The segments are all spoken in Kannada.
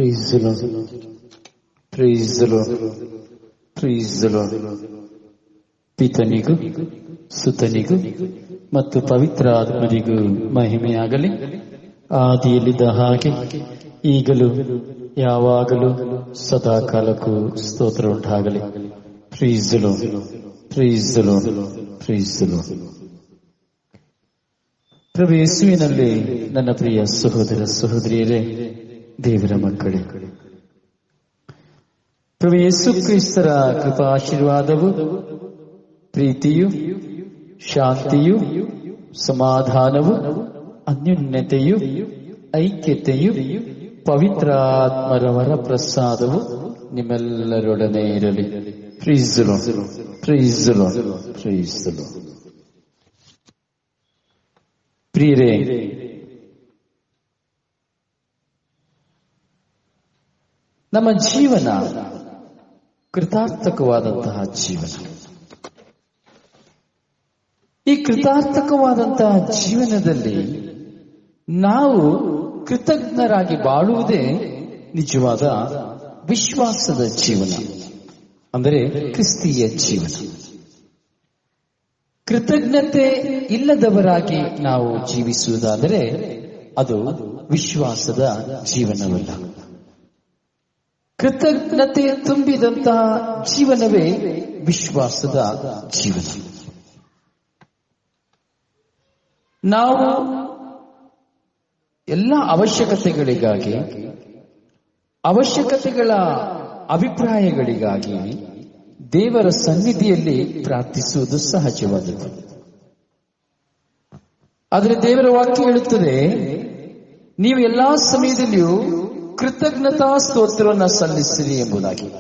Praise the Lord. Praise the Lord. Praise the Lord. ಪಿತನಿಗೂ ಸುತನಿಗೂ ಮತ್ತು ಪವಿತ್ರ ಆತ್ಮನಿಗೂ ಮಹಿಮೆಯಾಗಲಿ. ಆದಿಯಲ್ಲಿದ್ದ ಹಾಗೆ ಈಗಲೂ ಯಾವಾಗಲೂ ಸದಾ ಕಾಲಕ್ಕೂ ಸ್ತೋತ್ರ ಉಂಟಾಗಲಿ. Praise the Lord. Praise the Lord. Praise the Lord. ಪ್ರಭು ಯೇಸುವಿನಲ್ಲಿ ನನ್ನ ಪ್ರಿಯ ಸಹೋದರ ಸಹೋದರಿಯರೇ, ದೇವರ ಮಕ್ಕಳೇ, ಪ್ರಭು ಯೇಸು ಕ್ರಿಸ್ತರ ಕೃಪಾಶೀರ್ವಾದವು, ಪ್ರೀತಿಯು, ಶಾಂತಿಯು, ಸಮಾಧಾನವು, ಅನ್ಯೋನ್ಯತೆಯು, ಐಕ್ಯತೆಯು, ಪವಿತ್ರಾತ್ಮರವರ ಪ್ರಸಾದವು ನಿಮ್ಮೆಲ್ಲರೊಡನೆ ಇರಲಿ. Praise the Lord. Praise the Lord. Praise the Lord. ಪ್ರಿಯರೇ, ನಮ್ಮ ಜೀವನ ಕೃತಾರ್ಥಕವಾದಂತಹ ಜೀವನ. ಈ ಕೃತಾರ್ಥಕವಾದಂತಹ ಜೀವನದಲ್ಲಿ ನಾವು ಕೃತಜ್ಞರಾಗಿ ಬಾಳುವುದೇ ನಿಜವಾದ ವಿಶ್ವಾಸದ ಜೀವನ, ಅಂದರೆ ಕ್ರಿಸ್ತೀಯ ಜೀವನ. ಕೃತಜ್ಞತೆ ಇಲ್ಲದವರಾಗಿ ನಾವು ಜೀವಿಸುವುದಾದರೆ ಅದು ವಿಶ್ವಾಸದ ಜೀವನವಲ್ಲ. ಕೃತಜ್ಞತೆ ತುಂಬಿದಂತಹ ಜೀವನವೇ ವಿಶ್ವಾಸದ ಜೀವನ. ನಾವು ಎಲ್ಲ ಅವಶ್ಯಕತೆಗಳಿಗಾಗಿ, ಅವಶ್ಯಕತೆಗಳ ಅಭಿಪ್ರಾಯಗಳಿಗಾಗಿ ದೇವರ ಸನ್ನಿಧಿಯಲ್ಲಿ ಪ್ರಾರ್ಥಿಸುವುದು ಸಹಜವಾದದ್ದು. ಆದರೆ ದೇವರ ವಾಕ್ಯ ಹೇಳುತ್ತದೆ, ನೀವು ಎಲ್ಲಾ ಸಮಯದಲ್ಲಿಯೂ ಕೃತಜ್ಞತಾ ಸ್ತೋತ್ರವನ್ನು ಸಲ್ಲಿಸಿರಿ ಎಂಬುದಾಗಿ.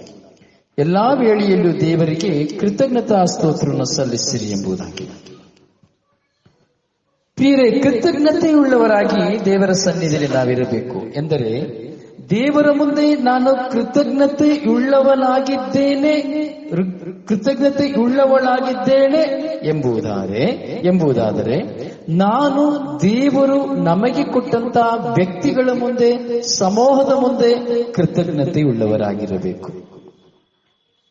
ಎಲ್ಲಾ ವೇಳೆಯಲ್ಲೂ ದೇವರಿಗೆ ಕೃತಜ್ಞತಾ ಸ್ತೋತ್ರವನ್ನು ಸಲ್ಲಿಸಿರಿ ಎಂಬುದಾಗಿ. ಪ್ರಿಯರೇ, ಕೃತಜ್ಞತೆಯುಳ್ಳವರಾಗಿ ದೇವರ ಸನ್ನಿಧಿಯಲ್ಲಿ ನಾವಿರಬೇಕು. ಎಂದರೆ ದೇವರ ಮುಂದೆ ನಾನು ಕೃತಜ್ಞತೆಯುಳ್ಳವಳಾಗಿದ್ದೇನೆ ಎಂಬುದಾದರೆ ನಾನು ದೇವರು ನಮಗೆ ಕೊಟ್ಟಂತಹ ವ್ಯಕ್ತಿಗಳ ಮುಂದೆ, ಸಮೂಹದ ಮುಂದೆ ಕೃತಜ್ಞತೆಯುಳ್ಳವರಾಗಿರಬೇಕು.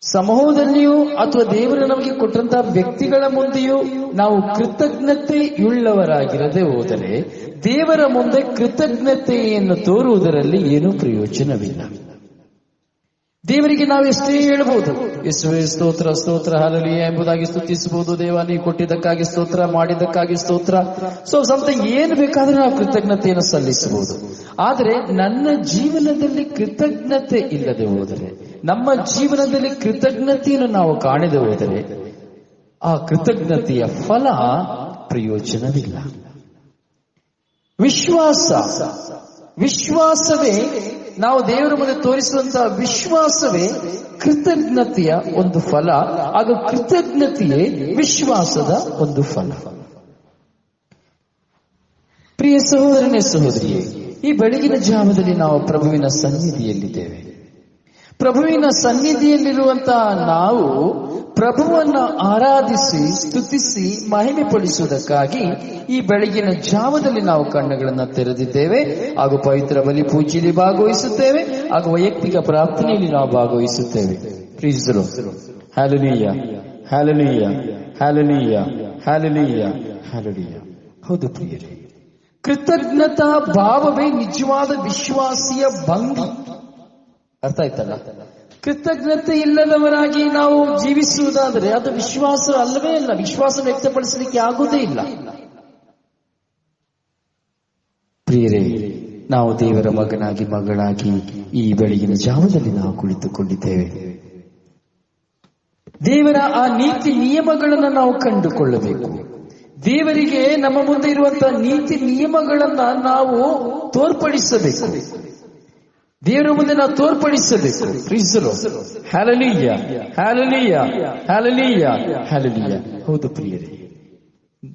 ಸಮೂಹದಲ್ಲಿಯೂ ಅಥವಾ ದೇವರು ನಮಗೆ ಕೊಟ್ಟಂತಹ ವ್ಯಕ್ತಿಗಳ ಮುಂದೆಯೂ ನಾವು ಕೃತಜ್ಞತೆಯುಳ್ಳವರಾಗಿರದೆ ಹೋದರೆ ದೇವರ ಮುಂದೆ ಕೃತಜ್ಞತೆಯನ್ನು ತೋರುವುದರಲ್ಲಿ ಏನೂ ಪ್ರಯೋಜನವಿಲ್ಲ. ದೇವರಿಗೆ ನಾವು ಎಷ್ಟೇ ಹೇಳಬಹುದು, ಯೇಸುವೇ ಸ್ತೋತ್ರ ಸ್ತೋತ್ರ ಹಲ್ಲೆಲೂಯಾ ಎಂಬುದಾಗಿ ಸ್ತುತಿಸಬಹುದು. ದೇವ ನೀವು ಕೊಟ್ಟಿದ್ದಕ್ಕಾಗಿ ಸ್ತೋತ್ರ, ಮಾಡಿದ್ದಕ್ಕಾಗಿ ಸ್ತೋತ್ರ, ಸಮಥಿಂಗ್ ಏನು ಬೇಕಾದ್ರೆ ನಾವು ಕೃತಜ್ಞತೆಯನ್ನು ಸಲ್ಲಿಸಬಹುದು. ಆದರೆ ನನ್ನ ಜೀವನದಲ್ಲಿ ಕೃತಜ್ಞತೆ ಇಲ್ಲದೆ ಹೋದರೆ, ನಮ್ಮ ಜೀವನದಲ್ಲಿ ಕೃತಜ್ಞತೆಯನ್ನು ನಾವು ಕಾಣದೆ ಹೋದರೆ ಆ ಕೃತಜ್ಞತೆಯ ಫಲ ಪ್ರಯೋಜನವಿಲ್ಲ. ವಿಶ್ವಾಸವೇ ನಾವು ದೇವರ ಮುಂದೆ ತೋರಿಸುವಂತಹ ವಿಶ್ವಾಸವೇ ಕೃತಜ್ಞತೆಯ ಒಂದು ಫಲ. ಹಾಗೂ ಕೃತಜ್ಞತೆಯೇ ವಿಶ್ವಾಸದ ಒಂದು ಫಲ. ಪ್ರಿಯ ಸಹೋದರನೇ ಸಹೋದರಿಯೇ, ಈ ಬೆಳಗಿನ ಜಾವದಲ್ಲಿ ನಾವು ಪ್ರಭುವಿನ ಸನ್ನಿಧಿಯಲ್ಲಿದ್ದೇವೆ. ಪ್ರಭುವಿನ ಸನ್ನಿಧಿಯಲ್ಲಿರುವಂತಹ ನಾವು ಪ್ರಭುವನ್ನ ಆರಾಧಿಸಿ, ಸ್ತುತಿಸಿ, ಮಹಿಮೆ ಪಡಿಸುವುದಕ್ಕಾಗಿ ಈ ಬೆಳಗಿನ ಜಾವದಲ್ಲಿ ನಾವು ಕಣ್ಣುಗಳನ್ನು ತೆರೆದಿದ್ದೇವೆ. ಹಾಗೂ ಪವಿತ್ರ ಬಲಿ ಪೂಜೆಯಲ್ಲಿ ಭಾಗವಹಿಸುತ್ತೇವೆ. ಹಾಗೂ ವೈಯಕ್ತಿಕ ಪ್ರಾರ್ಥನೆಯಲ್ಲಿ ನಾವು ಭಾಗವಹಿಸುತ್ತೇವೆ. Praise the lord. Hallelujah, hallelujah, hallelujah, hallelujah, hallelujah. ಹೌದು ಪ್ರಿಯರೇ, ಕೃತಜ್ಞತಾ ಭಾವವೇ ನಿಜವಾದ ವಿಶ್ವಾಸಿಯ ಭಂಗಿ. ಅರ್ಥ ಆಯ್ತಲ್ಲ? ಕೃತಜ್ಞತೆ ಇಲ್ಲದವರಾಗಿ ನಾವು ಜೀವಿಸುವುದಾದರೆ ಅದು ವಿಶ್ವಾಸ ಅಲ್ಲವೇ ಅಲ್ಲ. ವಿಶ್ವಾಸ ವ್ಯಕ್ತಪಡಿಸಲಿಕ್ಕೆ ಆಗುವುದೇ ಇಲ್ಲ. ಪ್ರಿಯರೇ, ನಾವು ದೇವರ ಮಗನಾಗಿ ಮಗಳಾಗಿ ಈ ಬೆಳಗಿನ ಜಾವದಲ್ಲಿ ನಾವು ಕುಳಿತುಕೊಂಡಿದ್ದೇವೆ. ದೇವರ ಆ ನೀತಿ ನಿಯಮಗಳನ್ನು ನಾವು ಕಂಡುಕೊಳ್ಳಬೇಕು. ದೇವರಿಗೆ ನಮ್ಮ ಮುಂದೆ ಇರುವಂತಹ ನೀತಿ ನಿಯಮಗಳನ್ನ ನಾವು ತೋರ್ಪಡಿಸಬೇಕು. ದೇವರ ಮುಂದೆ ನಾವು ತೋರ್ಪಡಿಸಬೇಕು. Praise the lord. Hallelujah, hallelujah, hallelujah, hallelujah. ಹೌದು ಪ್ರಿಯರೇ,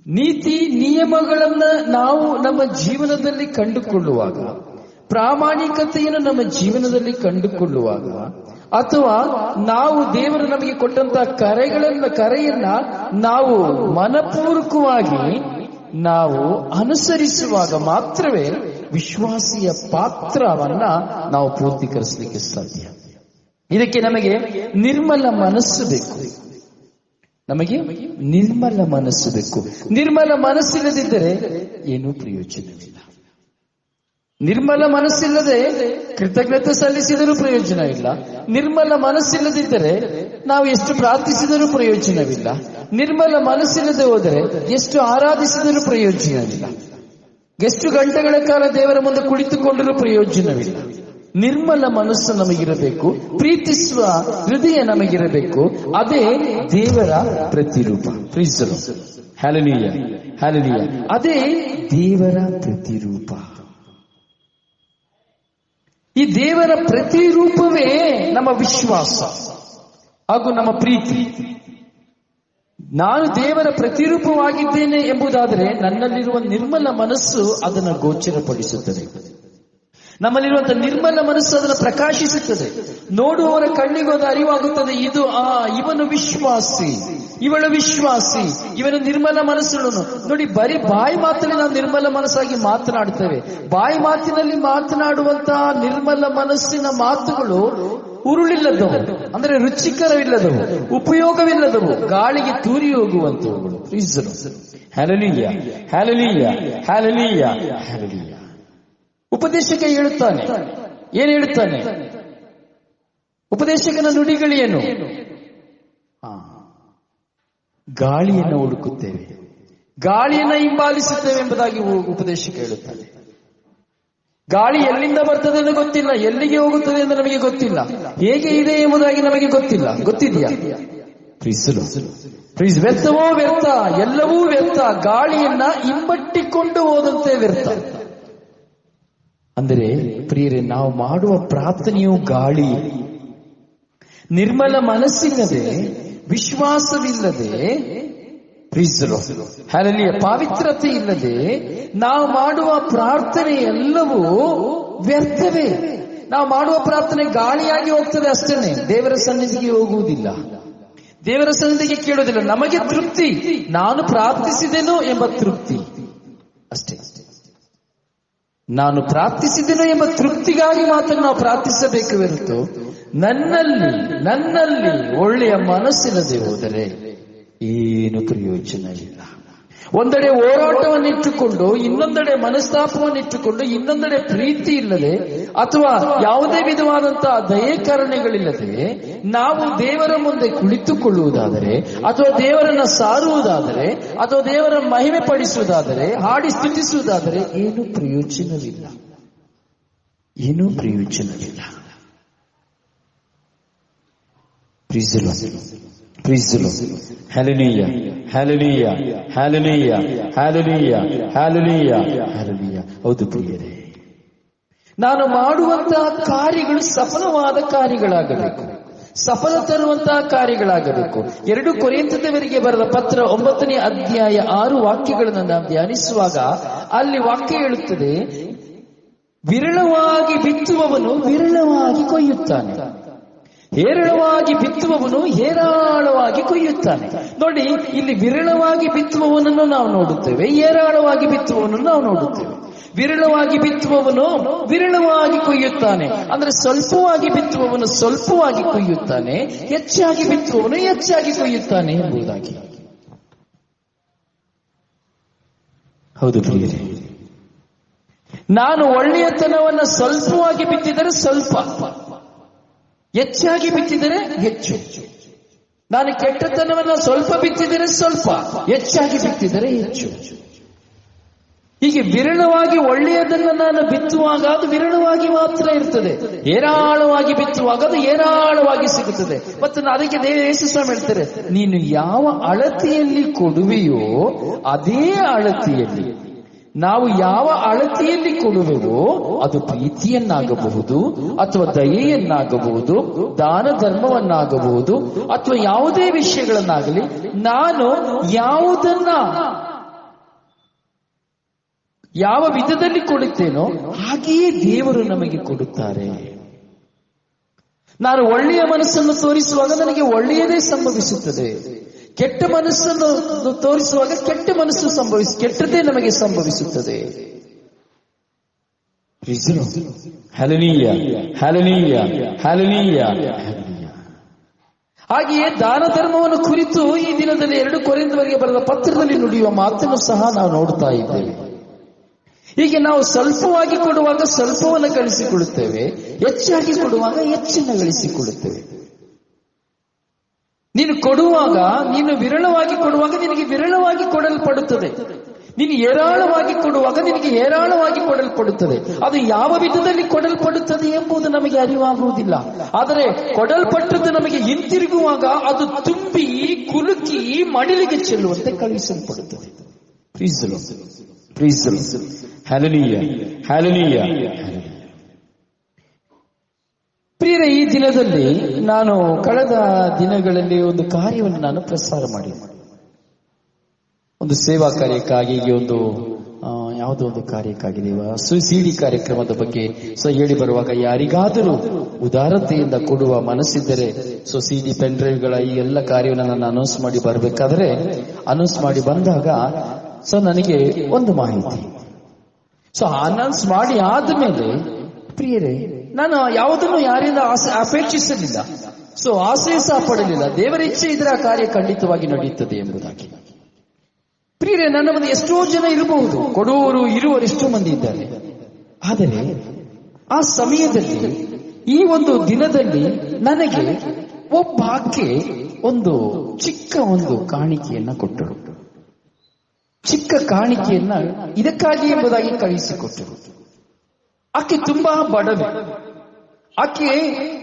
ನೀತಿ ನಿಯಮಗಳನ್ನ ನಾವು ನಮ್ಮ ಜೀವನದಲ್ಲಿ ಕಂಡುಕೊಳ್ಳುವಾಗ, ಪ್ರಾಮಾಣಿಕತೆಯನ್ನು ನಮ್ಮ ಜೀವನದಲ್ಲಿ ಕಂಡುಕೊಳ್ಳುವಾಗ, ಅಥವಾ ನಾವು ದೇವರು ನಮಗೆ ಕೊಟ್ಟಂತಹ ಕರೆಯನ್ನ ನಾವು ಮನಪೂರ್ವಕವಾಗಿ ನಾವು ಅನುಸರಿಸುವಾಗ ಮಾತ್ರವೇ ವಿಶ್ವಾಸಿಯ ಪಾತ್ರವನ್ನ ನಾವು ಪೂರ್ತೀಕರಿಸಲಿಕ್ಕೆ ಸಾಧ್ಯ. ಇದಕ್ಕೆ ನಮಗೆ ನಿರ್ಮಲ ಮನಸ್ಸು ಬೇಕು. ನಮಗೆ ನಿರ್ಮಲ ಮನಸ್ಸು ಬೇಕು. ನಿರ್ಮಲ ಮನಸ್ಸಿಲ್ಲದಿದ್ದರೆ ಏನೂ ಪ್ರಯೋಜನವಿಲ್ಲ. ನಿರ್ಮಲ ಮನಸ್ಸಿಲ್ಲದೆ ಕೃತಜ್ಞತೆ ಸಲ್ಲಿಸಿದರೂ ಪ್ರಯೋಜನ ಇಲ್ಲ. ನಿರ್ಮಲ ಮನಸ್ಸಿಲ್ಲದಿದ್ದರೆ ನಾವು ಎಷ್ಟು ಪ್ರಾರ್ಥಿಸಿದರೂ ಪ್ರಯೋಜನವಿಲ್ಲ. ನಿರ್ಮಲ ಮನಸ್ಸಿಲ್ಲದೆ ಹೋದರೆ ಎಷ್ಟು ಆರಾಧಿಸಿದರೂ ಪ್ರಯೋಜನವಿಲ್ಲ. ಎಷ್ಟು ಗಂಟೆಗಳ ಕಾಲ ದೇವರ ಮುಂದೆ ಕುಳಿತುಕೊಂಡರೂ ಪ್ರಯೋಜನವಿಲ್ಲ. ನಿರ್ಮಲ ಮನಸ್ಸು ನಮಗಿರಬೇಕು, ಪ್ರೀತಿಸುವ ಹೃದಯ ನಮಗಿರಬೇಕು. ಅದೇ ದೇವರ ಪ್ರತಿರೂಪ. ಪ್ರೀಸ್ ದಿ ಲಾರ್ಡ್. Hallelujah, hallelujah. ಅದೇ ದೇವರ ಪ್ರತಿರೂಪ. ಈ ದೇವರ ಪ್ರತಿರೂಪವೇ ನಮ್ಮ ವಿಶ್ವಾಸ ಹಾಗೂ ನಮ್ಮ ಪ್ರೀತಿ. ನಾನು ದೇವರ ಪ್ರತಿರೂಪವಾಗಿದ್ದೇನೆ ಎಂಬುದಾದರೆ ನನ್ನಲ್ಲಿರುವ ನಿರ್ಮಲ ಮನಸ್ಸು ಅದನ್ನು ಗೋಚರಪಡಿಸುತ್ತದೆ. ನಮ್ಮಲ್ಲಿರುವಂತಹ ನಿರ್ಮಲ ಮನಸ್ಸು ಅದನ್ನು ಪ್ರಕಾಶಿಸುತ್ತದೆ. ನೋಡುವವರ ಕಣ್ಣಿಗೋದ ಅರಿವಾಗುತ್ತದೆ, ಇದು ಇವನು ವಿಶ್ವಾಸಿ, ಇವಳು ವಿಶ್ವಾಸಿ, ಇವನು ನಿರ್ಮಲ ಮನಸ್ಸುಳ್ಳನು. ನೋಡಿ, ಬರೀ ಬಾಯಿ ಮಾತಲ್ಲಿ ನಾವು ನಿರ್ಮಲ ಮನಸ್ಸಾಗಿ ಮಾತನಾಡ್ತೇವೆ. ಬಾಯಿ ಮಾತಿನಲ್ಲಿ ಮಾತನಾಡುವಂತಹ ನಿರ್ಮಲ ಮನಸ್ಸಿನ ಮಾತುಗಳು ಉರುಳಿಲ್ಲದವು, ಅಂದ್ರೆ ರುಚಿಕರವಿಲ್ಲದವು, ಉಪಯೋಗವಿಲ್ಲದವು, ಗಾಳಿಗೆ ತೂರಿ ಹೋಗುವಂತವುಗಳು. Hallelujah, hallelujah, hallelujah, hallelujah. ಉಪದೇಶಕ ಹೇಳುತ್ತಾನೆ, ಏನು ಹೇಳುತ್ತಾನೆ? ಉಪದೇಶಕನ ನುಡಿಗಳೇನು? ಗಾಳಿಯನ್ನು ಹುಡುಕುತ್ತೇವೆ, ಗಾಳಿಯನ್ನು ಹಿಂಬಾಲಿಸುತ್ತೇವೆ ಎಂಬುದಾಗಿ ಉಪದೇಶಕ ಹೇಳುತ್ತಾನೆ. ಗಾಳಿ ಎಲ್ಲಿಂದ ಬರ್ತದೆ ಎಂದು ಗೊತ್ತಿಲ್ಲ, ಎಲ್ಲಿಗೆ ಹೋಗುತ್ತದೆ ಎಂದು ನಮಗೆ ಗೊತ್ತಿಲ್ಲ, ಹೇಗೆ ಇದೆ ಎಂಬುದಾಗಿ ನಮಗೆ ಗೊತ್ತಿಲ್ಲ. ಗೊತ್ತಿದೆಯಾ? ಪ್ರೀಸ್. ವ್ಯರ್ಥವೋ ವ್ಯರ್ಥ, ಎಲ್ಲವೂ ವ್ಯರ್ಥ, ಗಾಳಿಯನ್ನ ಹಿಂಬಟ್ಟಿಕೊಂಡು ಹೋದಂತೆ ವ್ಯರ್ಥ. ಅಂದರೆ ಪ್ರಿಯರೇ, ನಾವು ಮಾಡುವ ಪ್ರಾರ್ಥನೆಯು ಗಾಳಿ. ನಿರ್ಮಲ ಮನಸ್ಸಿಲ್ಲದೆ, ವಿಶ್ವಾಸವಿಲ್ಲದೆ, ಹಲ್ಲೆಲೂಯಾ, ಪಾವಿತ್ರತೆ ಇಲ್ಲದೆ ನಾವು ಮಾಡುವ ಪ್ರಾರ್ಥನೆ ಎಲ್ಲವೂ ವ್ಯರ್ಥವೇ. ನಾವು ಮಾಡುವ ಪ್ರಾರ್ಥನೆ ಗಾಳಿಯಾಗಿ ಹೋಗ್ತದೆ ಅಷ್ಟೇನೆ, ದೇವರ ಸನ್ನಿಧಿಗೆ ಹೋಗುವುದಿಲ್ಲ, ದೇವರ ಸನ್ನಿಧಿಗೆ ಕೇಳುವುದಿಲ್ಲ. ನಮಗೆ ತೃಪ್ತಿ, ನಾನು ಪ್ರಾರ್ಥಿಸಿದೆನು ಎಂಬ ತೃಪ್ತಿ ಅಷ್ಟೇ. ನಾನು ಪ್ರಾರ್ಥಿಸಿದೆನು ಎಂಬ ತೃಪ್ತಿಗಾಗಿ ಮಾತ್ರ ನಾವು ಪ್ರಾರ್ಥಿಸಬೇಕು ಹೊರತು ನನ್ನಲ್ಲಿ ಒಳ್ಳೆಯ ಮನಸ್ಸಿಲ್ಲದೆ ಹೋದರೆ ಏನು ಪ್ರಯೋಜನವಿಲ್ಲ. ಒಂದೆಡೆ ಹೋರಾಟವನ್ನಿಟ್ಟುಕೊಂಡು, ಇನ್ನೊಂದೆಡೆ ಮನಸ್ತಾಪವನ್ನಿಟ್ಟುಕೊಂಡು, ಇನ್ನೊಂದೆಡೆ ಪ್ರೀತಿ ಇಲ್ಲದೆ ಅಥವಾ ಯಾವುದೇ ವಿಧವಾದಂತಹ ದಯೇಕರಣೆಗಳಿಲ್ಲದೆ ನಾವು ದೇವರ ಮುಂದೆ ಕುಳಿತುಕೊಳ್ಳುವುದಾದರೆ, ಅಥವಾ ದೇವರನ್ನ ಸಾರುವುದಾದರೆ, ಅಥವಾ ದೇವರ ಮಹಿಮೆ ಪಡಿಸುವುದಾದರೆ, ಹಾಡಿ ಸ್ತುತಿಸುವುದಾದರೆ ಏನು ಪ್ರಯೋಜನವಿಲ್ಲ, ಏನೂ ಪ್ರಯೋಜನವಿಲ್ಲ. Praise the lord. Praise the Lord. Hallelujah, hallelujah, hallelujah, hallelujah, hallelujah, hallelujah. ಹೌದು ಪ್ರಿಯರೇ, ನಾನು ಮಾಡುವಂತಹ ಕಾರ್ಯಗಳು ಸಫಲವಾದ ಕಾರ್ಯಗಳಾಗಬೇಕು, ಸಫಲ ತರುವಂತಹ ಕಾರ್ಯಗಳಾಗಬೇಕು. 2 ಕೊರಿಂಥದವರಿಗೆ ಬರೆದ ಪತ್ರ 9ನೇ ಅಧ್ಯಾಯ 6 ವಾಕ್ಯಗಳನ್ನು ನಾವು ಧ್ಯಾನಿಸುವಾಗ ಅಲ್ಲಿ ವಾಕ್ಯ ಹೇಳುತ್ತದೆ, ವಿರಳವಾಗಿ ಬಿತ್ತುವವನು ವಿರಳವಾಗಿ ಕೊಯ್ಯುತ್ತಾನೆ, ಹೇರಳವಾಗಿ ಬಿತ್ತುವವನು ಹೇರಾಳವಾಗಿ ಕೊಯ್ಯುತ್ತಾನೆ. ನೋಡಿ, ಇಲ್ಲಿ ವಿರಳವಾಗಿ ಬಿತ್ತುವವನನ್ನು ನಾವು ನೋಡುತ್ತೇವೆ, ಹೇರಾಳವಾಗಿ ಬಿತ್ತುವವನನ್ನು ನಾವು ನೋಡುತ್ತೇವೆ. ವಿರಳವಾಗಿ ಬಿತ್ತುವವನು ವಿರಳವಾಗಿ ಕೊಯ್ಯುತ್ತಾನೆ, ಅಂದ್ರೆ ಸ್ವಲ್ಪವಾಗಿ ಬಿತ್ತುವವನು ಸ್ವಲ್ಪವಾಗಿ ಕೊಯ್ಯುತ್ತಾನೆ, ಹೆಚ್ಚಾಗಿ ಬಿತ್ತುವವನು ಹೆಚ್ಚಾಗಿ ಕೊಯ್ಯುತ್ತಾನೆ ಎಂಬುದಾಗಿ. ಹೌದು ಪ್ರಿಯರೇ, ನಾನು ಒಳ್ಳೆಯತನವನ್ನು ಸ್ವಲ್ಪವಾಗಿ ಬಿತ್ತಿದರೆ ಸ್ವಲ್ಪ, ಹೆಚ್ಚಾಗಿ ಬಿತ್ತಿದರೆ ಹೆಚ್ಚು. ನಾನು ಕೆಟ್ಟತನವನ್ನು ಸ್ವಲ್ಪ ಬಿತ್ತಿದರೆ ಸ್ವಲ್ಪ, ಹೆಚ್ಚಾಗಿ ಬಿತ್ತಿದರೆ ಹೆಚ್ಚು. ಹೀಗೆ ವಿರಳವಾಗಿ ಒಳ್ಳೆಯದನ್ನು ನಾನು ಬಿತ್ತುವಾಗ ಅದು ವಿರಳವಾಗಿ ಮಾತ್ರ ಇರ್ತದೆ, ಹೇರಾಳವಾಗಿ ಬಿತ್ತುವಾಗ ಅದು ಹೇರಾಳವಾಗಿ ಸಿಗುತ್ತದೆ. ಮತ್ತು ಅದಕ್ಕೆ ಯೇಸು ಸ್ವಾಮಿ ಹೇಳ್ತಾರೆ, ನೀನು ಯಾವ ಅಳತೆಯಲ್ಲಿ ಕೊಡುವೆಯೋ ಅದೇ ಅಳತೆಯಲ್ಲಿ, ನಾವು ಯಾವ ಅಳತೆಯಲ್ಲಿ ಕೊಡುವೆವೋ ಅದು ಪ್ರೀತಿಯನ್ನಾಗಬಹುದು, ಅಥವಾ ದಯೆಯನ್ನಾಗಬಹುದು, ದಾನ ಧರ್ಮವನ್ನಾಗಬಹುದು, ಅಥವಾ ಯಾವುದೇ ವಿಷಯಗಳನ್ನಾಗಲಿ, ನಾನು ಯಾವ ವಿಧದಲ್ಲಿ ಕೊಡುತ್ತೇನೋ ಹಾಗೆಯೇ ದೇವರು ನಮಗೆ ಕೊಡುತ್ತಾರೆ. ನಾನು ಒಳ್ಳೆಯ ಮನಸ್ಸನ್ನು ತೋರಿಸುವಾಗ ನನಗೆ ಒಳ್ಳೆಯದೇ ಸಂಭವಿಸುತ್ತದೆ, ಕೆಟ್ಟ ಮನಸ್ಸನ್ನು ತೋರಿಸುವಾಗ ಕೆಟ್ಟದೇ ನಮಗೆ ಸಂಭವಿಸುತ್ತದೆ. Hallelujah, hallelujah, hallelujah. ಹಾಗೆಯೇ ದಾನ ಧರ್ಮವನ್ನು ಕುರಿತು ಈ ದಿನದಲ್ಲಿ 2 ಕೊರಿಂಥದವರಿಗೆ ಬರೆದ ಪತ್ರದಲ್ಲಿ ನುಡಿಯುವ ಮಾತನ್ನು ಸಹ ನಾವು ನೋಡ್ತಾ ಇದ್ದೇವೆ. ಹೀಗೆ ನಾವು ಸ್ವಲ್ಪವಾಗಿ ಕೊಡುವಾಗ ಸ್ವಲ್ಪವನ್ನು ಗಳಿಸಿಕೊಳ್ಳುತ್ತೇವೆ, ಹೆಚ್ಚಾಗಿ ಕೊಡುವಾಗ ಹೆಚ್ಚನ್ನು ಗಳಿಸಿಕೊಳ್ಳುತ್ತೇವೆ. ನೀನು ಕೊಡುವಾಗ, ನೀನು ವಿರಳವಾಗಿ ಕೊಡುವಾಗ ನಿನಗೆ ವಿರಳವಾಗಿ ಕೊಡಲ್ಪಡುತ್ತದೆ. ನೀನು ಹೇರಾಳವಾಗಿ ಕೊಡುವಾಗ ನಿನಗೆ ಹೇರಾಳವಾಗಿ ಕೊಡಲ್ಪಡುತ್ತದೆ. ಅದು ಯಾವ ವಿಧದಲ್ಲಿ ಕೊಡಲ್ಪಡುತ್ತದೆ ಎಂಬುದು ನಮಗೆ ಅರಿವಾಗುವುದಿಲ್ಲ. ಆದರೆ ಕೊಡಲ್ಪಟ್ಟದ್ದು ನಮಗೆ ಹಿಂತಿರುಗುವಾಗ ಅದು ತುಂಬಿ ಕುಲುಕಿ ಮಡಿಲಿಗೆ ಚೆಲ್ಲುವಂತೆ ಕಳುಹಿಸಲ್ಪಡುತ್ತದೆ. Hallelujah, hallelujah. ಪ್ರಿಯರೇ, ಈ ದಿನದಲ್ಲಿ ನಾನು ಕಳೆದ ದಿನಗಳಲ್ಲಿ ಒಂದು ಕಾರ್ಯವನ್ನು ನಾನು ಪ್ರಸಾರ ಮಾಡಿದೆ. ಒಂದು ಸೇವಾ ಕಾರ್ಯಕ್ಕಾಗಿ, ಒಂದು ಯಾವುದೋ ಒಂದು ಕಾರ್ಯಕ್ಕಾಗಿದೆ, ಸಿಡಿ ಕಾರ್ಯಕ್ರಮದ ಬಗ್ಗೆ ಹೇಳಿ ಬರುವಾಗ ಯಾರಿಗಾದರೂ ಉದಾರತೆಯಿಂದ ಕೊಡುವ ಮನಸ್ಸಿದ್ದರೆ ಸಿಡಿ ಪೆನ್ ಡ್ರೈವ್ಗಳ ಈ ಎಲ್ಲ ಕಾರ್ಯವನ್ನು ನಾನು ಅನೌನ್ಸ್ ಮಾಡಿ ಬರಬೇಕಾದ್ರೆ, ಅನೌನ್ಸ್ ಮಾಡಿ ಬಂದಾಗ ನನಗೆ ಒಂದು ಮಾಹಿತಿ. ಅನೌನ್ಸ್ ಮಾಡಿ ಆದ್ಮೇಲೆ ಪ್ರಿಯರೇ, ನಾನು ಯಾವುದನ್ನು ಯಾರಿಂದ ಅಪೇಕ್ಷಿಸಲಿಲ್ಲ, ಆಸೆ ಸಹ ಪಡಲಿಲ್ಲ. ದೇವರ ಇಚ್ಛೆ ಇದ್ರೆ ಆ ಕಾರ್ಯ ಖಂಡಿತವಾಗಿ ನಡೆಯುತ್ತದೆ ಎಂಬುದಾಗಿ. ಪ್ರಿಯರೇ, ನನ್ನ ಮುಂದೆ ಎಷ್ಟೋ ಜನ ಇರಬಹುದು, ಕೊಡುವವರು ಇರುವರು ಎಷ್ಟೋ ಮಂದಿ ಇದ್ದಾರೆ. ಆದರೆ ಆ ಸಮಯದಲ್ಲಿ, ಈ ಒಂದು ದಿನದಲ್ಲಿ ನನಗೆ ಒಬ್ಬ ಆಕೆ ಒಂದು ಚಿಕ್ಕ ಒಂದು ಕಾಣಿಕೆಯನ್ನ ಕೊಟ್ಟರು. ಚಿಕ್ಕ ಕಾಣಿಕೆಯನ್ನ ಇದಕ್ಕಾಗಿ ಎಂಬುದಾಗಿ ಕಳುಹಿಸಿಕೊಟ್ಟರು. ಆಕೆ ತುಂಬಾ ಬಡವೆ. ಆಕೆ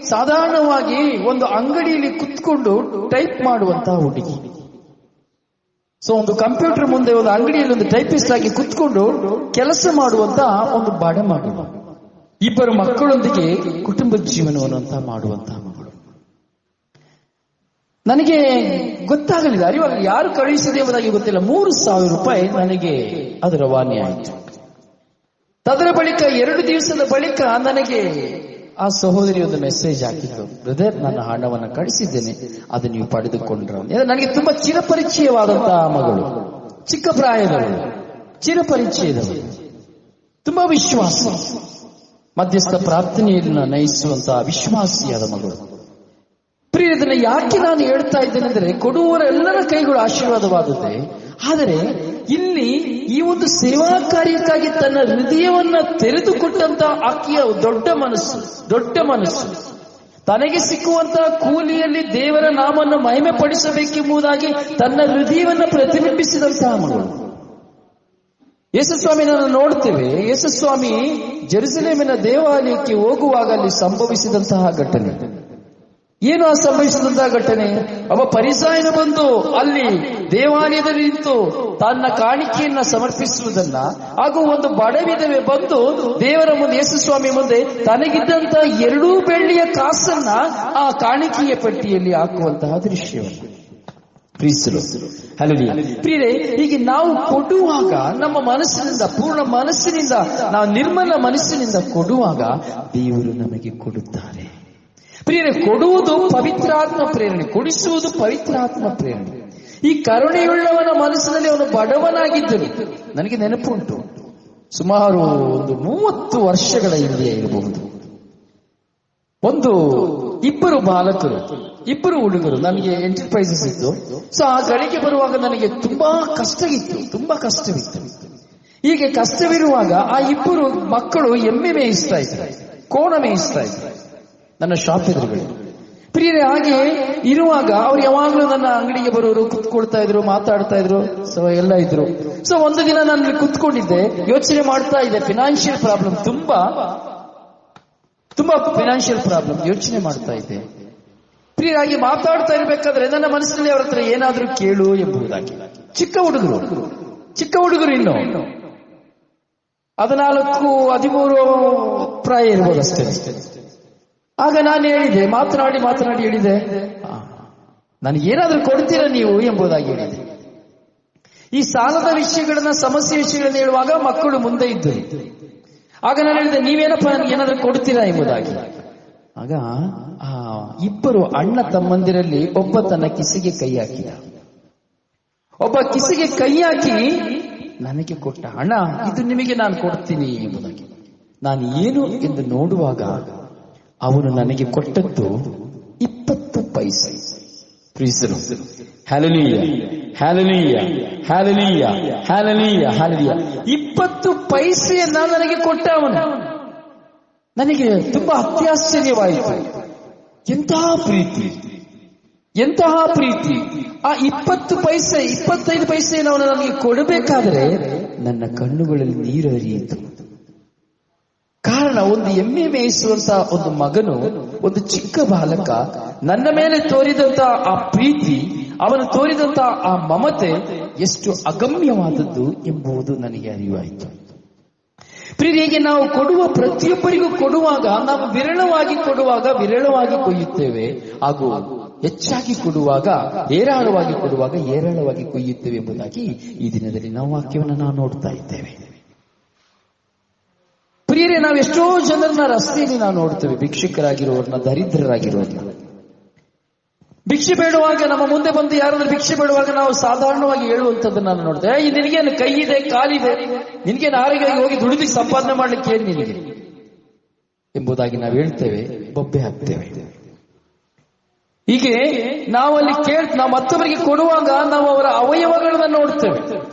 ಸಾಧಾರಣವಾಗಿ ಒಂದು ಅಂಗಡಿಯಲ್ಲಿ ಕುತ್ಕೊಂಡು ಟೈಪ್ ಮಾಡುವಂತಹ ಹುಡುಗಿ. ಒಂದು ಕಂಪ್ಯೂಟರ್ ಮುಂದೆ ಒಂದು ಅಂಗಡಿಯಲ್ಲಿ ಒಂದು ಟೈಪಿಸ್ಟ್ ಆಗಿ ಕುತ್ಕೊಂಡು ಕೆಲಸ ಮಾಡುವಂತಹ ಒಂದು ಬಡ ಮಗಳು. 2 ಮಕ್ಕಳೊಂದಿಗೆ ಕುಟುಂಬದ ಜೀವನವನ್ನು ಮಾಡುವಂತಹ ಮಗಳು. ನನಗೆ ಗೊತ್ತಾಗಲಿಲ್ಲ, ಅರಿವಾಗಲಿಲ್ಲ, ಯಾರು ಕಳುಹಿಸಿದೆ ಎಂಬುದಾಗಿ ಗೊತ್ತಿಲ್ಲ. 3,000 ರೂಪಾಯಿ ನನಗೆ ಅದು ರವಾನೆ ಆಯಿತು. ಅದರ ಬಳಿಕ 2 ದಿವಸದ ಬಳಿಕ ನನಗೆ ಆ ಸಹೋದರಿ ಒಂದು ಮೆಸೇಜ್ ಹಾಕಿದ್ರು, ಬ್ರದರ್, ನನ್ನ ಹಣವನ್ನು ಕಳಿಸಿದ್ದೇನೆ, ಅದು ನೀವು ಪಡೆದುಕೊಂಡ್ರ. ನನಗೆ ತುಂಬಾ ಚಿರಪರಿಚಯವಾದಂತಹ ಮಗಳು, ಚಿಕ್ಕ ಪ್ರಾಯದವಳು, ಚಿರಪರಿಚಯದವಳು, ತುಂಬಾ ವಿಶ್ವಾಸ, ಮಧ್ಯಸ್ಥ ಪ್ರಾರ್ಥನೆಯನ್ನು ನಯಿಸುವಂತಹ ವಿಶ್ವಾಸಿಯಾದ ಮಗಳು. ಪ್ರಿಯರೇ, ಯಾಕೆ ನಾನು ಹೇಳ್ತಾ ಇದ್ದೇನೆ ಅಂದರೆ, ಕೊಡುವವರೆಲ್ಲರ ಕೈಗಳು ಆಶೀರ್ವಾದವಾದದ್ದೇ. ಆದರೆ ಇಲ್ಲಿ ಈ ಒಂದು ಸೇವಾ ಕಾರ್ಯಕ್ಕಾಗಿ ತನ್ನ ಹೃದಯವನ್ನ ತೆರೆದುಕೊಟ್ಟಂತ ಆಕೆಯ ದೊಡ್ಡ ಮನಸ್ಸು, ತನಗೆ ಸಿಕ್ಕುವಂತಹ ಕೂಲಿಯಲ್ಲಿ ದೇವರ ನಾಮವನ್ನು ಮಹಿಮೆ ಪಡಿಸಬೇಕೆಂಬುದಾಗಿ ತನ್ನ ಹೃದಯವನ್ನ ಪ್ರತಿಬಿಂಬಿಸಿದಂತಹ ಮಗಳು. ಯೇಸುಸ್ವಾಮಿನನ್ನು ನೋಡ್ತೇವೆ. ಯೇಸುಸ್ವಾಮಿ ಜೆರುಸಲೇಮಿನ ದೇವಾಲಯಕ್ಕೆ ಹೋಗುವಾಗ ಅಲ್ಲಿ ಸಂಭವಿಸಿದಂತಹ ಘಟನೆ ಏನು? ಸಂಭವಿಸಿದಂತಹ ಘಟನೆ, ಒಬ್ಬ ಫರಿಸಾಯನು ಬಂದು ಅಲ್ಲಿ ದೇವಾಲಯದಲ್ಲಿ ನಿಂತು ತನ್ನ ಕಾಣಿಕೆಯನ್ನ ಸಮರ್ಪಿಸುವುದನ್ನ, ಹಾಗೂ ಒಂದು ಬಡವಿಧವೆ ಬಂದು ದೇವರ ಮುಂದೆ, ಯೇಸುಸ್ವಾಮಿ ಮುಂದೆ ತನಗಿದ್ದಂತಹ 2 ಬೆಳ್ಳಿಯ ಕಾಸನ್ನ ಆ ಕಾಣಿಕೆಯ ಪಟ್ಟಿಯಲ್ಲಿ ಹಾಕುವಂತಹ ದೃಶ್ಯವನ್ನು. ಪ್ರಿಯರೇ, ಹೀಗೆ ನಾವು ಕೊಡುವಾಗ ನಮ್ಮ ಮನಸ್ಸಿನಿಂದ, ಪೂರ್ಣ ಮನಸ್ಸಿನಿಂದ, ನಾವು ನಿರ್ಮಲ ಮನಸ್ಸಿನಿಂದ ಕೊಡುವಾಗ ದೇವರು ನಮಗೆ ಕೊಡುತ್ತಾರೆ. ಪ್ರಿಯರೇ, ಕೊಡುವುದು ಪವಿತ್ರಾತ್ಮ ಪ್ರೇರಣೆ, ಕೊಡಿಸುವುದು ಪವಿತ್ರಾತ್ಮ ಪ್ರೇರಣೆ. ಈ ಕರುಣೆಯುಳ್ಳವನ ಮನಸ್ಸಿನಲ್ಲಿ ಅವನು ಬಡವನಾಗಿದ್ದನು. ನನಗೆ ನೆನಪುಂಟು, ಸುಮಾರು ಒಂದು 30 ವರ್ಷಗಳ ಹಿಂದೆ ಇರಬಹುದು. ಒಂದು 2 ಬಾಲಕರು, 2 ಹುಡುಗರು, ನನಗೆ ಎಂಟರ್ಪ್ರೈಸಸ್ ಇತ್ತು. ಆ ಗಳಿಗೆ ಬರುವಾಗ ನನಗೆ ತುಂಬಾ ಕಷ್ಟವಿತ್ತು. ಹೀಗೆ ಕಷ್ಟವಿರುವಾಗ ಆ 2 ಮಕ್ಕಳು ಎಮ್ಮೆ ಮೇಯಿಸ್ತಾ ಇದ್ರು, ಕೋಣ ಮೇಯಿಸ್ತಾ ಇದ್ರು ನನ್ನ ಶಾಪ್ ಎದುರುಗಳು. ಪ್ರಿಯರೇ, ಹಾಗೆ ಇರುವಾಗ ಅವ್ರು ಯಾವಾಗಲೂ ನನ್ನ ಅಂಗಡಿಗೆ ಬರೋರು, ಕುತ್ಕೊಳ್ತಾ ಇದ್ರು, ಮಾತಾಡ್ತಾ ಇದ್ರು, ಎಲ್ಲ ಇದ್ರು. ಒಂದು ದಿನ ನಾನು ಕುತ್ಕೊಂಡಿದ್ದೆ, ಯೋಚನೆ ಮಾಡ್ತಾ ಇದ್ದೆ, ಫಿನಾನ್ಷಿಯಲ್ ಪ್ರಾಬ್ಲಮ್, ತುಂಬಾ ಫಿನಾನ್ಷಿಯಲ್ ಪ್ರಾಬ್ಲಮ್, ಯೋಚನೆ ಮಾಡ್ತಾ ಇದ್ದೆ. ಪ್ರಿಯರಾಗಿ ಮಾತಾಡ್ತಾ ಇರ್ಬೇಕಾದ್ರೆ ನನ್ನ ಮನಸ್ಸಿನಲ್ಲಿ ಅವ್ರ ಹತ್ರ ಏನಾದ್ರೂ ಕೇಳು ಎಂಬುದಾಗಿ. ಚಿಕ್ಕ ಹುಡುಗರು ಇನ್ನು 14-13 ಪ್ರಾಯ ಇರ್ಬೋದು ಅಷ್ಟೇ. ಆಗ ನಾನು ಹೇಳಿದೆ, ಮಾತನಾಡಿ ಹೇಳಿದೆ, ನನಗೇನಾದ್ರೂ ಕೊಡ್ತೀರಾ ನೀವು ಎಂಬುದಾಗಿ ಹೇಳಿದೆ. ಈ ಸಾಲದ ವಿಷಯಗಳನ್ನ, ಸಮಸ್ಯೆ ವಿಷಯಗಳನ್ನ ಹೇಳುವಾಗ ಮಕ್ಕಳು ಮುಂದೆ ಇದ್ದರು. ಆಗ ನಾನು ಹೇಳಿದೆ, ನೀವೇನಪ್ಪ ನನಗೇನಾದ್ರೂ ಕೊಡ್ತೀರಾ ಎಂಬುದಾಗಿ. ಆಗ ಆ 2 ಅಣ್ಣ ತಮ್ಮಂದಿರಲ್ಲಿ ಒಬ್ಬ ತನ್ನ ಕಿಸಿಗೆ ಕೈ ಹಾಕಿದ. ಒಬ್ಬ ಕಿಸಿಗೆ ಕೈ ಹಾಕಿ ನನಗೆ ಕೊಟ್ಟ, ಅಣ್ಣ, ಇದು ನಿಮಗೆ ನಾನು ಕೊಡ್ತೀನಿ ಎಂಬುದಾಗಿ. ನಾನು ಏನು ಎಂದು ನೋಡುವಾಗ ಅವನು ನನಗೆ ಕೊಟ್ಟದ್ದು 20 ಪೈಸೆ. ಪ್ರೀಸರು hallelujah, hallelujah, hallelujah, hallelujah, hallelujah. 20 ಪೈಸೆಯನ್ನ ನನಗೆ ಕೊಟ್ಟ ಅವನು. ನನಗೆ ತುಂಬಾ ಅತ್ಯಾಶ್ಚರ್ಯವಾಯಿತು. ಎಂತಹ ಪ್ರೀತಿ, ಎಂತಹ ಪ್ರೀತಿ! ಆ 20 ಪೈಸೆ 25 ಪೈಸೆಯನ್ನು ಅವನು ನನಗೆ ಕೊಡಬೇಕಾದ್ರೆ ನನ್ನ ಕಣ್ಣುಗಳಲ್ಲಿ ನೀರು ಹರಿಯಿತು. ಕಾರಣ, ಒಂದು ಎಮ್ಮೆ ಮೇಯಿಸುವಂತಹ ಒಂದು ಮಗನು, ಒಂದು ಚಿಕ್ಕ ಬಾಲಕ ನನ್ನ ಮೇಲೆ ತೋರಿದಂತ ಆ ಪ್ರೀತಿ, ಅವನು ತೋರಿದಂತ ಆ ಮಮತೆ ಎಷ್ಟು ಅಗಮ್ಯವಾದದ್ದು ಎಂಬುದು ನನಗೆ ಅರಿವಾಯಿತು. ಪ್ರಿಯರಿಗೆ, ನಾವು ಕೊಡುವ ಪ್ರತಿಯೊಬ್ಬರಿಗೂ ಕೊಡುವಾಗ ನಾವು ವಿರಳವಾಗಿ ಕೊಡುವಾಗ ವಿರಳವಾಗಿ ಕೊಯ್ಯುತ್ತೇವೆ, ಹಾಗೂ ಹೆಚ್ಚಾಗಿ ಕೊಡುವಾಗ, ಹೇರಾಳವಾಗಿ ಕೊಡುವಾಗ ಹೇರಾಳವಾಗಿ ಕೊಯ್ಯುತ್ತೇವೆ ಎಂಬುದಾಗಿ ಈ ದಿನದಲ್ಲಿ ನಾವು ವಾಕ್ಯವನ್ನು ನಾವು ನೋಡ್ತಾ ಇದ್ದೇವೆ. ಪ್ರಿಯರೇ, ನಾವು ಎಷ್ಟೋ ಜನರನ್ನ ರಸ್ತೆಯಲ್ಲಿ ನಾವು ನೋಡ್ತೇವೆ, ಭಿಕ್ಷುಕರಾಗಿರೋರ್ನ, ದರಿದ್ರರಾಗಿರೋರ್ನ. ಭಿಕ್ಷೆ ಬೇಡುವಾಗ ನಮ್ಮ ಮುಂದೆ ಬಂದು ಯಾರಾದ್ರೂ ಭಿಕ್ಷೆ ಬೇಡುವಾಗ ನಾವು ಸಾಧಾರಣವಾಗಿ ಹೇಳುವಂಥದ್ದನ್ನು ನಾನು ನೋಡ್ತೇವೆ. ನಿನಗೇನು ಕೈ ಇದೆ, ಕಾಲಿದೆ, ನಿನಗೇನು ಆರೋಗ್ಯವಾಗಿ ಹೋಗಿ ದುಡಿಲಿಕ್ಕೆ ಸಂಪಾದನೆ ಮಾಡ್ಲಿಕ್ಕೆ ಏನು ನಿನಗೆ ಎಂಬುದಾಗಿ ನಾವು ಹೇಳ್ತೇವೆ, ಬೊಬ್ಬೆ ಹಾಕ್ತೇವೆ. ಹೀಗೆ ನಾವಲ್ಲಿ ನಾವು ಮತ್ತೊಬ್ಬರಿಗೆ ಕೊಡುವಾಗ ನಾವು ಅವರ ಅವಯವಗಳನ್ನು ನೋಡ್ತೇವೆ,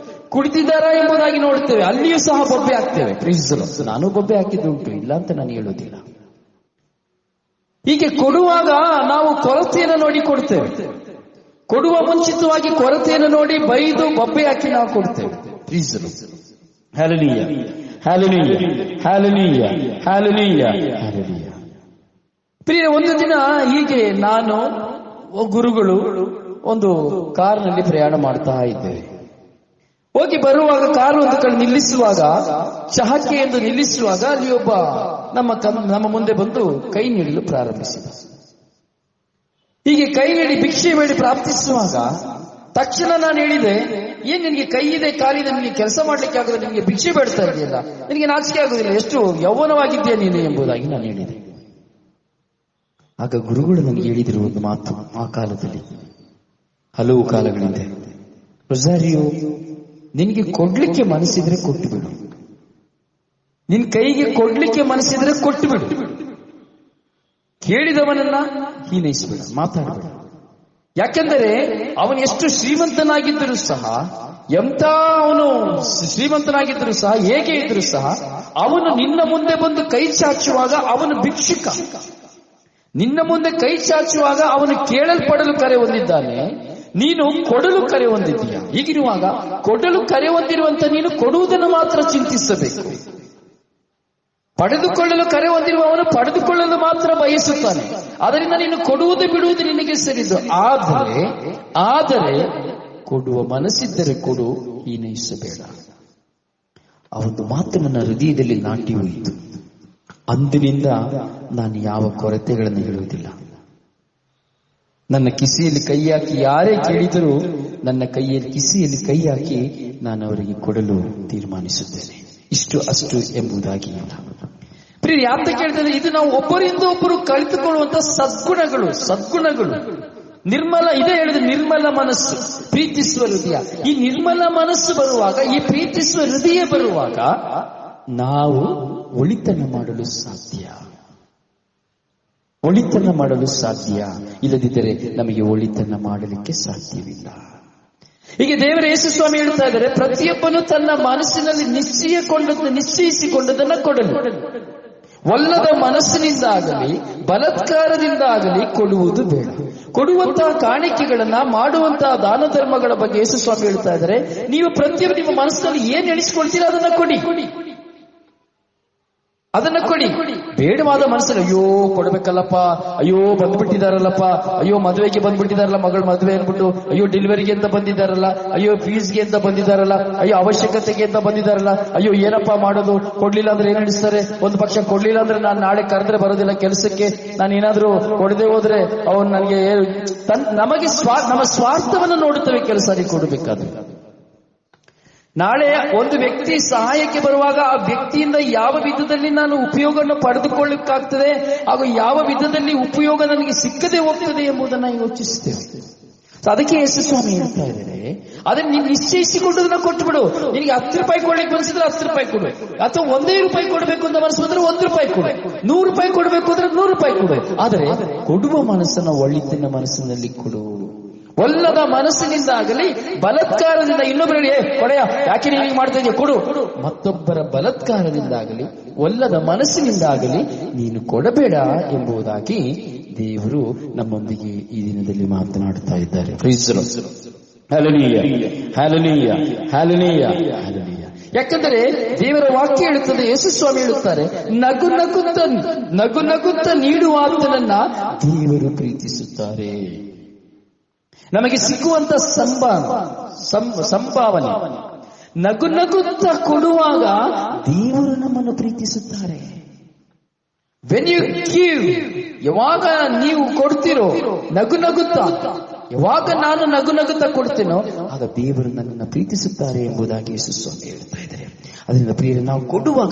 ಕುಡಿತಿದ್ದಾರಾ ಎಂಬುದಾಗಿ ನೋಡ್ತೇವೆ, ಅಲ್ಲಿಯೂ ಸಹ ಬೊಬ್ಬೆ ಹಾಕ್ತೇವೆ. ನಾನು ಬೊಬ್ಬೆ ಹಾಕಿದ್ದು ಉಂಟು, ಇಲ್ಲ ಅಂತ ನಾನು ಹೇಳೋದಿಲ್ಲ. ಹೀಗೆ ಕೊಡುವಾಗ ನಾವು ಕೊರತೆಯನ್ನು ನೋಡಿ ಕೊಡ್ತೇವೆ, ಕೊಡುವ ಮುಂಚಿತವಾಗಿ ಕೊರತೆಯನ್ನು ನೋಡಿ ಬೈದು ಬೊಬ್ಬೆ ಹಾಕಿ ನಾವು ಕೊಡ್ತೇವೆ. Hallelujah, hallelujah, hallelujah, hallelujah, hallelujah. ಪ್ರಿಯ, ಒಂದು ದಿನ ಹೀಗೆ ನಾನು ಗುರುಗಳು ಒಂದು ಕಾರಿನಲ್ಲಿ ಪ್ರಯಾಣ ಮಾಡ್ತಾ ಇದ್ದೇವೆ. ಹೋಗಿ ಬರುವಾಗ ಕಾರು ಒಂದು ಕಡೆ ನಿಲ್ಲಿಸುವಾಗ, ಚಹಕ್ಕೆ ಎಂದು ನಿಲ್ಲಿಸುವಾಗ ಅಲ್ಲಿ ಒಬ್ಬ ನಮ್ಮ ಮುಂದೆ ಬಂದು ಕೈ ನೀಡಲು ಪ್ರಾರಂಭಿಸಿದ. ಹೀಗೆ ಕೈ ನೀಡಿ ಭಿಕ್ಷೆ ಬೇಡಿ ಪ್ರಾರ್ಥಿಸುವಾಗ ತಕ್ಷಣ ನಾನು ಹೇಳಿದೆ, ಏನ್ ನಿನಗೆ ಕೈ ಇದೆ, ಕಾಲಿದೆ, ನಿನಗೆ ಕೆಲಸ ಮಾಡ್ಲಿಕ್ಕೆ ಆಗೋದಿಲ್ಲ, ನಿನಗೆ ಭಿಕ್ಷೆ ಬೇಡ್ತಾ ಇದೆಯಲ್ಲ, ನಿನಗೆ ನಾಚಿಕೆ ಆಗೋದಿಲ್ಲ, ಎಷ್ಟು ಯೌವನವಾಗಿದ್ದೀಯ ನೀನು ಎಂಬುದಾಗಿ ನಾನು ಹೇಳಿದೆ. ಆಗ ಗುರುಗಳು ನನಗೆ ಹೇಳಿದರು ಒಂದು ಮಾತು. ಆ ಕಾಲದಲ್ಲಿ, ಹಲವು ಕಾಲಗಳಿಂದ, ರೊಸಾರಿಯೋ, ನಿನಗೆ ಕೊಡ್ಲಿಕ್ಕೆ ಮನಸ್ಸಿದ್ರೆ ಕೊಟ್ಟು ಬಿಡು, ನಿನ್ ಕೈಗೆ ಕೊಡ್ಲಿಕ್ಕೆ ಮನಸ್ಸಿದ್ರೆ ಕೊಟ್ಟು ಬಿಡು, ಕೇಳಿದವನನ್ನ ಹೀನೈಸಬೇಡ, ಮಾತಾಡಬೇಡ. ಯಾಕೆಂದರೆ ಅವನು ಎಷ್ಟು ಶ್ರೀಮಂತನಾಗಿದ್ದರೂ ಸಹ, ಎಂತ ಅವನು ಶ್ರೀಮಂತನಾಗಿದ್ದರೂ ಸಹ, ಹೇಗೆ ಇದ್ರೂ ಸಹ, ಅವನು ನಿನ್ನ ಮುಂದೆ ಬಂದು ಕೈ ಚಾಚುವಾಗ ಅವನು ಭಿಕ್ಷುಕ. ನಿನ್ನ ಮುಂದೆ ಕೈ ಚಾಚುವಾಗ ಅವನು ಕೇಳಲ್ಪಡಲು ಕರೆ ಹೊಂದಿದ್ದಾನೆ, ನೀನು ಕೊಡಲು ಕರೆ ಹೊಂದಿದ್ದೀಯ. ಹೀಗಿರುವಾಗ ಕೊಡಲು ಕರೆ ಹೊಂದಿರುವಂತ ನೀನು ಕೊಡುವುದನ್ನು ಮಾತ್ರ ಚಿಂತಿಸಬೇಕು. ಪಡೆದುಕೊಳ್ಳಲು ಕರೆ ಹೊಂದಿರುವವನು ಪಡೆದುಕೊಳ್ಳಲು ಮಾತ್ರ ಬಯಸುತ್ತಾನೆ. ಅದರಿಂದ ನೀನು ಕೊಡುವುದು ಬಿಡುವುದು ನಿನಗೆ ಸರಿದು. ಆದರೆ ಕೊಡುವ ಮನಸ್ಸಿದ್ದರೆ ಕೊಡು, ಹೀನೈಸಬೇಡ. ಆ ಒಂದು ಮಾತು ನನ್ನ ಹೃದಯದಲ್ಲಿ ನಾಟಿ ಹೋಯಿತು. ಅಂದಿನಿಂದ ನಾನು ಯಾವ ಕೊರತೆಗಳನ್ನು ಹೇಳುವುದಿಲ್ಲ. ನನ್ನ ಕಿಸೆಯಲ್ಲಿ ಕೈ ಹಾಕಿ ಯಾರೇ ಕೇಳಿದರೂ ನನ್ನ ಕಿಸೆಯಲ್ಲಿ ಕೈ ಹಾಕಿ ನಾನು ಅವರಿಗೆ ಕೊಡಲು ತೀರ್ಮಾನಿಸುತ್ತೇನೆ. ಇಷ್ಟು ಅಷ್ಟು ಎಂಬುದಾಗಿ ಇಲ್ಲ. ಪ್ರಿಯ, ಯಾತ ಕೇಳ್ತೇನೆ, ಇದು ನಾವು ಒಬ್ಬರಿಂದ ಒಬ್ಬರು ಕಲಿತುಕೊಳ್ಳುವಂತ ಸದ್ಗುಣಗಳು. ನಿರ್ಮಲ, ಇದೇ ಹೇಳಿದ್ರೆ ನಿರ್ಮಲ ಮನಸ್ಸು, ಪ್ರೀತಿಸುವ ಹೃದಯ. ಈ ನಿರ್ಮಲ ಮನಸ್ಸು ಬರುವಾಗ, ಈ ಪ್ರೀತಿಸುವ ಹೃದಯ ಬರುವಾಗ ನಾವು ಒಳಿತನ ಮಾಡಲು ಸಾಧ್ಯ. ಇಲ್ಲದಿದ್ದರೆ ನಮಗೆ ಒಳಿತನ ಮಾಡಲಿಕ್ಕೆ ಸಾಧ್ಯವಿಲ್ಲ. ಹೀಗೆ ದೇವರ ಯೇಸು ಸ್ವಾಮಿ ಹೇಳ್ತಾ ಇದ್ದಾರೆ, ಪ್ರತಿಯೊಬ್ಬನು ತನ್ನ ಮನಸ್ಸಿನಲ್ಲಿ ನಿಶ್ಚಯಿಸಿಕೊಂಡದನ್ನ ಕೊಡಲು. ಒಲ್ಲದ ಮನಸ್ಸಿನಿಂದಾಗಲಿ ಬಲಾತ್ಕಾರದಿಂದಾಗಲಿ ಕೊಡುವುದು ಬೇಡ. ಕೊಡುವಂತಹ ಕಾಣಿಕೆಗಳನ್ನ, ಮಾಡುವಂತಹ ದಾನ ಧರ್ಮಗಳ ಬಗ್ಗೆ ಯೇಸು ಸ್ವಾಮಿ ಹೇಳ್ತಾ ಇದ್ದಾರೆ, ನೀವು ಪ್ರತಿಯೊಬ್ಬರು ನಿಮ್ಮ ಮನಸ್ಸಿನಲ್ಲಿ ಏನ್ ಎಣಿಸ್ಕೊಳ್ತೀರಾ ಅದನ್ನ ಕೊಡಿ. ಬೇಡವಾದ ಮನಸ್ಸಲ್ಲಿ ಅಯ್ಯೋ ಕೊಡ್ಬೇಕಲ್ಲಪ್ಪ, ಅಯ್ಯೋ ಬಂದ್ಬಿಟ್ಟಿದಾರಲ್ಲಪ್ಪ, ಅಯ್ಯೋ ಮದುವೆಗೆ ಬಂದ್ಬಿಟ್ಟಿದಾರಲ್ಲ, ಮಗಳು ಮದುವೆ ಅಂದ್ಬಿಟ್ಟು, ಅಯ್ಯೋ ಡೆಲಿವರಿಗೆ ಅಂತ ಬಂದಿದ್ದಾರಲ್ಲ, ಅಯ್ಯೋ ಫೀಸ್ಗೆ ಅಂತ ಬಂದಿದ್ದಾರಲ್ಲ, ಅಯ್ಯೋ ಅವಶ್ಯಕತೆಗೆ ಅಂತ ಬಂದಿದ್ದಾರಲ್ಲ, ಅಯ್ಯೋ ಏನಪ್ಪಾ ಮಾಡೋದು, ಕೊಡ್ಲಿಲ್ಲ ಅಂದ್ರೆ ಏನ್ ನಡೆಸ್ತಾರೆ, ಒಂದು ಪಕ್ಷ ಕೊಡ್ಲಿಲ್ಲ ಅಂದ್ರೆ ನಾನು ನಾಳೆ ಕರೆದ್ರೆ ಬರೋದಿಲ್ಲ ಕೆಲಸಕ್ಕೆ, ನಾನು ಏನಾದ್ರೂ ಕೊಡದೆ ಹೋದ್ರೆ ಅವನು ನನಗೆ ನಮಗೆ ನಮ್ಮ ಸ್ವಾರ್ಥವನ್ನು ನೋಡುತ್ತವೆ ಕೆಲಸ ಕೊಡಬೇಕಾದ್ರೆ. ನಾಳೆ ಒಂದು ವ್ಯಕ್ತಿ ಸಹಾಯಕ್ಕೆ ಬರುವಾಗ ಆ ವ್ಯಕ್ತಿಯಿಂದ ಯಾವ ವಿಧದಲ್ಲಿ ನಾನು ಉಪಯೋಗವನ್ನು ಪಡೆದುಕೊಳ್ಳಕ್ಕಾಗ್ತದೆ, ಹಾಗೂ ಯಾವ ವಿಧದಲ್ಲಿ ಉಪಯೋಗ ನನಗೆ ಸಿಕ್ಕದೆ ಹೋಗ್ತದೆ ಎಂಬುದನ್ನು ಯೋಚಿಸುತ್ತೇವೆ. ಅದಕ್ಕೆ ಯೇಸು ಸ್ವಾಮಿ ಹೇಳ್ತಾ ಇದ್ದಾರೆ, ಅದನ್ನ ನೀನು ನಿಶ್ಚಯಿಸಿಕೊಂಡದನ್ನ ಕೊಟ್ಟು ಬಿಡು. ನಿನಗೆ 10 ರೂಪಾಯಿ ಕೊಡ್ಲಿಕ್ಕೆ ಮನಸ್ಸಿದ್ರೆ 10 ರೂಪಾಯಿ ಕೊಡು, ಅಥವಾ 1 ರೂಪಾಯಿ ಕೊಡಬೇಕು ಅಂತ ಮನಸ್ಸು ಬಂದ್ರೆ 1 ರೂಪಾಯಿ ಕೊಡು, 100 ರೂಪಾಯಿ ಕೊಡಬೇಕು ಅಂದ್ರೆ 100 ರೂಪಾಯಿ ಕೊಡು. ಆದರೆ ಕೊಡುವ ಮನಸ್ಸನ್ನ ಒಳ್ಳೆತನ ಮನಸ್ಸಿನಲ್ಲಿ ಕೊಡು. ಒಲ್ಲದ ಮನಸ್ಸಿನಿಂದಾಗಲಿ ಬಲಾತ್ಕಾರದಿಂದ ಇನ್ನೊಬ್ಬರಿಗೆ ಕೊಡೆಯ ಯಾಕೆ ನೀವು ಮಾಡ್ತಾ ಇದೆಯಾ ಕೊಡು, ಮತ್ತೊಬ್ಬರ ಬಲಾತ್ಕಾರದಿಂದಾಗಲಿ ಒಲ್ಲದ ಮನಸ್ಸಿನಿಂದಾಗಲಿ ನೀನು ಕೊಡಬೇಡ ಎಂಬುದಾಗಿ ದೇವರು ನಮ್ಮೊಂದಿಗೆ ಈ ದಿನದಲ್ಲಿ ಮಾತನಾಡುತ್ತಾ ಇದ್ದಾರೆ. Hallelujah, hallelujah, hallelujah, hallelujah. ಯಾಕಂದರೆ ದೇವರ ವಾಕ್ಯ ಹೇಳುತ್ತದೆ, ಯೇಸು ಸ್ವಾಮಿ ಹೇಳುತ್ತಾರೆ, ನಗು ನಗುತ್ತ ನೀಡುವ ಆತನನ್ನ ದೇವರು ಪ್ರೀತಿಸುತ್ತಾರೆ. ನಮಗೆ ಸಿಕ್ಕುವಂತ ಸಂಭಾವನೆ ನಗುತ್ತ ಕೊಡುವಾಗ ದೇವರು ನಮ್ಮನ್ನು ಪ್ರೀತಿಸುತ್ತಾರೆ. ವೆನ್ ಯು ಗಿವ್, ಯಾವಾಗ ನೀವು ಕೊಡ್ತೀರೋ ನಗುತ್ತಾ, ಯಾವಾಗ ನಾನು ನಗುತ್ತಾ ಕೊಡ್ತೀನೋ ಆಗ ದೇವರು ನನ್ನನ್ನು ಪ್ರೀತಿಸುತ್ತಾರೆ ಎಂಬುದಾಗಿ ಯೇಸು ಸ್ವಾಮಿ ಹೇಳ್ತಾ ಇದ್ದಾರೆ. ಅದರಿಂದ ಪ್ರಿಯರೇ, ನಾವು ಕೊಡುವಾಗ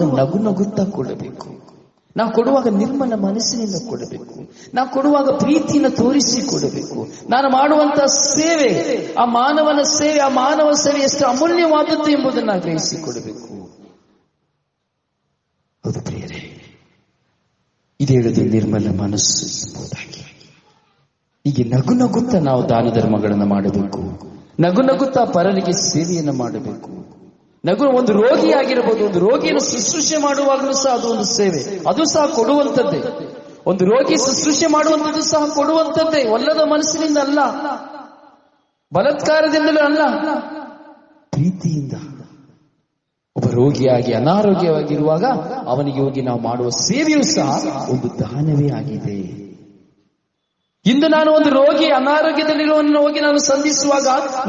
ನಗುತ್ತಾ ಕೊಡಬೇಕು. ನಾವು ಕೊಡುವಾಗ ನಿರ್ಮಲ ಮನಸ್ಸಿನಿಂದ ಕೊಡಬೇಕು. ನಾವು ಕೊಡುವಾಗ ಪ್ರೀತಿಯನ್ನು ತೋರಿಸಿ ಕೊಡಬೇಕು. ನಾನು ಮಾಡುವಂತ ಸೇವೆ, ಆ ಮಾನವನ ಸೇವೆ, ಆ ಮಾನವ ಸೇವೆ ಎಷ್ಟು ಅಮೂಲ್ಯವಾದದ್ದು ಎಂಬುದನ್ನು ಗ್ರಹಿಸಿ ಕೊಡಬೇಕು. ಹೌದು ಪ್ರಿಯರೇ, ಇದು ಹೇಳುವುದು ನಿರ್ಮಲ ಮನಸ್ಸು ಎಂಬುದಾಗಿ. ಹೀಗೆ ನಗುತ್ತಾ ನಾವು ದಾನ ಧರ್ಮಗಳನ್ನು ಮಾಡಬೇಕು. ನಗುತ್ತಾ ಪರರಿಗೆ ಸೇವೆಯನ್ನು ಮಾಡಬೇಕು. ಒಂದು ರೋಗಿ ಆಗಿರಬಹುದು, ಒಂದು ರೋಗಿಯನ್ನು ಶುಶ್ರೂಷೆ ಮಾಡುವಾಗಲೂ ಸಹ ಅದು ಒಂದು ಸೇವೆ, ಅದು ಸಹ ಕೊಡುವಂಥದ್ದೇ. ಒಂದು ರೋಗಿ ಶುಶ್ರೂಷೆ ಮಾಡುವಂಥದ್ದು ಸಹ ಕೊಡುವಂಥದ್ದೇ. ಒಲ್ಲದ ಮನಸ್ಸಿನಿಂದ ಅಲ್ಲ, ಬಲಾತ್ಕಾರದಿಂದಲೂ ಅಲ್ಲ, ಪ್ರೀತಿಯಿಂದ. ಒಬ್ಬ ರೋಗಿಯಾಗಿ ಅನಾರೋಗ್ಯವಾಗಿರುವಾಗ ಅವನಿಗೆ ಹೋಗಿ ನಾವು ಮಾಡುವ ಸೇವೆಯೂ ಸಹ ಒಂದು ದಾನವೇ ಆಗಿದೆ. ಇಂದು ನಾನು ಒಂದು ರೋಗಿ ಅನಾರೋಗ್ಯದಲ್ಲಿರುವವನ್ನ ಹೋಗಿ ನಾನು ಸಂಧಿಸುವಾಗ,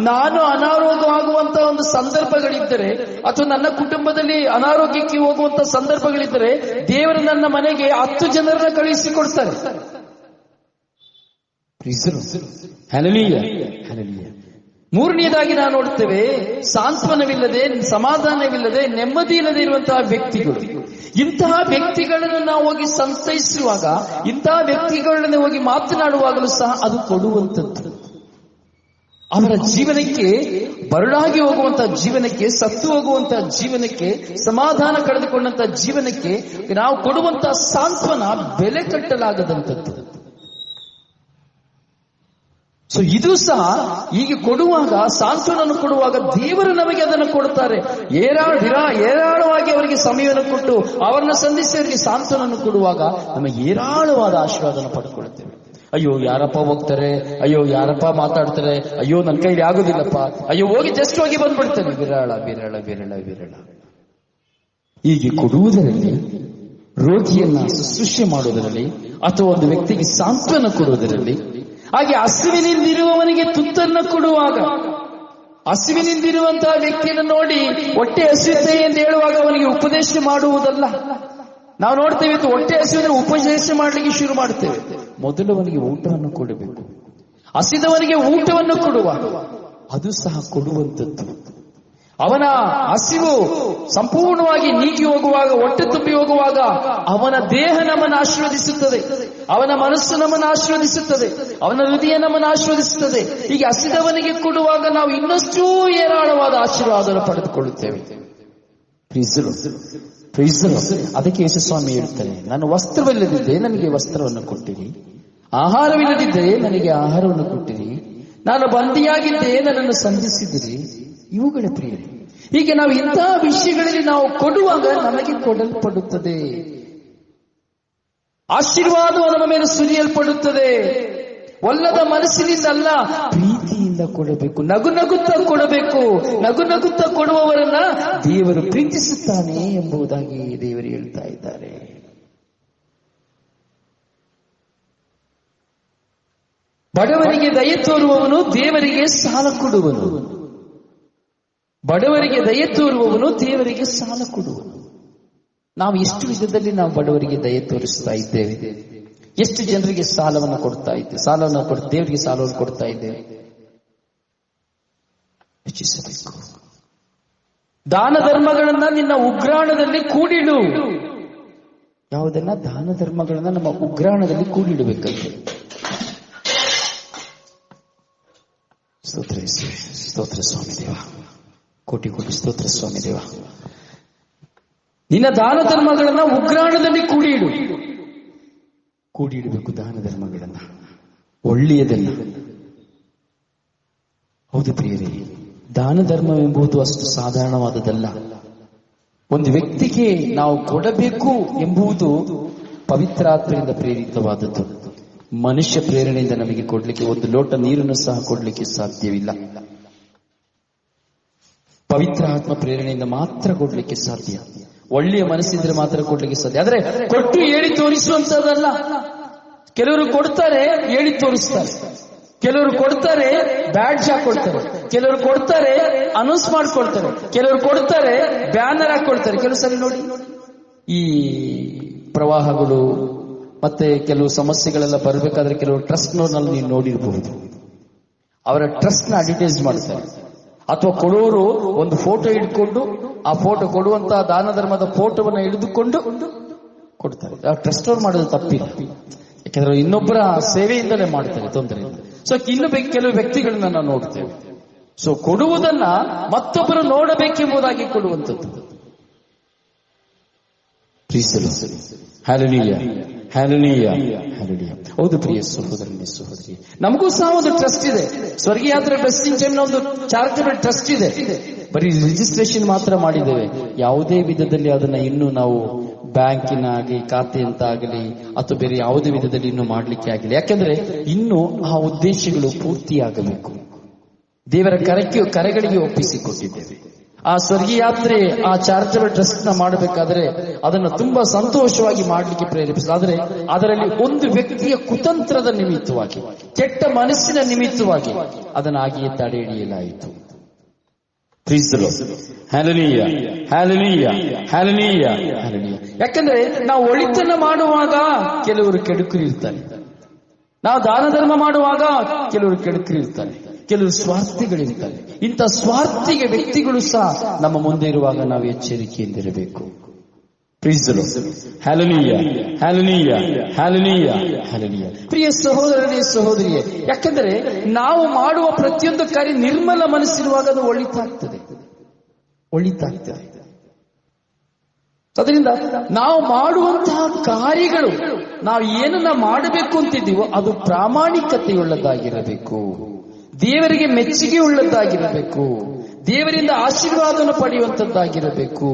ನಾನು ಅನಾರೋಗ್ಯವಾಗುವಂತಹ ಒಂದು ಸಂದರ್ಭಗಳಿದ್ದರೆ, ಅಥವಾ ನನ್ನ ಕುಟುಂಬದಲ್ಲಿ ಅನಾರೋಗ್ಯಕ್ಕೆ ಹೋಗುವಂತಹ ಸಂದರ್ಭಗಳಿದ್ದರೆ, ದೇವರು ನನ್ನ ಮನೆಗೆ 10 ಜನರನ್ನ ಕಳುಹಿಸಿಕೊಡ್ತಾರೆ. Hallelujah, hallelujah. ಮೂರನೆಯದಾಗಿ ನಾವು ನೋಡ್ತೇವೆ, ಸಾಂತ್ವನವಿಲ್ಲದೆ, ಸಮಾಧಾನವಿಲ್ಲದೆ, ನೆಮ್ಮದಿ ಇಲ್ಲದೆ ಇರುವಂತಹ ವ್ಯಕ್ತಿಗಳು. ಇಂತಹ ವ್ಯಕ್ತಿಗಳನ್ನು ನಾವು ಹೋಗಿ ಸಂತೈಸುವಾಗ, ಇಂತಹ ವ್ಯಕ್ತಿಗಳನ್ನ ಹೋಗಿ ಮಾತನಾಡುವಾಗಲೂ ಸಹ ಅದು ಕೊಡುವಂಥದ್ದು. ಅವರ ಜೀವನಕ್ಕೆ, ಬರಡಾಗಿ ಹೋಗುವಂತಹ ಜೀವನಕ್ಕೆ, ಸತ್ತು ಹೋಗುವಂತಹ ಜೀವನಕ್ಕೆ, ಸಮಾಧಾನ ಕಳೆದುಕೊಂಡಂತಹ ಜೀವನಕ್ಕೆ ನಾವು ಕೊಡುವಂತಹ ಸಾಂತ್ವನ ಬೆಲೆ ಕಟ್ಟಲಾಗದಂಥದ್ದು. ಸೊ ಇದು ಸಹ ಹೀಗೆ ಕೊಡುವಾಗ, ಸಾಂತ್ವನವನ್ನು ಕೊಡುವಾಗ ದೇವರು ನಮಗೆ ಅದನ್ನು ಕೊಡುತ್ತಾರೆ. ಏರಾಳವಾಗಿ ಅವರಿಗೆ ಸಮಯವನ್ನು ಕೊಟ್ಟು ಅವರನ್ನು ಸಂಧಿಸಿ ಅವರಿಗೆ ಸಾಂತ್ವನವನ್ನು ಕೊಡುವಾಗ ನಮಗೆ ಏರಾಳವಾದ ಆಶೀರ್ವಾದವನ್ನು ಪಡ್ಕೊಳ್ತೇವೆ. ಅಯ್ಯೋ ಯಾರಪ್ಪ ಹೋಗ್ತಾರೆ, ಅಯ್ಯೋ ಯಾರಪ್ಪ ಮಾತಾಡ್ತಾರೆ, ಅಯ್ಯೋ ನನ್ನ ಕೈಲಿ ಆಗುದಿಲ್ಲಪ್ಪ, ಅಯ್ಯೋ ಹೋಗಿ ಜಸ್ಟ್ ಹೋಗಿ ಬಂದ್ಬಿಡ್ತೇನೆ. ವಿರಳ ವಿರಳ ವಿರಳ ವಿರಳ. ಹೀಗೆ ಕೊಡುವುದರಲ್ಲಿ, ರೋಗಿಯನ್ನ ಶುಶ್ರೂಷೆ ಮಾಡುವುದರಲ್ಲಿ, ಅಥವಾ ಒಂದು ವ್ಯಕ್ತಿಗೆ ಸಾಂತ್ವನ ಕೊಡುವುದರಲ್ಲಿ, ಹಾಗೆ ಹಸಿವಿನಿಂದಿರುವವನಿಗೆ ತುತ್ತನ್ನು ಕೊಡುವಾಗ, ಹಸಿವಿನಿಂದಿರುವಂತಹ ವ್ಯಕ್ತಿಯನ್ನು ನೋಡಿ ಹೊಟ್ಟೆ ಹಸಿಯುತ್ತೆ ಎಂದು ಹೇಳುವಾಗ ಅವನಿಗೆ ಉಪದೇಶ ಮಾಡುವುದಲ್ಲ. ನಾವು ನೋಡ್ತೇವೆ, ಹೊಟ್ಟೆ ಹಸಿವಿದ್ರೆ ಉಪದೇಶ ಮಾಡಲಿಕ್ಕೆ ಶುರು ಮಾಡ್ತೇವೆ. ಮೊದಲು ಅವನಿಗೆ ಊಟವನ್ನು ಕೊಡಬೇಕು. ಹಸಿದವನಿಗೆ ಊಟವನ್ನು ಕೊಡುವ, ಅದು ಸಹ ಕೊಡುವಂಥದ್ದು. ಅವನ ಹಸಿವು ಸಂಪೂರ್ಣವಾಗಿ ನೀಗಿ ಹೋಗುವಾಗ, ಹೊಟ್ಟೆ ತುಂಬಿ ಹೋಗುವಾಗ ಅವನ ದೇಹ ನಮ್ಮನ್ನು ಆಶೀರ್ವದಿಸುತ್ತದೆ, ಅವನ ಮನಸ್ಸು ನಮ್ಮನ್ನು ಆಶೀರ್ವದಿಸುತ್ತದೆ, ಅವನ ಹೃದಯ ನಮ್ಮನ್ನು ಆಶೀರ್ವದಿಸುತ್ತದೆ. ಹೀಗೆ ಹಸಿದವನಿಗೆ ಕೊಡುವಾಗ ನಾವು ಇನ್ನಷ್ಟು ಏರಾಳವಾದ ಆಶೀರ್ವಾದವನ್ನು ಪಡೆದುಕೊಳ್ಳುತ್ತೇವೆ. ಅದಕ್ಕೆ ಯೇಸು ಸ್ವಾಮಿ ಹೇಳ್ತಾರೆ, ನಾನು ವಸ್ತ್ರವಿಲ್ಲದಿದ್ದೆ ನನಗೆ ವಸ್ತ್ರವನ್ನು ಕೊಟ್ಟಿರಿ, ಆಹಾರವಿಲ್ಲದಿದ್ದರೆ ನನಗೆ ಆಹಾರವನ್ನು ಕೊಟ್ಟಿರಿ, ನಾನು ಬಂದಿಯಾಗಿದ್ದೆ ನನ್ನನ್ನು ಸಂಧಿಸಿದಿರಿ. ಇವುಗಳ ಪ್ರಿಯರೇ, ಹೀಗೆ ನಾವು ಇಂತಹ ವಿಷಯಗಳಲ್ಲಿ ನಾವು ಕೊಡುವಾಗ ನಮಗೆ ಕೊಡಲ್ಪಡುತ್ತದೆ, ಆಶೀರ್ವಾದವು ನಮ್ಮ ಮೇಲೆ ಸುರಿಯಲ್ಪಡುತ್ತದೆ. ಒಲ್ಲದ ಮನಸ್ಸಿನಿಂದ ಅಲ್ಲ, ಪ್ರೀತಿಯಿಂದ ಕೊಡಬೇಕು, ನಗುತ್ತಾ ಕೊಡಬೇಕು. ನಗುತ್ತಾ ಕೊಡುವವರನ್ನ ದೇವರು ಪ್ರೀತಿಸುತ್ತಾನೆ ಎಂಬುದಾಗಿ ದೇವರು ಹೇಳ್ತಾ ಇದ್ದಾರೆ. ಬಡವರಿಗೆ ದಯೆ ತೋರುವವನು ದೇವರಿಗೆ ಸಾಲ ಕೊಡುವನು. ಬಡವರಿಗೆ ದಯೆ ತೋರುವವನು ದೇವರಿಗೆ ಸಾಲ ಕೊಡುವನು. ನಾವು ಎಷ್ಟು ವಿಧದಲ್ಲಿ ನಾವು ಬಡವರಿಗೆ ದಯೆ ತೋರಿಸ್ತಾ ಇದ್ದೇವೆ, ಎಷ್ಟು ಜನರಿಗೆ ಸಾಲವನ್ನು ಕೊಡ್ತಾ ಇದ್ದೇವೆ, ದೇವರಿಗೆ ಸಾಲವನ್ನು ಕೊಡ್ತಾ ಇದ್ದೇವೆ. ಯೋಚಿಸಬೇಕು. ದಾನ ಧರ್ಮಗಳನ್ನ ನಿನ್ನ ಉಗ್ರಾಣದಲ್ಲಿ ಕೂಡಿಡು. ಯಾವುದನ್ನ? ದಾನ ಧರ್ಮಗಳನ್ನ ನಮ್ಮ ಉಗ್ರಾಣದಲ್ಲಿ ಕೂಡಿಡಬೇಕಂತೆ. ಸ್ತೋತ್ರ ಯೇಸುವೆ, ಸ್ತೋತ್ರ ಸ್ವಾಮಿ ದೇವ, ಕೋಟಿ ಕೋಟಿ ಸ್ತೋತ್ರ ಸ್ವಾಮಿ ದೇವ. ನಿನ್ನ ದಾನ ಧರ್ಮಗಳನ್ನ ಉಗ್ರಾಣದಲ್ಲಿ ಕೂಡಿ ಇಡಬೇಕು. ದಾನ ಧರ್ಮಗಳನ್ನ, ಒಳ್ಳೆಯದನ್ನ. ಹೌದು ಪ್ರಿಯರೇ, ದಾನ ಧರ್ಮವೆಂಬುದು ಅಷ್ಟು ಸಾಧಾರಣವಾದದಲ್ಲ. ಒಂದು ವ್ಯಕ್ತಿಗೆ ನಾವು ಕೊಡಬೇಕು ಎಂಬುದು ಪವಿತ್ರಾತ್ಮದಿಂದ ಪ್ರೇರಿತವಾದದ್ದು. ಮನುಷ್ಯ ಪ್ರೇರಣೆಯಿಂದ ನಮಗೆ ಕೊಡ್ಲಿಕ್ಕೆ, ಒಂದು ಲೋಟ ನೀರನ್ನು ಸಹ ಕೊಡ್ಲಿಕ್ಕೆ ಸಾಧ್ಯವಿಲ್ಲ. ಪವಿತ್ರ ಆತ್ಮ ಪ್ರೇರಣೆಯಿಂದ ಮಾತ್ರ ಕೊಡ್ಲಿಕ್ಕೆ ಸಾಧ್ಯ. ಒಳ್ಳೆಯ ಮನಸ್ಸಿದ್ರೆ ಮಾತ್ರ ಕೊಡ್ಲಿಕ್ಕೆ ಸಾಧ್ಯ. ಆದ್ರೆ ಕೊಟ್ಟು ಹೇಳಿ ತೋರಿಸುವಂತದಲ್ಲ. ಕೆಲವರು ಕೊಡ್ತಾರೆ, ಹೇಳಿ ತೋರಿಸ್ತಾರೆ. ಕೆಲವರು ಕೊಡ್ತಾರೆ, ಬ್ಯಾಡ್ಜ್ ಹಾಕೊಳ್ತಾರೆ. ಕೆಲವರು ಕೊಡ್ತಾರೆ, ಅನೌನ್ಸ್ ಮಾಡ್ಕೊಳ್ತಾರೆ. ಕೆಲವರು ಕೊಡ್ತಾರೆ, ಬ್ಯಾನರ್ ಹಾಕೊಳ್ತಾರೆ. ಕೆಲವು ಸರಿ ನೋಡಿ, ಈ ಪ್ರವಾಹಗಳು ಮತ್ತೆ ಕೆಲವು ಸಮಸ್ಯೆಗಳೆಲ್ಲ ಬರಬೇಕಾದ್ರೆ ಕೆಲವು ಟ್ರಸ್ಟ್ನಲ್ಲಿ ನೀವು ನೋಡಿರಬಹುದು, ಅವರ ಟ್ರಸ್ಟ್ ನ ಅಡ್ವರ್ಟೈಸ್ ಮಾಡ್ತಾರೆ. ಅಥವಾ ಕೊಡುವವರು ಒಂದು ಫೋಟೋ ಹಿಡ್ಕೊಂಡು, ಆ ಫೋಟೋ ಕೊಡುವಂತಹ ದಾನ ಧರ್ಮದ ಫೋಟೋವನ್ನ ಹಿಡಿದುಕೊಂಡು ಕೊಡ್ತಾರೆ. ಆ ಟ್ರಸ್ಟ್ ಅವ್ರು ಮಾಡೋದು ತಪ್ಪಿಲ್ಲ, ಯಾಕಂದ್ರೆ ಇನ್ನೊಬ್ಬರ ಸೇವೆಯಿಂದಲೇ ಮಾಡ್ತಾರೆ, ತೊಂದರೆ ಇಲ್ಲ. ಸೊ ಇನ್ನು ಕೆಲವು ವ್ಯಕ್ತಿಗಳನ್ನ ನಾವು ನೋಡ್ತೇವೆ. ಸೊ ಕೊಡುವುದನ್ನ ಮತ್ತೊಬ್ಬರು ನೋಡಬೇಕೆಂಬುದಾಗಿ ಕೊಡುವಂಥದ್ದು. Hallelujah, hallelujah, hallelujah. ಹೌದು ಪ್ರಿಯ ಸಹೋದರನೇ, ಸಹೋದರಿ, ನಮಗೂ ಸಹ ಒಂದು ಟ್ರಸ್ಟ್ ಇದೆ. ಸ್ವರ್ಗಯಾತ್ರೆ ಬ್ಲೆಸ್ಸಿಂಗ್ ಟೈಮ್ ನ ಒಂದು ಚಾರಿಟಬಲ್ ಟ್ರಸ್ಟ್ ಇದೆ. ಬರೀ ರಿಜಿಸ್ಟ್ರೇಷನ್ ಮಾತ್ರ ಮಾಡಿದ್ದೇವೆ. ಯಾವುದೇ ವಿಧದಲ್ಲಿ ಅದನ್ನ ಇನ್ನೂ ನಾವು ಬ್ಯಾಂಕಿನ ಆಗಲಿ, ಖಾತೆ ಅಂತ ಆಗಲಿ, ಅಥವಾ ಬೇರೆ ಯಾವುದೇ ವಿಧದಲ್ಲಿ ಇನ್ನೂ ಮಾಡ್ಲಿಕ್ಕೆ ಆಗಿಲ್ಲ. ಯಾಕಂದ್ರೆ ಇನ್ನು ಆ ಉದ್ದೇಶಗಳು ಪೂರ್ತಿಯಾಗಬೇಕು. ದೇವರ ಕರೆಗಳಿಗೆ ಒಪ್ಪಿಸಿಕೊಟ್ಟಿದ್ದೇವೆ. ಆ ಸ್ವರ್ಗಯಾತ್ರೆ, ಆ ಚಾರಿಟಬಲ್ ಟ್ರಸ್ಟ್ ನ ಮಾಡಬೇಕಾದ್ರೆ ಅದನ್ನು ತುಂಬಾ ಸಂತೋಷವಾಗಿ ಮಾಡಲಿಕ್ಕೆ ಪ್ರೇರೇಪಿಸಿದ. ಆದರೆ ಅದರಲ್ಲಿ ಒಂದು ವ್ಯಕ್ತಿಯ ಕುತಂತ್ರದ ನಿಮಿತ್ತವಾಗಿ, ಕೆಟ್ಟ ಮನಸ್ಸಿನ ನಿಮಿತ್ತವಾಗಿ ಅದನ್ನಾಗಿಯೇ ತಡೆ ಹಿಡಿಯಲಾಯಿತು. Hallelujah, hallelujah, hallelujah, hallelujah. ಯಾಕಂದ್ರೆ ನಾವು ಒಳಿತನ್ನ ಮಾಡುವಾಗ ಕೆಲವರು ಕೆಡುಕರಿರ್ತಾರೆ. ನಾವು ದಾನ ಧರ್ಮ ಮಾಡುವಾಗ ಕೆಲವರು ಕೆಡುಕರಿರ್ತಾರೆ, ಕೆಲವರು ಸ್ವಾರ್ಥಿಗಳಿರ್ತಾರೆ. ಇಂಥ ಸ್ವಾರ್ಥಿಗೆ ವ್ಯಕ್ತಿಗಳು ಸಹ ನಮ್ಮ ಮುಂದೆ ಇರುವಾಗ ನಾವು ಎಚ್ಚರಿಕೆಯಿಂದಿರಬೇಕು. Hallelujah, hallelujah, hallelujah, hallelujah. ಪ್ರಿಯ ಸಹೋದರನೇ, ಸಹೋದರಿಯೇ, ಯಾಕಂದ್ರೆ ನಾವು ಮಾಡುವ ಪ್ರತಿಯೊಂದು ಕಾರ್ಯ ನಿರ್ಮಲ ಮನಸ್ಸಿರುವಾಗ ಅದು ಒಳಿತಾಗ್ತದೆ. ಅದರಿಂದ ನಾವು ಮಾಡುವಂತಹ ಕಾರ್ಯಗಳು, ನಾವು ಏನನ್ನ ಮಾಡಬೇಕು ಅಂತಿದ್ದೀವೋ ಅದು ಪ್ರಾಮಾಣಿಕತೆಯುಳ್ಳದಾಗಿರಬೇಕು, ದೇವರಿಗೆ ಮೆಚ್ಚುಗೆ ಉಳ್ಳದ್ದಾಗಿರಬೇಕು, ದೇವರಿಂದ ಆಶೀರ್ವಾದವನ್ನು ಪಡೆಯುವಂತದ್ದಾಗಿರಬೇಕು.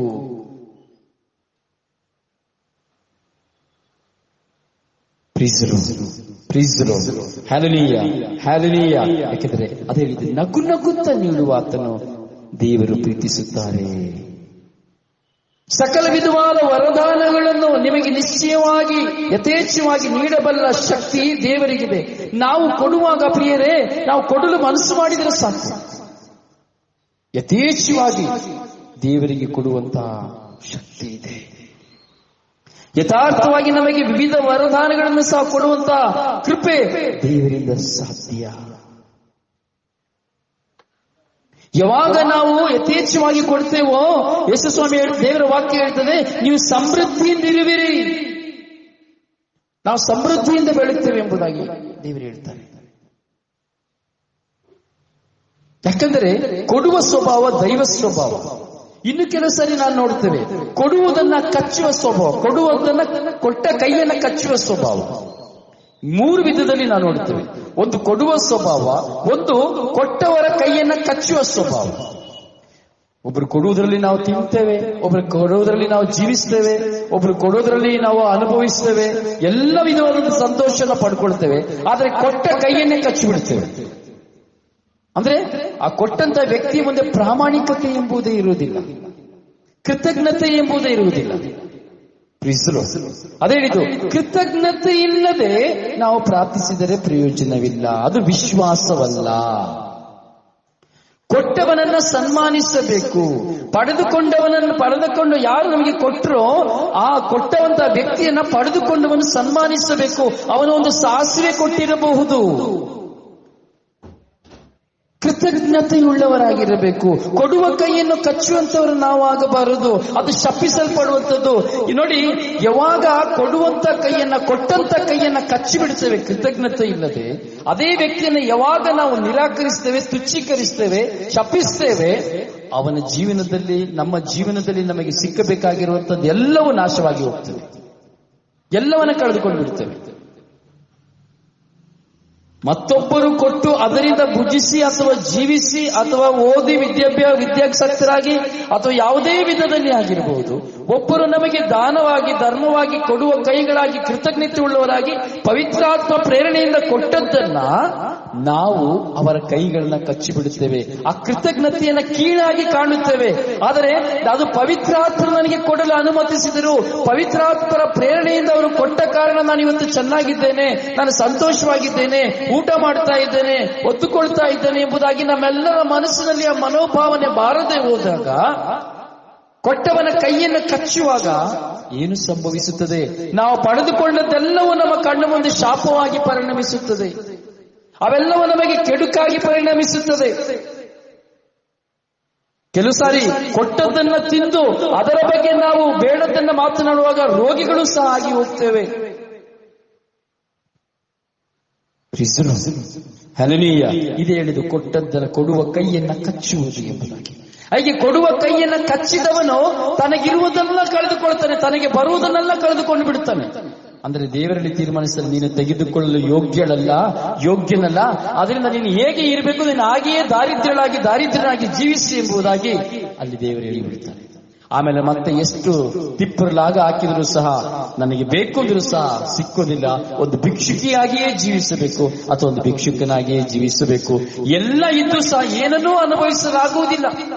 Hallelujah, hallelujah. ಯಾಕೆಂದ್ರೆ ಅದೇ ರೀತಿ ನಗು ನಗುತ್ತಾ ನೀಡುವ ಆತನು ದೇವರು ಪ್ರೀತಿಸುತ್ತಾರೆ. ಸಕಲ ವಿಧವಾದ ವರದಾನಗಳನ್ನು ನಿಮಗೆ ನಿಶ್ಚಯವಾಗಿ ಯಥೇಚ್ಛವಾಗಿ ನೀಡಬಲ್ಲ ಶಕ್ತಿ ದೇವರಿಗಿದೆ. ನಾವು ಕೊಡುವಾಗ ಪ್ರಿಯರೇ, ನಾವು ಕೊಡಲು ಮನಸ್ಸು ಮಾಡಿದರೆ ಸಾಕು. ಯಥೇಚ್ಛವಾಗಿ ದೇವರಿಗೆ ಕೊಡುವಂತಹ ಶಕ್ತಿ ಇದೆ. ಯಥಾರ್ಥವಾಗಿ ನಮಗೆ ವಿವಿಧ ವರದಾನಗಳನ್ನು ಸಹ ಕೊಡುವಂತಹ ಕೃಪೆ ದೇವರಿಂದ ಸಾಧ್ಯ. ಯಾವಾಗ ನಾವು ಯಥೇಚ್ಛವಾಗಿ ಕೊಡ್ತೇವೋ, ಯೇಸು ಸ್ವಾಮಿ ದೇವರ ವಾಕ್ಯ ಹೇಳ್ತದೆ, ನೀವು ಸಮೃದ್ಧಿಯಿಂದ ಇರುವಿರಿ, ನಾವು ಸಮೃದ್ಧಿಯಿಂದ ಬೆಳೆಯುತ್ತೇವೆ ಎಂಬುದಾಗಿ ದೇವರು ಹೇಳ್ತಾರೆ. ಯಾಕಂದರೆ ಕೊಡುವ ಸ್ವಭಾವ ದೈವ ಸ್ವಭಾವ. ಇನ್ನು ಕೆಲವು ಸರಿ ನಾವು ನೋಡ್ತೇವೆ, ಕೊಡುವುದನ್ನ ಕಚ್ಚುವ ಸ್ವಭಾವ, ಕೊಡುವುದನ್ನ ಕೊಟ್ಟ ಕೈಯನ್ನ ಕಚ್ಚುವ ಸ್ವಭಾವ. ಮೂರು ವಿಧದಲ್ಲಿ ನಾವು ನೋಡ್ತೇವೆ. ಒಂದು ಕೊಡುವ ಸ್ವಭಾವ, ಒಂದು ಕೊಟ್ಟವರ ಕೈಯನ್ನ ಕಚ್ಚುವ ಸ್ವಭಾವ. ಒಬ್ರು ಕೊಡುವುದರಲ್ಲಿ ನಾವು ತಿಂತೇವೆ, ಒಬ್ರು ಕೊಡುವುದರಲ್ಲಿ ನಾವು ಜೀವಿಸ್ತೇವೆ, ಒಬ್ರು ಕೊಡುವುದರಲ್ಲಿ ನಾವು ಅನುಭವಿಸ್ತೇವೆ, ಎಲ್ಲ ವಿಧವಾದ ಸಂತೋಷನ ಪಡ್ಕೊಳ್ತೇವೆ. ಆದ್ರೆ ಕೊಟ್ಟ ಕೈಯನ್ನೇ ಕಚ್ಚಿಬಿಡ್ತೇವೆ. ಅಂದ್ರೆ ಆ ಕೊಟ್ಟಂತ ವ್ಯಕ್ತಿಯ ಮುಂದೆ ಪ್ರಾಮಾಣಿಕತೆ ಎಂಬುದೇ ಇರುವುದಿಲ್ಲ, ಕೃತಜ್ಞತೆ ಎಂಬುದೇ ಇರುವುದಿಲ್ಲ. ಅದೇ ಹೇಳಿದ್ದು, ಕೃತಜ್ಞತೆ ಇಲ್ಲದೆ ನಾವು ಪ್ರಾರ್ಥಿಸಿದರೆ ಪ್ರಯೋಜನವಿಲ್ಲ, ಅದು ವಿಶ್ವಾಸವಲ್ಲ. ಕೊಟ್ಟವನನ್ನ ಸನ್ಮಾನಿಸಬೇಕು. ಪಡೆದುಕೊಂಡು ಯಾರು ನಮಗೆ ಕೊಟ್ಟರೋ ಆ ಕೊಟ್ಟವಂತ ವ್ಯಕ್ತಿಯನ್ನ ಪಡೆದುಕೊಂಡವನು ಸನ್ಮಾನಿಸಬೇಕು. ಅವನು ಒಂದು ಸಾಸಿವೆ ಕೊಟ್ಟಿರಬಹುದು, ಕೃತಜ್ಞತೆಯುಳ್ಳವರಾಗಿರಬೇಕು. ಕೊಡುವ ಕೈಯನ್ನು ಕಚ್ಚುವಂತವರು ನಾವು ಆಗಬಾರದು, ಅದು ಶಪಿಸಲ್ಪಡುವಂಥದ್ದು. ನೋಡಿ, ಯಾವಾಗ ಕೊಡುವಂತ ಕೈಯನ್ನ, ಕೊಟ್ಟಂತ ಕೈಯನ್ನ ಕೈಗಳನ್ನ ಕಚ್ಚಿ ಬಿಡ್ತೇವೆ ಕೃತಜ್ಞತೆ ಇಲ್ಲದೆ, ಅದೇ ವ್ಯಕ್ತಿಯನ್ನು ಯಾವಾಗ ನಾವು ನಿರಾಕರಿಸ್ತೇವೆ, ತುಚ್ಛೀಕರಿಸ್ತೇವೆ, ಶಪಿಸ್ತೇವೆ, ಅವನ ಜೀವನದಲ್ಲಿ, ನಮ್ಮ ಜೀವನದಲ್ಲಿ ನಮಗೆ ಸಿಕ್ಕಬೇಕಾಗಿರುವಂತದ್ದು ಎಲ್ಲವೂ ನಾಶವಾಗಿ ಹೋಗ್ತದೆ, ಎಲ್ಲವನ್ನ ಕಳೆದುಕೊಂಡು ಬಿಡ್ತೇವೆ. ಮತ್ತೊಬ್ಬರು ಕೊಟ್ಟು ಅದರಿಂದ ಭುಜಿಸಿ ಅಥವಾ ಜೀವಿಸಿ ಅಥವಾ ಓದಿ ವಿದ್ಯಾಸಕ್ತರಾಗಿ ಅಥವಾ ಯಾವುದೇ ವಿಧದಲ್ಲಿ ಆಗಿರಬಹುದು, ಒಬ್ಬರು ನಮಗೆ ದಾನವಾಗಿ ಧರ್ಮವಾಗಿ ಕೊಡುವ ಕೈಗಳಾಗಿ ಕೃತಜ್ಞತೆ ಉಳ್ಳವರಾಗಿ ಪವಿತ್ರಾತ್ಮ ಪ್ರೇರಣೆಯಿಂದ ಕೊಟ್ಟದ್ದನ್ನ ನಾವು ಅವರ ಕೈಗಳನ್ನ ಕಚ್ಚಿಬಿಡುತ್ತೇವೆ, ಆ ಕೃತಜ್ಞತೆಯನ್ನ ಕೀಳಾಗಿ ಕಾಣುತ್ತೇವೆ. ಆದರೆ ಅದು ಪವಿತ್ರಾತ್ಮ ನನಗೆ ಕೊಡಲು ಅನುಮತಿಸಿದರು, ಪವಿತ್ರಾತ್ಮರ ಪ್ರೇರಣೆಯಿಂದ ಅವರು ಕೊಟ್ಟ ಕಾರಣ ನಾನು ಇವತ್ತು ಚೆನ್ನಾಗಿದ್ದೇನೆ, ನಾನು ಸಂತೋಷವಾಗಿದ್ದೇನೆ, ಊಟ ಮಾಡ್ತಾ ಇದ್ದೇನೆ, ಒತ್ತುಕೊಳ್ತಾ ಇದ್ದೇನೆ ಎಂಬುದಾಗಿ ನಮ್ಮೆಲ್ಲರ ಮನಸ್ಸಿನಲ್ಲಿ ಆ ಮನೋಭಾವನೆ ಬಾರದೆ ಹೋದಾಗ, ಕೊಟ್ಟವನ ಕೈಯನ್ನು ಕಚ್ಚುವಾಗ ಏನು ಸಂಭವಿಸುತ್ತದೆ? ನಾವು ಪಡೆದುಕೊಂಡದ್ದೆಲ್ಲವೂ ನಮ್ಮ ಕಣ್ಣು ಮುಂದೆ ಶಾಪವಾಗಿ ಪರಿಣಮಿಸುತ್ತದೆ, ಅವೆಲ್ಲವೂ ನಮಗೆ ಕೆಡುಕಾಗಿ ಪರಿಣಮಿಸುತ್ತದೆ. ಕೆಲವು ಸಾರಿ ಕೊಟ್ಟದ್ದನ್ನ ತಿಂದು ಅದರ ಬಗ್ಗೆ ನಾವು ಬೇಡದನ್ನ ಮಾತನಾಡುವಾಗ ರೋಗಿಗಳು ಸಹ ಆಗಿ ಹೋಗ್ತೇವೆ. ಹಲ್ಲೆಲೂಯಾ. ಇದೇ ಹೇಳಿದು ಕೊಟ್ಟದ್ದನ್ನು ಕೊಡುವ ಕೈಯನ್ನ ಕಚ್ಚುವುದು ಎಂಬುದಾಗಿ. ಹಾಗೆ ಕೊಡುವ ಕೈಯನ್ನ ಕಚ್ಚಿದವನು ತನಗಿರುವುದನ್ನೆಲ್ಲ ಕಳೆದುಕೊಳ್ತಾನೆ, ತನಗೆ ಬರುವುದನ್ನೆಲ್ಲ ಕಳೆದುಕೊಂಡು ಬಿಡುತ್ತಾನೆ. ಅಂದ್ರೆ ದೇವರಲ್ಲಿ ತೀರ್ಮಾನಿಸಲು ನೀನು ತೆಗೆದುಕೊಳ್ಳಲು ಯೋಗ್ಯನಲ್ಲ, ಅದರಿಂದ ನೀನು ಹೇಗೆ ಇರಬೇಕು, ನೀನು ಹಾಗೆಯೇ ದಾರಿದ್ರ್ಯನಾಗಿ ಜೀವಿಸಿ ಎಂಬುದಾಗಿ ಅಲ್ಲಿ ದೇವರು ಹೇಳಿಬಿಡ್ತಾನೆ. ಆಮೇಲೆ ಮತ್ತೆ ಎಷ್ಟು ತಿಪ್ಪರಲಾಗ ಹಾಕಿದ್ರು ಸಹ ನನಗೆ ಬೇಕು ಅಂದ್ರೂ ಸಹ ಸಿಕ್ಕೋದಿಲ್ಲ. ಒಂದು ಭಿಕ್ಷುಕಿಯಾಗಿಯೇ ಜೀವಿಸಬೇಕು ಅಥವಾ ಒಂದು ಭಿಕ್ಷುಕನಾಗಿಯೇ ಜೀವಿಸಬೇಕು. ಎಲ್ಲ ಇದ್ದು ಸಹ ಏನನ್ನೂ ಅನುಭವಿಸಲಾಗುವುದಿಲ್ಲ.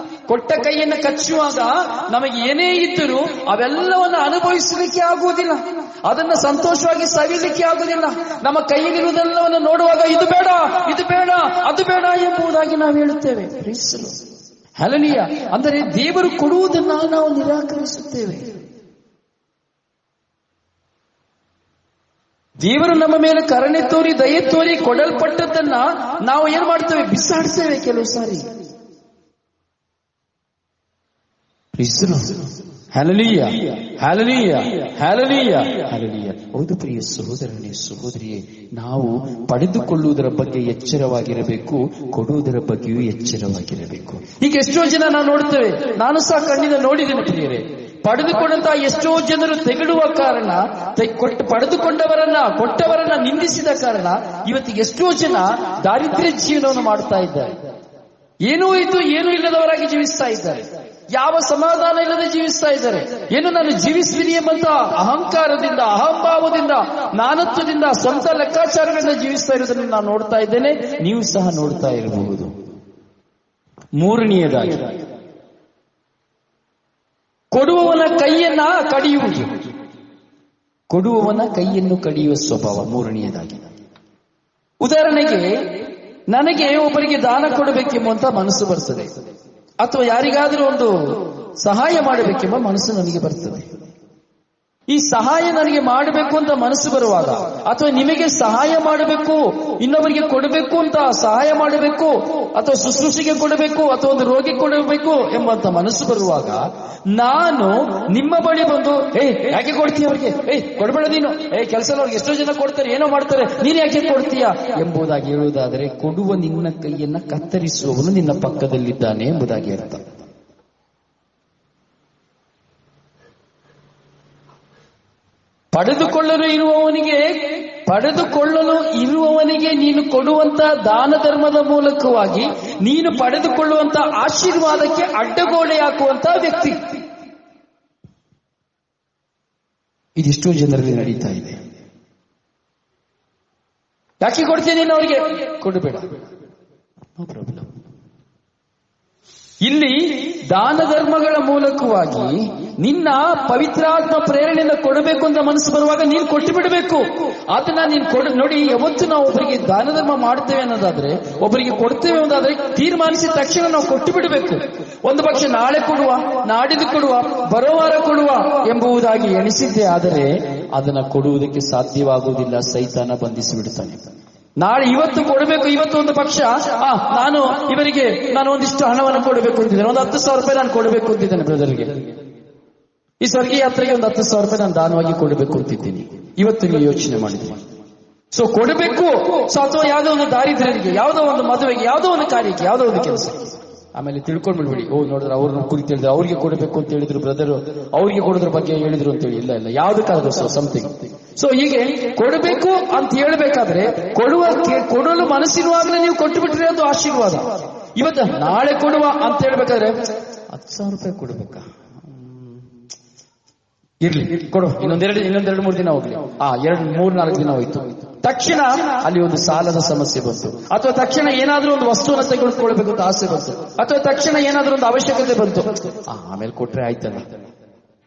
ಕೊಟ್ಟ ಕೈಯನ್ನು ಕಚ್ಚುವಾಗ ನಮಗೆ ಏನೇ ಇದ್ದರೂ ಅವೆಲ್ಲವನ್ನು ಅನುಭವಿಸಲಿಕ್ಕೆ ಆಗುವುದಿಲ್ಲ, ಅದನ್ನ ಸಂತೋಷವಾಗಿ ಸವಿಲಿಕ್ಕೆ ಆಗುವುದಿಲ್ಲ. ನಮ್ಮ ಕೈಯಲ್ಲಿರುವುದೆಲ್ಲವನ್ನು ನೋಡುವಾಗ ಇದು ಬೇಡ, ಅದು ಬೇಡ ಎಂಬುದಾಗಿ ನಾವು ಹೇಳುತ್ತೇವೆ. ಹಲ್ಲೆಲೂಯಾ. ಅಂದರೆ ದೇವರು ಕೊಡುವುದನ್ನ ನಾವು ನಿರಾಕರಿಸುತ್ತೇವೆ. ದೇವರು ನಮ್ಮ ಮೇಲೆ ಕರುಣೆ ತೋರಿ ದಯೆ ತೋರಿ ಕೊಡಲ್ಪಟ್ಟದ್ದನ್ನ ನಾವು ಏನ್ ಮಾಡ್ತೇವೆ? ಬಿಸಾಡ್ತೇವೆ ಕೆಲವು ಸಾರಿ. Hallelujah, hallelujah, hallelujah, hallelujah. ಹೌದು ಪ್ರಿಯ ಸಹೋದರನೇ, ಸಹೋದರಿಯೇ, ನಾವು ಪಡೆದುಕೊಳ್ಳುವುದರ ಬಗ್ಗೆ ಎಚ್ಚರವಾಗಿರಬೇಕು, ಕೊಡುವುದರ ಬಗ್ಗೆಯೂ ಎಚ್ಚರವಾಗಿರಬೇಕು. ಈಗ ಎಷ್ಟೋ ಜನ ನಾವು ನೋಡ್ತೇವೆ, ನಾನು ಸಹ ಕಣ್ಣಿಂದ ನೋಡಿದ್ದೇನೆ ಪ್ರಿಯರೇ, ಪಡೆದುಕೊಂಡಂತಹ ಎಷ್ಟೋ ಜನರು ತೆಗಡುವ ಕಾರಣ, ಕೊಟ್ಟವರನ್ನ ನಿಂದಿಸಿದ ಕಾರಣ ಇವತ್ತಿಗೆ ಎಷ್ಟೋ ಜನ ದಾರಿದ್ರ್ಯ ಜೀವನವನ್ನು ಮಾಡ್ತಾ ಇದ್ದಾರೆ. ಏನೂ ಇದ್ದು ಏನೂ ಇಲ್ಲದವರಾಗಿ ಜೀವಿಸ್ತಾ ಇದ್ದಾರೆ, ಯಾವ ಸಮಾಧಾನ ಇಲ್ಲದೆ ಜೀವಿಸ್ತಾ ಇದ್ದಾರೆ. ಏನು ನಾನು ಜೀವಿಸ್ತೀನಿ ಎಂಬಂತ ಅಹಂಕಾರದಿಂದ, ಅಹಂಭಾವದಿಂದ, ನಾನತ್ವದಿಂದ, ಸ್ವಂತ ಲೆಕ್ಕಾಚಾರಗಳಿಂದ ಜೀವಿಸ್ತಾ ಇರೋದನ್ನು ನಾನು ನೋಡ್ತಾ ಇದ್ದೇನೆ, ನೀವು ಸಹ ನೋಡ್ತಾ ಇರಬಹುದು. ಮೂರನೆಯದಾಗಿ ಕೊಡುವವನ ಕೈಯನ್ನ ಕಡಿಯುವುದು, ಕೊಡುವವನ ಕೈಯನ್ನು ಕಡಿಯುವ ಸ್ವಭಾವ ಮೂರನೆಯದಾಗಿ. ಉದಾಹರಣೆಗೆ, ನನಗೆ ಒಬ್ಬರಿಗೆ ದಾನ ಕೊಡಬೇಕೆಂಬಂತ ಮನಸ್ಸು ಬರ್ತದೆ, ಅಥವಾ ಯಾರಿಗಾದರೂ ಒಂದು ಸಹಾಯ ಮಾಡಬೇಕೆಂಬ ಮನಸ್ಸು ನನಗೆ ಬರ್ತದೆ. ಈ ಸಹಾಯ ನನಗೆ ಮಾಡಬೇಕು ಅಂತ ಮನಸ್ಸು ಬರುವಾಗ, ಅಥವಾ ನಿಮಗೆ ಸಹಾಯ ಮಾಡಬೇಕು, ಇನ್ನೊಬ್ಬರಿಗೆ ಕೊಡಬೇಕು ಅಂತ ಸಹಾಯ ಮಾಡಬೇಕು, ಅಥವಾ ಶುಶ್ರೂಷೆಗೆ ಕೊಡಬೇಕು, ಅಥವಾ ಒಂದು ರೋಗಿ ಕೊಡಬೇಕು ಎಂಬಂತ ಮನಸ್ಸು ಬರುವಾಗ, ನಾನು ನಿಮ್ಮ ಬಳಿ ಬಂದು ಯಾಕೆ ಕೊಡ್ತೀಯ ಅವರಿಗೆ, ಕೊಡಬೇಡ ನೀನು, ಕೆಲಸ ಅವ್ರಿಗೆ ಎಷ್ಟೋ ಜನ ಕೊಡ್ತಾರೆ, ಏನೋ ಮಾಡ್ತಾರೆ, ನೀನು ಯಾಕೆ ಕೊಡ್ತೀಯ ಎಂಬುದಾಗಿ ಹೇಳುವುದಾದರೆ, ಕೊಡುವ ನಿನ್ನ ಕೈಯನ್ನ ಕತ್ತರಿಸುವವನು ನಿನ್ನ ಪಕ್ಕದಲ್ಲಿದ್ದಾನೆ ಎಂಬುದಾಗಿ ಅರ್ಥ. ಪಡೆದುಕೊಳ್ಳಲು ಇರುವವನಿಗೆ ನೀನು ಕೊಡುವಂತ ದಾನ ಧರ್ಮದ ಮೂಲಕವಾಗಿ ನೀನು ಪಡೆದುಕೊಳ್ಳುವಂತ ಆಶೀರ್ವಾದಕ್ಕೆ ಅಡ್ಡಗೋಡೆ ಹಾಕುವಂತ ವ್ಯಕ್ತಿ. ಇದಿಷ್ಟೋ ಜನರಲ್ಲಿ ನಡೀತಾ ಇದೆ. ಯಾಕೆ ಕೊಡ್ತೀನಿ ನೀನು ಅವರಿಗೆ? ಕೊಡಬೇಡ, ನೋ ಪ್ರಾಬ್ಲಮ್. ಇಲ್ಲಿ ದಾನ ಧರ್ಮಗಳ ಮೂಲಕವಾಗಿ ನಿನ್ನ ಪವಿತ್ರಾತ್ಮ ಪ್ರೇರಣೆಯಿಂದ ಕೊಡಬೇಕು ಅಂತ ಮನಸ್ಸು ಬರುವಾಗ ನೀನು ಕೊಟ್ಟು ಬಿಡಬೇಕು. ಅದನ್ನ ನೀನು ನೋಡಿ, ಯಾವತ್ತು ನಾವು ಒಬ್ಬರಿಗೆ ದಾನ ಧರ್ಮ ಮಾಡ್ತೇವೆ ಅನ್ನೋದಾದ್ರೆ, ಒಬ್ಬರಿಗೆ ಕೊಡ್ತೇವೆ ಅನ್ನೋದಾದ್ರೆ ತೀರ್ಮಾನಿಸಿದ ತಕ್ಷಣ ನಾವು ಕೊಟ್ಟು ಬಿಡಬೇಕು. ಒಂದು ಪಕ್ಷ ನಾಳೆ ಕೊಡುವ, ನಾಡಿದ್ದು ಕೊಡುವ, ಬರೋ ವಾರ ಕೊಡುವ ಎಂಬುದಾಗಿ ಎಣಿಸಿದ್ದೇ ಆದರೆ ಅದನ್ನ ಕೊಡುವುದಕ್ಕೆ ಸಾಧ್ಯವಾಗುವುದಿಲ್ಲ. ಸೈತಾನ ಬಂಧಿಸಿ ಬಿಡುತ್ತಾನೆ. ಇವತ್ತು ಕೊಡಬೇಕು, ಇವತ್ತು ಒಂದು ಪಕ್ಷ ನಾನು ಒಂದಿಷ್ಟು ಹಣವನ್ನು ಕೊಡಬೇಕು ಅಂತಿದ್ದೇನೆ, ಒಂದು 10,000 ರೂಪಾಯಿ ನಾನು ಕೊಡಬೇಕು ಅಂತಿದ್ದೇನೆ ಬ್ರದರ್ಗೆ, ಈ ಸ್ವರ್ಗೀಯ ಯಾತ್ರೆಗೆ ಒಂದು 10,000 ರೂಪಾಯಿ ನಾನು ದಾನವಾಗಿ ಕೊಡಬೇಕು ಅಂತಿದ್ದೀನಿ. ಇವತ್ತು ನೀವು ಯೋಚನೆ ಮಾಡಿದ್ದೀನಿ, ಸೊ ಕೊಡಬೇಕು. ಸೊ ಅಥವಾ ಯಾವುದೋ ಒಂದು ದಾರಿದ್ರ್ಯರಿಗೆ, ಯಾವುದೋ ಒಂದು ಮದುವೆಗೆ, ಯಾವುದೋ ಒಂದು ಕಾರ್ಯಕ್ಕೆ, ಯಾವುದೋ ಒಂದು ಕೆಲಸ, ಆಮೇಲೆ ತಿಳ್ಕೊಂಡ್ಬಿಡ್ಬೇಡಿ, ಓ ನೋಡಿದ್ರೆ ಅವ್ರನ್ನ ಕುರಿತು ಹೇಳಿದ್ರು, ಅವ್ರಿಗೆ ಕೊಡಬೇಕು ಅಂತ ಹೇಳಿದ್ರು ಬ್ರದರ್, ಅವ್ರಿಗೆ ಕೊಡೋದ್ರ ಬಗ್ಗೆ ಹೇಳಿದ್ರು ಅಂತ ಹೇಳಿ. ಇಲ್ಲ ಇಲ್ಲ, ಯಾವ್ದಕ್ಕಾದ್ರೂ ಸಮಥಿಂಗ್. ಸೊ ಹೀಗೆ ಕೊಡಬೇಕು ಅಂತ ಹೇಳ್ಬೇಕಾದ್ರೆ ಕೊಡಲು ಮನಸ್ಸಿರುವಾಗಲೇ ನೀವು ಕೊಟ್ಟು ಬಿಟ್ರೆ ಅದು ಆಶೀರ್ವಾದ. ಇವತ್ತು ನಾಳೆ ಕೊಡುವ ಅಂತ ಹೇಳ್ಬೇಕಾದ್ರೆ 10,000 ರೂಪಾಯಿ ಕೊಡ್ಬೇಕಾ, ಇರ್ಲಿ ಕೊಡು, ಇನ್ನೊಂದೆರಡು 3 ದಿನ ಹೋಗ್ಲಿ, 3-4 ದಿನ ಹೋಯ್ತು, ತಕ್ಷಣ ಅಲ್ಲಿ ಒಂದು ಸಾಲದ ಸಮಸ್ಯೆ ಬಂತು, ಅಥವಾ ತಕ್ಷಣ ಏನಾದ್ರೂ ಒಂದು ವಸ್ತುವನ್ನು ತೆಗೆದುಕೊಳ್ಬೇಕು ಅಂತ ಆಸೆ ಬಂತು, ಅಥವಾ ತಕ್ಷಣ ಏನಾದ್ರೂ ಒಂದು ಅವಶ್ಯಕತೆ ಬಂತು, ಆಮೇಲೆ ಕೊಟ್ರೆ ಆಯ್ತಲ್ಲ.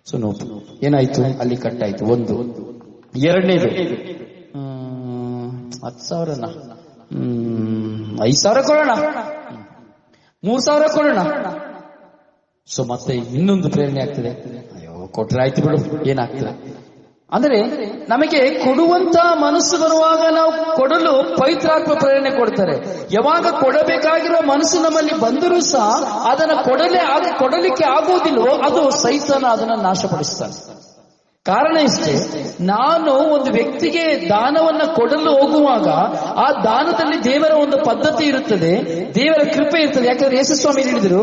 ಸೊ ನೋವು ಏನಾಯ್ತು, ಅಲ್ಲಿ ಕಟ್ಟಾಯ್ತು. ಒಂದು. ಎರಡನೇದು, 10,000ನ 5,000 ಕೊಡೋಣ, 3,000 ಕೊಡೋಣ. ಸೊ ಮತ್ತೆ ಇನ್ನೊಂದು ಪ್ರೇರಣೆ ಆಗ್ತದೆ, ಅಯ್ಯೋ ಕೊಟ್ರೆ ಆಯ್ತು ಬಿಡು, ಏನಾಗ್ತದೆ. ಅಂದ್ರೆ ನಮಗೆ ಕೊಡುವಂತ ಮನಸ್ಸು ಬರುವಾಗ ನಾವು ಕೊಡಲು ಪವಿತ್ರಾತ್ಮ ಪ್ರೇರಣೆ ಕೊಡ್ತಾರೆ. ಯಾವಾಗ ಕೊಡಬೇಕಾಗಿರೋ ಮನಸ್ಸು ನಮ್ಮಲ್ಲಿ ಬಂದರೂ ಸಹ ಅದನ್ನ ಕೊಡಲಿಕ್ಕೆ ಆಗುವುದಿಲ್ಲವೋ ಅದು ಸೈತಾನ ಅದನ್ನ ನಾಶಪಡಿಸ್ತಾನೆ. ಕಾರಣ ಇಷ್ಟೇ, ನಾನು ಒಂದು ವ್ಯಕ್ತಿಗೆ ದಾನವನ್ನ ಕೊಡಲು ಹೋಗುವಾಗ ಆ ದಾನದಲ್ಲಿ ದೇವರ ಒಂದು ಪದ್ಧತಿ ಇರುತ್ತದೆ, ದೇವರ ಕೃಪೆ ಇರ್ತದೆ. ಯಾಕಂದ್ರೆ ಯೇಸುಸ್ವಾಮಿ ಹೇಳಿದರು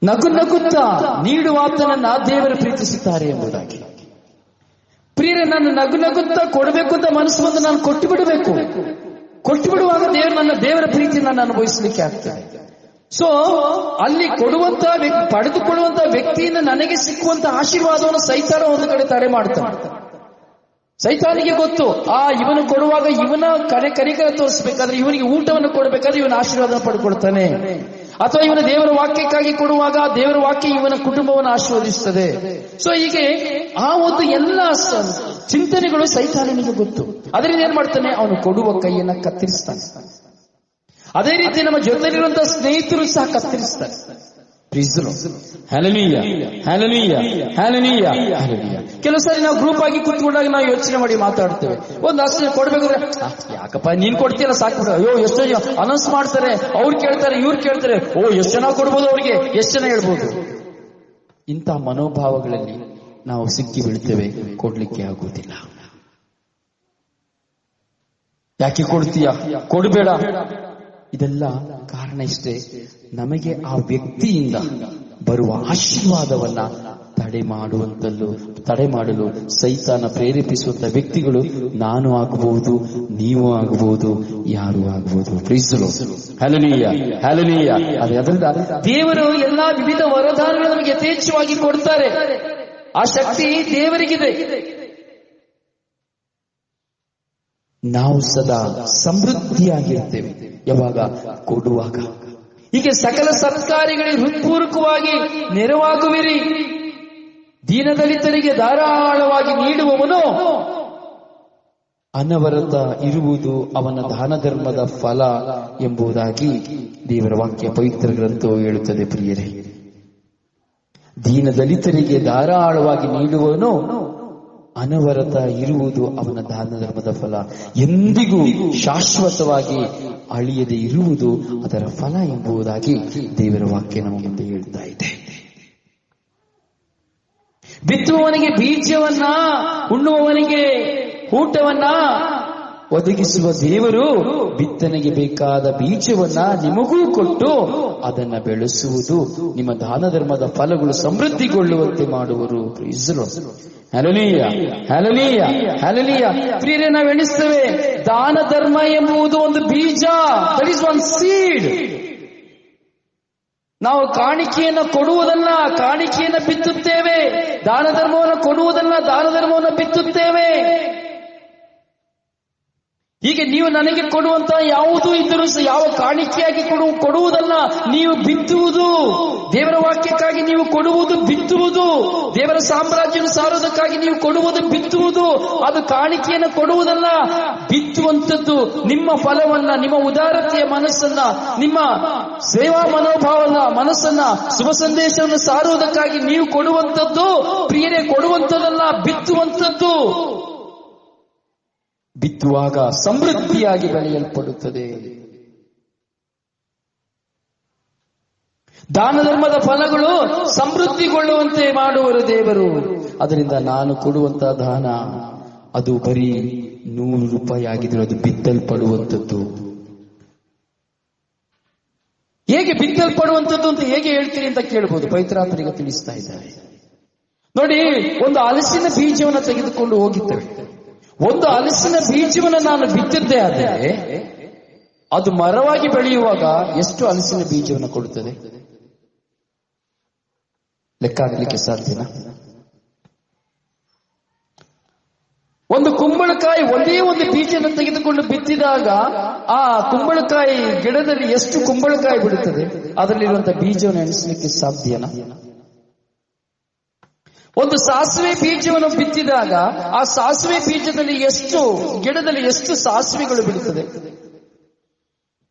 ನಗು ನಗುತ್ತಾ ನೀಡುವಾತನನ್ನ ದೇವರು ಪ್ರೀತಿಸುತ್ತಾರೆ ಎಂಬುದಾಗಿ. ಪ್ರಿಯರೇ, ನಾನು ನಗು ನಗುತ್ತಾ ಕೊಡಬೇಕು ಅಂತ ಮನಸ್ಸು ಬಂದು ನಾನು ಕೊಟ್ಟು ಬಿಡುವಾಗ ದೇವರ ಪ್ರೀತಿಯನ್ನು ನಾನು ಅನುಭವಿಸಲಿಕ್ಕೆ ಆಗ್ತದೆ. ಸೊ ಅಲ್ಲಿ ಕೊಡುವಂತ ಪಡೆದುಕೊಳ್ಳುವಂತ ವ್ಯಕ್ತಿಯಿಂದ ನನಗೆ ಸಿಕ್ಕುವಂತ ಆಶೀರ್ವಾದವನ್ನು ಸೈತಾನ ಒಂದು ಕಡೆ ತಡೆ ಮಾಡ್ತಾನೆ. ಸೈತಾನಿಗೆ ಗೊತ್ತು, ಇವನು ಕೊಡುವಾಗ ಇವನ ಕನಿಕರ ತೋರಿಸಬೇಕಾದ್ರೆ, ಇವನಿಗೆ ಊಟವನ್ನು ಕೊಡಬೇಕಾದ್ರೆ ಇವನ ಆಶೀರ್ವಾದ ಪಡ್ಕೊಳ್ತಾನೆ, ಅಥವಾ ಇವನ ದೇವರ ವಾಕ್ಯಕ್ಕಾಗಿ ಕೊಡುವಾಗ ದೇವರ ವಾಕ್ಯ ಇವನ ಕುಟುಂಬವನ್ನು ಆಶೀರ್ವದಿಸುತ್ತದೆ. ಸೊ ಹೀಗೆ ಆ ಒಂದು ಎಲ್ಲ ಚಿಂತನೆಗಳು ಸೈತಾನನಿಗೆ ಗೊತ್ತು. ಅದರಿಂದ ಏನ್ ಮಾಡ್ತಾನೆ, ಅವನು ಕೊಡುವ ಕೈಯನ್ನ ಕತ್ತರಿಸ್ತಾನೆ. ಅದೇ ರೀತಿ ನಮ್ಮ ಜೊತೆಲಿರುವಂತಹ ಸ್ನೇಹಿತರು ಸಹ ಕತ್ತರಿಸ್ತಾರೆ. ಕೆಲವು ಸಾರಿ ನಾವು ಗ್ರೂಪ್ ಆಗಿ ಕೂತ್ಕೊಂಡಾಗ ನಾವು ಯೋಚನೆ ಮಾಡಿ ಮಾತಾಡ್ತೇವೆ. ಒಂದು ಅಷ್ಟು ಕೊಡ್ಬೇಕಾದ್ರೆ ಯಾಕಪ್ಪ ನೀನ್ ಕೊಡ್ತೀರ ಸಾಕು, ಅಯ್ಯೋ ಎಷ್ಟೋ ಅನೌನ್ಸ್ ಮಾಡ್ತಾರೆ, ಅವ್ರು ಕೇಳ್ತಾರೆ ಇವ್ರು ಕೇಳ್ತಾರೆ, ಎಷ್ಟು ಜನ ಕೊಡ್ಬೋದು, ಅವ್ರಿಗೆ ಎಷ್ಟು ಜನ ಹೇಳ್ಬೋದು. ಇಂಥ ಮನೋಭಾವಗಳಲ್ಲಿ ನಾವು ಸಿಕ್ಕಿ ಬೀಳ್ತೇವೆ, ಕೊಡ್ಲಿಕ್ಕೆ ಆಗುವುದಿಲ್ಲ. ಯಾಕೆ ಕೊಡ್ತೀಯ, ಕೊಡಬೇಡ. ಇದೆಲ್ಲ ಕಾರಣ ಇಷ್ಟೇ, ನಮಗೆ ಆ ವ್ಯಕ್ತಿಯಿಂದ ಬರುವ ಆಶೀರ್ವಾದವನ್ನ ತಡೆ ಮಾಡಲು ಸೈತಾನ ಪ್ರೇರೇಪಿಸುವಂತ ವ್ಯಕ್ತಿಗಳು ನಾನು ಆಗಬಹುದು, ನೀವು ಆಗಬಹುದು, ಯಾರು ಆಗಬಹುದು. ಹಲ್ಲೆಲೂಯಾ. ಅದರಿಂದ ದೇವರು ಎಲ್ಲಾ ವಿವಿಧ ವರದಾನಗಳು ನಮಗೆ ಯಥೇಚ್ಛವಾಗಿ ಕೊಡ್ತಾರೆ. ಆ ಶಕ್ತಿ ದೇವರಿಗಿದೆ. ನಾವು ಸದಾ ಸಮೃದ್ಧಿಯಾಗಿರ್ತೇವೆ ಯಾವಾಗ ಕೊಡುವಾಗ. ಹೀಗೆ ಸಕಲ ಸತ್ಕಾರ್ಯಗಳಿಗೆ ಹೃತ್ಪೂರ್ವಕವಾಗಿ ನೆರವಾಗುವಿರಿ. ದೀನದಲಿತರಿಗೆ ಧಾರಾಳವಾಗಿ ನೀಡುವವನು ಅನವರತ ಇರುವುದು ಅವನ ದಾನ ಧರ್ಮದ ಫಲ ಎಂಬುದಾಗಿ ದೇವರ ವಾಕ್ಯ ಪವಿತ್ರ ಗ್ರಂಥವು ಹೇಳುತ್ತದೆ. ಪ್ರಿಯರೇ, ದೀನದಲಿತರಿಗೆ ಧಾರಾಳವಾಗಿ ನೀಡುವವನು ಅನವರತ ಇರುವುದು ಅವನ ದಾನ ಧರ್ಮದ ಫಲ, ಎಂದಿಗೂ ಶಾಶ್ವತವಾಗಿ ಅಳಿಯದೆ ಇರುವುದು ಅದರ ಫಲ ಎಂಬುದಾಗಿ ದೇವರ ವಾಕ್ಯ ನಮ್ಮ ಮುಂದೆ ಹೇಳ್ತಾ ಇದೆ. ಬಿತ್ತುವವನಿಗೆ ಬೀಜವನ್ನ, ಉಣ್ಣುವವನಿಗೆ ಊಟವನ್ನ ಒದಗಿಸುವ ದೇವರು ಬಿತ್ತನೆಗೆ ಬೇಕಾದ ಬೀಜವನ್ನ ನಿಮಗೂ ಕೊಟ್ಟು ಅದನ್ನ ಬೆಳೆಸುವುದು, ನಿಮ್ಮ ದಾನ ಧರ್ಮದ ಫಲಗಳು ಸಮೃದ್ಧಿಗೊಳ್ಳುವಂತೆ ಮಾಡುವರು. ಹಲ್ಲೆಲೂಯಾ. ಪ್ರಿಯರೇ, ನಾವು ಎಣಿಸ್ತೇವೆ ದಾನ ಧರ್ಮ ಎಂಬುದು ಒಂದು ಬೀಜ, ದಟ್ ಈಸ್ ಒನ್ ಸೀಡ್. ನಾವು ಕಾಣಿಕೆಯನ್ನು ಕೊಡುವುದನ್ನ, ಕಾಣಿಕೆಯನ್ನು ಬಿತ್ತುತ್ತೇವೆ. ದಾನ ಧರ್ಮವನ್ನು ಕೊಡುವುದನ್ನ, ದಾನ ಧರ್ಮವನ್ನು ಬಿತ್ತುತ್ತೇವೆ. ಹೀಗೆ ನೀವು ನನಗೆ ಕೊಡುವಂತ ಯಾವುದು ಇದ್ದರೂ ಸಹ, ಯಾವ ಕಾಣಿಕೆಯಾಗಿ ಕೊಡುವುದಲ್ಲ, ನೀವು ಬಿತ್ತುವುದು. ದೇವರ ವಾಕ್ಯಕ್ಕಾಗಿ ನೀವು ಕೊಡುವುದು ಬಿತ್ತುವುದು. ದೇವರ ಸಾಮ್ರಾಜ್ಯವನ್ನು ಸಾರೋದಕ್ಕಾಗಿ ನೀವು ಕೊಡುವುದು ಬಿತ್ತುವುದು. ಅದು ಕಾಣಿಕೆಯನ್ನು ಕೊಡುವುದಲ್ಲ, ಬಿತ್ತುವಂಥದ್ದು. ನಿಮ್ಮ ಫಲವನ್ನ, ನಿಮ್ಮ ಉದಾರತೆಯ ಮನಸ್ಸನ್ನ, ನಿಮ್ಮ ಸೇವಾ ಮನೋಭಾವನ ಮನಸ್ಸನ್ನ, ಶುಭ ಸಂದೇಶವನ್ನು ಸಾರುವುದಕ್ಕಾಗಿ ನೀವು ಕೊಡುವಂಥದ್ದು. ಪ್ರಿಯರೇ, ಕೊಡುವಂಥದ್ದಲ್ಲ, ಬಿತ್ತುವಂಥದ್ದು. ಬಿತ್ತುವಾಗ ಸಮೃದ್ಧಿಯಾಗಿ ಬೆಳೆಯಲ್ಪಡುತ್ತದೆ. ದಾನ ಧರ್ಮದ ಫಲಗಳು ಸಮೃದ್ಧಿಗೊಳ್ಳುವಂತೆ ಮಾಡುವರು ದೇವರು. ಅದರಿಂದ ನಾನು ಕೊಡುವಂತಹ ದಾನ ಅದು ಬರೀ 100 ರೂಪಾಯಿ ಆಗಿದ್ರೆ ಅದು ಬಿತ್ತಲ್ಪಡುವಂಥದ್ದು. ಹೇಗೆ ಬಿತ್ತಲ್ಪಡುವಂಥದ್ದು ಅಂತ ಹೇಗೆ ಹೇಳ್ತೀರಿ ಅಂತ ಕೇಳಬಹುದು. ಪವಿತ್ರಾತ್ಮರಿಗೆ ತಿಳಿಸ್ತಾ ಇದ್ದಾರೆ. ನೋಡಿ, ಒಂದು ಹಲಸಿನ ಬೀಜವನ್ನು ತೆಗೆದುಕೊಂಡು ಹೋಗಿದ್ದೇವೆ. ಒಂದು ಹಲಸಿನ ಬೀಜವನ್ನು ನಾನು ಬಿತ್ತಿದ್ದೆ ಆದರೆ ಅದು ಮರವಾಗಿ ಬೆಳೆಯುವಾಗ ಎಷ್ಟು ಹಲಸಿನ ಬೀಜವನ್ನು ಕೊಡುತ್ತದೆ? ಲೆಕ್ಕ ಹಾಕಲಿಕ್ಕೆ ಸಾಧ್ಯನಾ? ಒಂದು ಕುಂಬಳಕಾಯಿ ಒಂದೇ ಒಂದು ಬೀಜವನ್ನು ತೆಗೆದುಕೊಂಡು ಬಿತ್ತಿದಾಗ ಆ ಕುಂಬಳಕಾಯಿ ಗಿಡದಲ್ಲಿ ಎಷ್ಟು ಕುಂಬಳಕಾಯಿ ಬಿಡುತ್ತದೆ? ಅದರಲ್ಲಿರುವಂತಹ ಬೀಜವನ್ನು ಎಣಿಸಲಿಕ್ಕೆ ಸಾಧ್ಯನಾ? ಒಂದು ಸಾಸಿವೆ ಬೀಜವನ್ನು ಬಿತ್ತಿದಾಗ ಆ ಸಾಸಿವೆ ಬೀಜದಲ್ಲಿ ಗಿಡದಲ್ಲಿ ಎಷ್ಟು ಸಾಸಿವೆಗಳು ಬಿಡುತ್ತದೆ?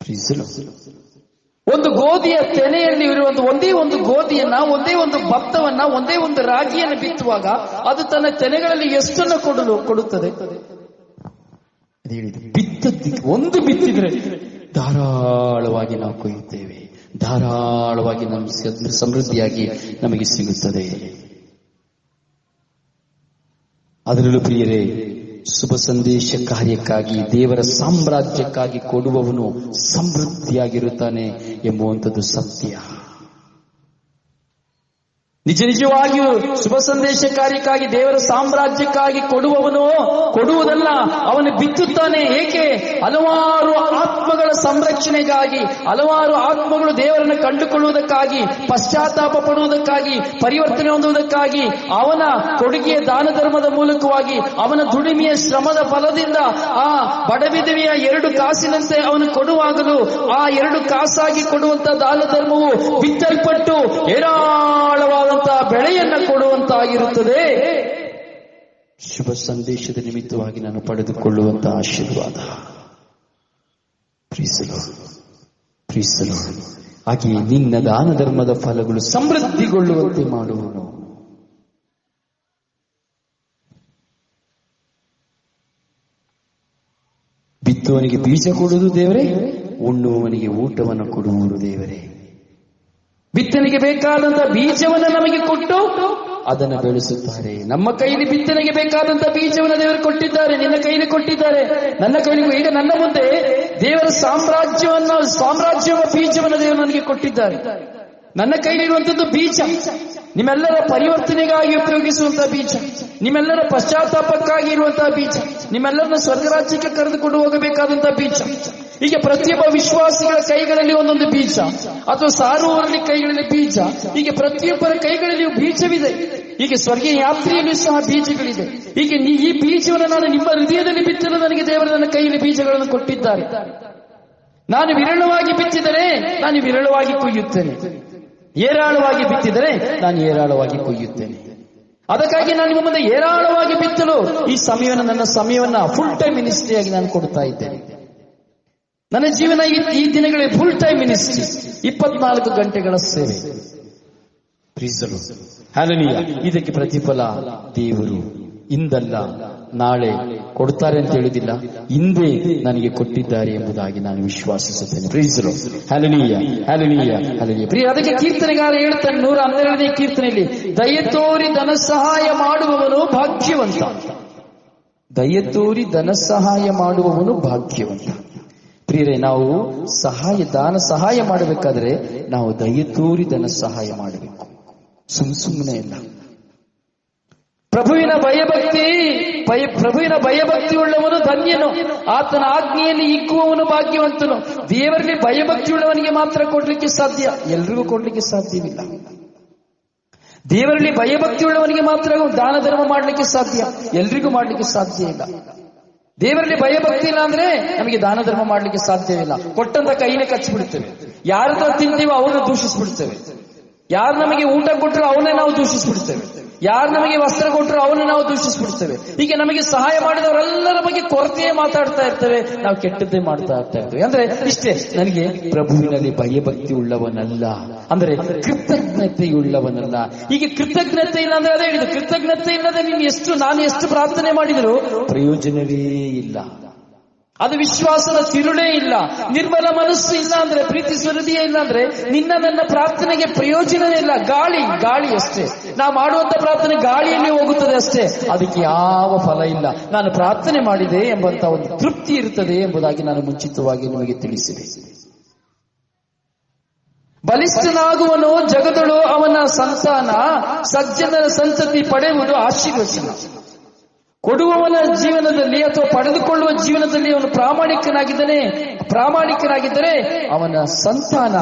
ಒಂದು ಗೋಧಿಯ ತೆನೆಯಲ್ಲಿ ಇರುವಂತ ಒಂದೇ ಒಂದು ಗೋಧಿಯನ್ನ, ಒಂದೇ ಒಂದು ಭತ್ತವನ್ನ, ಒಂದೇ ಒಂದು ರಾಗಿಯನ್ನು ಬಿತ್ತುವಾಗ ಅದು ತನ್ನ ತೆನೆಗಳಲ್ಲಿ ಎಷ್ಟನ್ನು ಕೊಡುತ್ತದೆ? ಒಂದು ಬಿತ್ತಿದ್ರೆ ಧಾರಾಳವಾಗಿ ನಾವು ಕೊಯ್ಯುತ್ತೇವೆ, ಧಾರಾಳವಾಗಿ ನಮಗೆ ಸಮೃದ್ಧಿಯಾಗಿ ನಮಗೆ ಸಿಗುತ್ತದೆ. ಅದರಲ್ಲೂ ಪ್ರಿಯರೇ, ಶುಭ ಸಂದೇಶ ಕಾರ್ಯಕ್ಕಾಗಿ, ದೇವರ ಸಾಮ್ರಾಜ್ಯಕ್ಕಾಗಿ ಕೊಡುವವನು ಸಮೃದ್ಧಿಯಾಗಿರುತ್ತಾನೆ ಎಂಬುವಂಥದ್ದು ಸತ್ಯ. ನಿಜವಾಗಿಯೂ ಶುಭ ಸಂದೇಶ ಕಾರ್ಯಕ್ಕಾಗಿ, ದೇವರ ಸಾಮ್ರಾಜ್ಯಕ್ಕಾಗಿ ಕೊಡುವವನು ಕೊಡುವುದಲ್ಲ, ಅವನು ಬಿತ್ತುತ್ತಾನೆ. ಏಕೆ? ಹಲವಾರು ಆತ್ಮಗಳ ಸಂರಕ್ಷಣೆಗಾಗಿ, ಹಲವಾರು ಆತ್ಮಗಳು ದೇವರನ್ನು ಕಂಡುಕೊಳ್ಳುವುದಕ್ಕಾಗಿ, ಪಶ್ಚಾತ್ತಾಪ ಪಡುವುದಕ್ಕಾಗಿ, ಪರಿವರ್ತನೆ ಹೊಂದುವುದಕ್ಕಾಗಿ, ಅವನ ಕೊಡುಗೆಯ ದಾನ ಧರ್ಮದ ಮೂಲಕವಾಗಿ, ಅವನ ದುಡಿಮೆಯ ಶ್ರಮದ ಫಲದಿಂದ ಆ ಬಡವಿಧವೆಯ 2 ಕಾಸಿನಂತೆ ಅವನು ಕೊಡುವಾಗಲೂ ಆ 2 ಕಾಸಾಗಿ ಕೊಡುವಂತಹ ದಾನ ಧರ್ಮವು ಬಿತ್ತಲ್ಪಟ್ಟು ಹೇರಾಳವಾದ ಬೆಳೆಯನ್ನ ಕೊಡುವಂತಾಗಿರುತ್ತದೆ. ಶುಭ ಸಂದೇಶದ ನಿಮಿತ್ತವಾಗಿ ನಾನು ಪಡೆದುಕೊಳ್ಳುವಂತಹ ಆಶೀರ್ವಾದ. ಪ್ರೀಸಲು ಹಾಗೆಯೇ ನಿನ್ನ ದಾನ ಧರ್ಮದ ಫಲಗಳು ಸಮೃದ್ಧಿಗೊಳ್ಳುವಂತೆ ಮಾಡುವನು. ಬಿತ್ತುವನಿಗೆ ಬೀಜ ಕೊಡುವುದು ದೇವರೇ, ಉಣ್ಣುವವನಿಗೆ ಊಟವನ್ನು ಕೊಡುವುದು ದೇವರೇ. ಬಿತ್ತನೆಗೆ ಬೇಕಾದಂತಹ ಬೀಜವನ್ನು ನಮಗೆ ಕೊಟ್ಟು ಅದನ್ನು ಬೆಳೆಸುತ್ತಾರೆ. ನಮ್ಮ ಕೈಲಿ ಬಿತ್ತನೆಗೆ ಬೇಕಾದಂತಹ ಬೀಜವನ್ನು ದೇವರು ಕೊಟ್ಟಿದ್ದಾರೆ, ನಿನ್ನ ಕೈಲಿ ಕೊಟ್ಟಿದ್ದಾರೆ, ನನ್ನ ಕೈಲಿ. ಈಗ ನನ್ನ ಮುಂದೆ ದೇವರ ಸಾಮ್ರಾಜ್ಯವ ಬೀಜವನ್ನು ದೇವರು ನನಗೆ ಕೊಟ್ಟಿದ್ದಾರೆ. ನನ್ನ ಕೈಲಿರುವಂತದ್ದು ಬೀಜ, ನಿಮ್ಮೆಲ್ಲರ ಪರಿವರ್ತನೆಗಾಗಿ ಉಪಯೋಗಿಸುವಂತಹ ಬೀಜ, ನಿಮ್ಮೆಲ್ಲರ ಪಶ್ಚಾತ್ತಾಪಕ್ಕಾಗಿ ಇರುವಂತಹ ಬೀಜ, ನಿಮ್ಮೆಲ್ಲರನ್ನ ಸ್ವರ್ಗರಾಜ್ಯಕ್ಕೆ ಕರೆದುಕೊಂಡು ಹೋಗಬೇಕಾದಂತಹ ಬೀಜ. ಹೀಗೆ ಪ್ರತಿಯೊಬ್ಬ ವಿಶ್ವಾಸಿಗಳ ಕೈಗಳಲ್ಲಿ ಒಂದೊಂದು ಬೀಜ, ಅಥವಾ ಸಾರುವವರಲ್ಲಿ ಕೈಗಳಲ್ಲಿ ಬೀಜ, ಹೀಗೆ ಪ್ರತಿಯೊಬ್ಬರ ಕೈಗಳಲ್ಲಿಯೂ ಬೀಜವಿದೆ. ಹೀಗೆ ಸ್ವರ್ಗೀಯ ಯಾತ್ರೆಯಲ್ಲಿಯೂ ಸಹ ಬೀಜಗಳಿದೆ. ಹೀಗೆ ಈ ಬೀಜವನ್ನು ನಾನು ನಿಮ್ಮ ಹೃದಯದಲ್ಲಿ ಬಿತ್ತಲು ನನಗೆ ದೇವರು ನನ್ನ ಕೈಯಲ್ಲಿ ಬೀಜಗಳನ್ನು ಕೊಟ್ಟಿದ್ದಾರೆ. ನಾನು ವಿರಳವಾಗಿ ಬಿತ್ತಿದರೆ ನಾನು ವಿರಳವಾಗಿ ಕೊಯ್ಯುತ್ತೇನೆ, ಏರಾಳವಾಗಿ ಬಿತ್ತಿದರೆ ನಾನು ಏರಾಳವಾಗಿ ಕೊಯ್ಯುತ್ತೇನೆ. ಅದಕ್ಕಾಗಿ ನಾನು ನಿಮ್ಮ ಮುಂದೆ ಏರಾಳವಾಗಿ ಬಿತ್ತಲು ಈ ಸಮಯವನ್ನು, ನನ್ನ ಸಮಯವನ್ನ ಫುಲ್ ಟೈಮ್ ಮಿನಿಸ್ಟ್ರಿಯಾಗಿ ನಾನು ಕೊಡ್ತಾ ಇದ್ದೇನೆ. ನನ್ನ ಜೀವನ ಈ ದಿನಗಳಲ್ಲಿ ಫುಲ್ ಟೈಮ್ ಮಿನಿಸ್ಟ್ರಿ, 24 ಗಂಟೆಗಳ ಸೇವೆ. ಹಲ್ಲೆಲೂಯಾ. ಇದಕ್ಕೆ ಪ್ರತಿಫಲ ದೇವರು ಇಂದಲ್ಲ ನಾಳೆ ಕೊಡ್ತಾರೆ ಅಂತ ಹೇಳುವುದಿಲ್ಲ, ಇಂದೇ ನನಗೆ ಕೊಟ್ಟಿದ್ದಾರೆ ಎಂಬುದಾಗಿ ನಾನು ವಿಶ್ವಾಸಿಸುತ್ತೇನೆ. Hallelujah, hallelujah, hallelujah. ಪ್ರಿಯ, ಅದಕ್ಕೆ ಕೀರ್ತನೆಗಾರ ಹೇಳ್ತಾನೆ 112ನೇ ಕೀರ್ತನೆಯಲ್ಲಿ, ದಯತೋರಿ ಧನ ಸಹಾಯ ಮಾಡುವವನು ಭಾಗ್ಯವಂತ. ದಯತೋರಿ ಧನ ಸಹಾಯ ಮಾಡುವವನು ಭಾಗ್ಯವಂತ. ಪ್ರಿಯರೇ, ನಾವು ದಾನ ಸಹಾಯ ಮಾಡಬೇಕಾದ್ರೆ ನಾವು ದಯತೋರಿ ಧನ ಸಹಾಯ ಮಾಡಬೇಕು, ಸುಮ್ಮನೆ ಇಲ್ಲ. ಪ್ರಭುವಿನ ಭಯಭಕ್ತಿ ಉಳ್ಳವನು ಧನ್ಯನು, ಆತನ ಆಜ್ಞೆಯಲ್ಲಿ ಇಕ್ಕುವವನು ಭಾಗ್ಯವಂತನು. ದೇವರಲ್ಲಿ ಭಯಭಕ್ತಿ ಉಳ್ಳವನಿಗೆ ಮಾತ್ರ ಕೊಡ್ಲಿಕ್ಕೆ ಸಾಧ್ಯ, ಎಲ್ರಿಗೂ ಕೊಡ್ಲಿಕ್ಕೆ ಸಾಧ್ಯವಿಲ್ಲ. ದೇವರಲ್ಲಿ ಭಯಭಕ್ತಿ ಉಳ್ಳವನಿಗೆ ಮಾತ್ರ ದಾನ ಧರ್ಮ ಮಾಡಲಿಕ್ಕೆ ಸಾಧ್ಯ, ಎಲ್ರಿಗೂ ಮಾಡಲಿಕ್ಕೆ ಸಾಧ್ಯ ಇಲ್ಲ. ದೇವರಲ್ಲಿ ಭಯಭಕ್ತಿ ಇಲ್ಲ ಅಂದ್ರೆ ನಮಗೆ ದಾನ ಧರ್ಮ ಮಾಡಲಿಕ್ಕೆ ಸಾಧ್ಯವಿಲ್ಲ. ಕೊಟ್ಟಂತ ಕೈನೇ ಕಚ್ಚಿಬಿಡ್ತೇವೆ, ಯಾರ ತಿಂತೀವೋ ಅವ್ರನ್ನ ದೂಷಿಸ್ಬಿಡ್ತೇವೆ, ಯಾರು ನಮಗೆ ಊಟ ಕೊಟ್ಟರು ಅವನ್ನೇ ನಾವು ದೂಷಿಸ್ಬಿಡ್ತೇವೆ, ಯಾರು ನಮಗೆ ವಸ್ತ್ರ ಕೊಟ್ಟರು ಅವನ್ನ ನಾವು ದೂಷಿಸ್ಬಿಡ್ತೇವೆ. ಹೀಗೆ ನಮಗೆ ಸಹಾಯ ಮಾಡಿದವರೆಲ್ಲರ ಬಗ್ಗೆ ಕೊರತೆಯೇ ಮಾತಾಡ್ತಾ ಇರ್ತೇವೆ, ನಾವು ಕೆಟ್ಟದ್ದೇ ಮಾಡ್ತಾ ಇರ್ತೇವೆ. ಅಂದ್ರೆ ಇಷ್ಟೇ, ನನಗೆ ಪ್ರಭುವಿನಲ್ಲಿ ಭಯಭಕ್ತಿ ಉಳ್ಳವನಲ್ಲ, ಅಂದ್ರೆ ಕೃತಜ್ಞತೆಯುಳ್ಳವನಲ್ಲ. ಹೀಗೆ ಕೃತಜ್ಞತೆ ಇಲ್ಲ ಅಂದ್ರೆ ಅದೇ ಹೇಳಿದ್ದು, ಕೃತಜ್ಞತೆ ಇಲ್ಲದೆ ನಾನು ಎಷ್ಟು ಪ್ರಾರ್ಥನೆ ಮಾಡಿದರೂ ಪ್ರಯೋಜನವೇ ಇಲ್ಲ. ಅದು ವಿಶ್ವಾಸದ ತಿರುಳೇ ಇಲ್ಲ. ನಿರ್ಮಲ ಮನಸ್ಸು ಇಲ್ಲ ಅಂದ್ರೆ, ಪ್ರೀತಿಸುವ ಹೃದಯ ಇಲ್ಲ ಅಂದ್ರೆ ನನ್ನ ಪ್ರಾರ್ಥನೆಗೆ ಪ್ರಯೋಜನವೇ ಇಲ್ಲ. ಗಾಳಿ ಅಷ್ಟೇ. ನಾವು ಮಾಡುವಂತ ಪ್ರಾರ್ಥನೆ ಗಾಳಿಯಲ್ಲಿ ಹೋಗುತ್ತದೆ ಅಷ್ಟೇ. ಅದಕ್ಕೆ ಯಾವ ಫಲ ಇಲ್ಲ. ನಾನು ಪ್ರಾರ್ಥನೆ ಮಾಡಿದೆ ಎಂಬಂತ ಒಂದು ತೃಪ್ತಿ ಇರುತ್ತದೆ ಎಂಬುದಾಗಿ ನಾನು ಮುಂಚಿತವಾಗಿ ನಿಮಗೆ ತಿಳಿಸಿದೆ. ಬಲಿಷ್ಠನಾಗುವನು ಜಗದಳು ಅವನ ಸಂತಾನ, ಸಜ್ಜನರ ಸಂತತಿ ಪಡೆಯುವುದು ಆಶೀರ್ವಚನ. ಕೊಡುವವನ ಜೀವನದಲ್ಲಿ ಅಥವಾ ಪಡೆದುಕೊಳ್ಳುವ ಜೀವನದಲ್ಲಿ ಅವನು ಪ್ರಾಮಾಣಿಕನಾಗಿದ್ದರೆ ಅವನ ಸಂತಾನ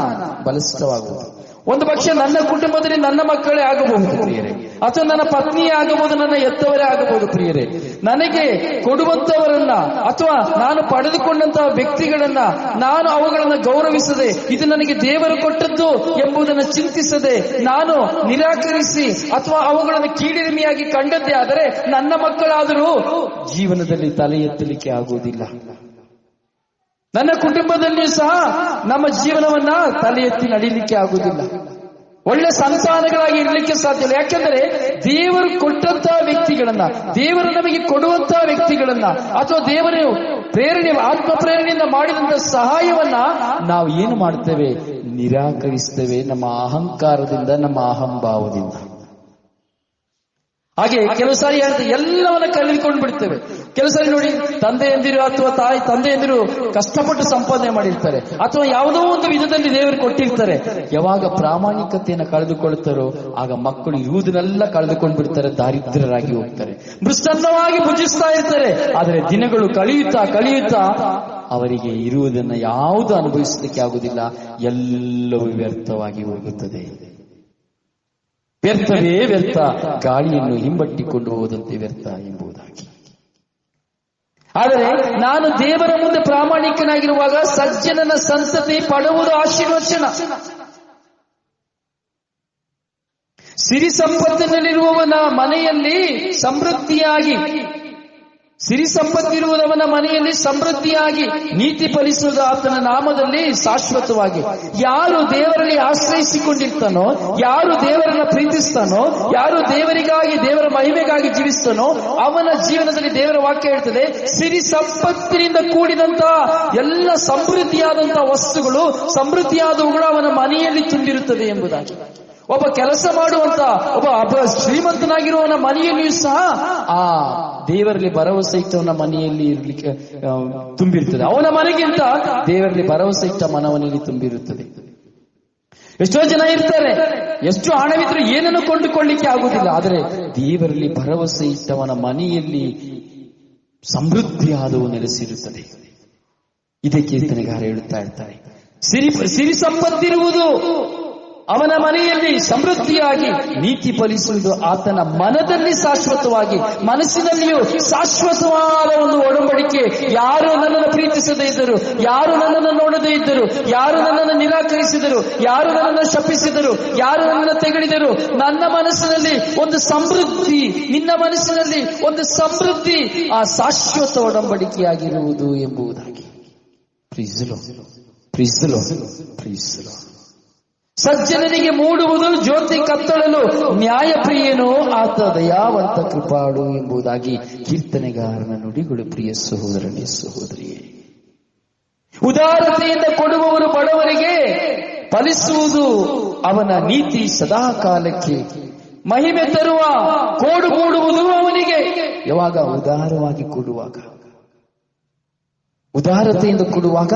ಬಲಿಷ್ಠವಾಗುವುದು. ಒಂದು ಪಕ್ಷ ನನ್ನ ಕುಟುಂಬದಲ್ಲಿ ನನ್ನ ಮಕ್ಕಳೇ ಆಗಬಹುದು ಪ್ರಿಯರೇ, ಅಥವಾ ನನ್ನ ಪತ್ನಿಯೇ ಆಗಬಹುದು, ನನ್ನ ಎತ್ತವರೇ ಆಗಬಹುದು ಪ್ರಿಯರೇ. ನನಗೆ ಕೊಡುವಂತವರನ್ನ ಅಥವಾ ನಾನು ಪಡೆದುಕೊಂಡಂತಹ ವ್ಯಕ್ತಿಗಳನ್ನ ನಾನು ಅವುಗಳನ್ನು ಗೌರವಿಸದೆ, ಇದು ನನಗೆ ದೇವರು ಕೊಟ್ಟದ್ದು ಎಂಬುದನ್ನು ಚಿಂತಿಸದೆ ನಾನು ನಿರಾಕರಿಸಿ ಅಥವಾ ಅವುಗಳನ್ನು ಕೀಳಿರಿಮೆಯಾಗಿ ಕಂಡದ್ದೇ ಆದರೆ ನನ್ನ ಮಕ್ಕಳಾದರೂ ಜೀವನದಲ್ಲಿ ತಲೆ ಎತ್ತಲಿಕ್ಕೆ ಆಗುವುದಿಲ್ಲ. ನನ್ನ ಕುಟುಂಬದಲ್ಲಿಯೂ ಸಹ ನಮ್ಮ ಜೀವನವನ್ನ ತಲೆ ಎತ್ತಿ ನಡೀಲಿಕ್ಕೆ ಆಗುವುದಿಲ್ಲ. ಒಳ್ಳೆ ಸಂತಾನಗಳಾಗಿ ಇರಲಿಕ್ಕೆ ಸಾಧ್ಯ ಇಲ್ಲ. ಯಾಕೆಂದರೆ ದೇವರು ಕೊಟ್ಟಂತಹ ವ್ಯಕ್ತಿಗಳನ್ನ, ದೇವರು ನಮಗೆ ಕೊಡುವಂತಹ ವ್ಯಕ್ತಿಗಳನ್ನ ಅಥವಾ ದೇವರು ಆತ್ಮ ಪ್ರೇರಣೆಯಿಂದ ಮಾಡಿದಂತಹ ಸಹಾಯವನ್ನ ನಾವು ಏನು ಮಾಡ್ತೇವೆ? ನಿರಾಕರಿಸ್ತೇವೆ, ನಮ್ಮ ಅಹಂಕಾರದಿಂದ, ನಮ್ಮ ಅಹಂಭಾವದಿಂದ. ಹಾಗೆ ಕೆಲವು ಸಾರಿ ಎಲ್ಲವನ್ನ ಕಳೆದುಕೊಂಡು ಬಿಡ್ತೇವೆ. ಕೆಲವು ಸಾರಿ ನೋಡಿ, ತಂದೆಯಂದಿರು ಅಥವಾ ತಂದೆಯಂದಿರು ಕಷ್ಟಪಟ್ಟು ಸಂಪಾದನೆ ಮಾಡಿರ್ತಾರೆ ಅಥವಾ ಯಾವುದೋ ಒಂದು ವಿಧದಲ್ಲಿ ದೇವರು ಕೊಟ್ಟಿರ್ತಾರೆ. ಯಾವಾಗ ಪ್ರಾಮಾಣಿಕತೆಯನ್ನು ಕಳೆದುಕೊಳ್ತಾರೋ ಆಗ ಮಕ್ಕಳು ಇರುವುದನ್ನೆಲ್ಲ ಕಳೆದುಕೊಂಡು ಬಿಡ್ತಾರೆ, ದಾರಿದ್ರ್ಯರಾಗಿ ಹೋಗ್ತಾರೆ, ಮೃಷ್ಟನ್ನವಾಗಿ ಭುಜಿಸ್ತಾ ಇರ್ತಾರೆ. ಆದರೆ ದಿನಗಳು ಕಳೆಯುತ್ತಾ ಅವರಿಗೆ ಇರುವುದನ್ನು ಯಾವುದು ಅನುಭವಿಸಲಿಕ್ಕೆ ಆಗುವುದಿಲ್ಲ. ಎಲ್ಲವೂ ವ್ಯರ್ಥವಾಗಿ ಹೋಗುತ್ತದೆ. ವ್ಯರ್ಥವೇ ವ್ಯರ್ಥ, ಗಾಳಿಯನ್ನು ಹಿಂಬಟ್ಟಿಕೊಂಡು ಹೋದಂತೆ ವ್ಯರ್ಥ ಎಂಬುದಾಗಿ. ಆದರೆ ನಾನು ದೇವರ ಮುಂದೆ ಪ್ರಾಮಾಣಿಕನಾಗಿರುವಾಗ ಸಜ್ಜನನ ಸಂತತಿ ಪಡೆಯುವುದು ಆಶೀರ್ವಚನ. ಸಿರಿ ಸಂಪತ್ತಿನಲ್ಲಿರುವವನ ಮನೆಯಲ್ಲಿ ಸಮೃದ್ಧಿಯಾಗಿ, ಸಿರಿ ಸಂಪತ್ತಿರುವುದವನ ಮನೆಯಲ್ಲಿ ಸಮೃದ್ಧಿಯಾಗಿ ನೀತಿ ಫಲಿಸುವುದು ಆತನ ನಾಮದಲ್ಲಿ ಶಾಶ್ವತವಾಗಿ. ಯಾರು ದೇವರಲ್ಲಿ ಆಶ್ರಯಿಸಿಕೊಂಡಿರ್ತಾನೋ, ಯಾರು ದೇವರನ್ನ ಪ್ರೀತಿಸ್ತಾನೋ, ಯಾರು ದೇವರಿಗಾಗಿ ದೇವರ ಮಹಿಮೆಗಾಗಿ ಜೀವಿಸ್ತಾನೋ ಅವನ ಜೀವನದಲ್ಲಿ ದೇವರ ವಾಕ್ಯ ಹೇಳ್ತದೆ, ಸಿರಿ ಸಂಪತ್ತಿನಿಂದ ಕೂಡಿದಂತಹ ಎಲ್ಲ ಸಮೃದ್ಧಿಯಾದಂತಹ ವಸ್ತುಗಳು, ಸಮೃದ್ಧಿಯಾದವುಗಳು ಅವನ ಮನೆಯಲ್ಲಿ ತುಂಬಿರುತ್ತದೆ ಎಂಬುದಾಗಿ. ಒಬ್ಬ ಕೆಲಸ ಮಾಡುವಂತ ಒಬ್ಬ ಶ್ರೀಮಂತನಾಗಿರುವವನ ಮನೆಯಲ್ಲಿಯೂ ಸಹ ಆ ದೇವರಲ್ಲಿ ಭರವಸೆ ಇಟ್ಟವನ ಮನೆಯಲ್ಲಿ ಇರ್ಲಿಕ್ಕೆ ತುಂಬಿರುತ್ತದೆ. ಅವನ ಮನೆಗಿಂತ ದೇವರಲ್ಲಿ ಭರವಸೆ ಇಟ್ಟ ಮನವನಲ್ಲಿ ತುಂಬಿರುತ್ತದೆ. ಎಷ್ಟೋ ಜನ ಇರ್ತಾರೆ, ಎಷ್ಟು ಹಣವಿದ್ರು ಏನನ್ನು ಕೊಂಡುಕೊಳ್ಳಿಕ್ಕೆ ಆಗುವುದಿಲ್ಲ. ಆದರೆ ದೇವರಲ್ಲಿ ಭರವಸೆ ಇಟ್ಟವನ ಮನೆಯಲ್ಲಿ ಸಮೃದ್ಧಿಯಾದವು ನೆಲೆಸಿರುತ್ತದೆ. ಇದೇ ಕೀರ್ತನೆಗಾರ ಹೇಳುತ್ತಾ ಇರ್ತಾರೆ, ಸಿರಿ ಸಂಪತ್ತಿರುವುದು ಅವನ ಮನೆಯಲ್ಲಿ ಸಮೃದ್ಧಿಯಾಗಿ, ನೀತಿ ಫಲಿಸುವುದು ಆತನ ಮನದಲ್ಲಿ ಶಾಶ್ವತವಾಗಿ. ಮನಸ್ಸಿನಲ್ಲಿಯೂ ಶಾಶ್ವತವಾದ ಒಂದು ಒಡಂಬಡಿಕೆ. ಯಾರು ನನ್ನನ್ನು ಪ್ರೀತಿಸದೇ ಇದ್ದರು, ಯಾರು ನನ್ನನ್ನು ನೋಡದೇ ಇದ್ದರು, ಯಾರು ನನ್ನನ್ನು ನಿರಾಕರಿಸಿದರು, ಯಾರು ನನ್ನನ್ನು ಶಪಿಸಿದರು, ಯಾರು ನನ್ನನ್ನು ತೆಗಳಿದರು, ನನ್ನ ಮನಸ್ಸಿನಲ್ಲಿ ಒಂದು ಸಮೃದ್ಧಿ, ನಿನ್ನ ಮನಸ್ಸಿನಲ್ಲಿ ಒಂದು ಸಮೃದ್ಧಿ, ಆ ಶಾಶ್ವತ ಒಡಂಬಡಿಕೆಯಾಗಿರುವುದು ಎಂಬುದಾಗಿ. ಪ್ರೀಸಲು ಸಜ್ಜನನಿಗೆ ಮೂಡುವುದು ಜ್ಯೋತಿ ಕತ್ತಳಲು, ನ್ಯಾಯಪ್ರಿಯನು ಆತ ದಯಾವಂತ ಕೃಪಾಳು ಎಂಬುದಾಗಿ ಕೀರ್ತನೆಗಾರನ ನುಡಿಗಳು. ಪ್ರಿಯ ಸಹೋದರನೇ, ಸಹೋದರಿಯೇ, ಉದಾರತೆಯಿಂದ ಕೊಡುವವರು ಬಡವರಿಗೆ, ಫಲಿಸುವುದು ಅವನ ನೀತಿ ಸದಾ ಕಾಲಕ್ಕೆ, ಮಹಿಮೆ ತರುವ ಕೋಡು ಮೂಡುವುದು ಅವನಿಗೆ. ಯಾವಾಗ? ಉದಾರವಾಗಿ ಕೊಡುವಾಗ, ಉದಾರತೆಯಿಂದ ಕೊಡುವಾಗ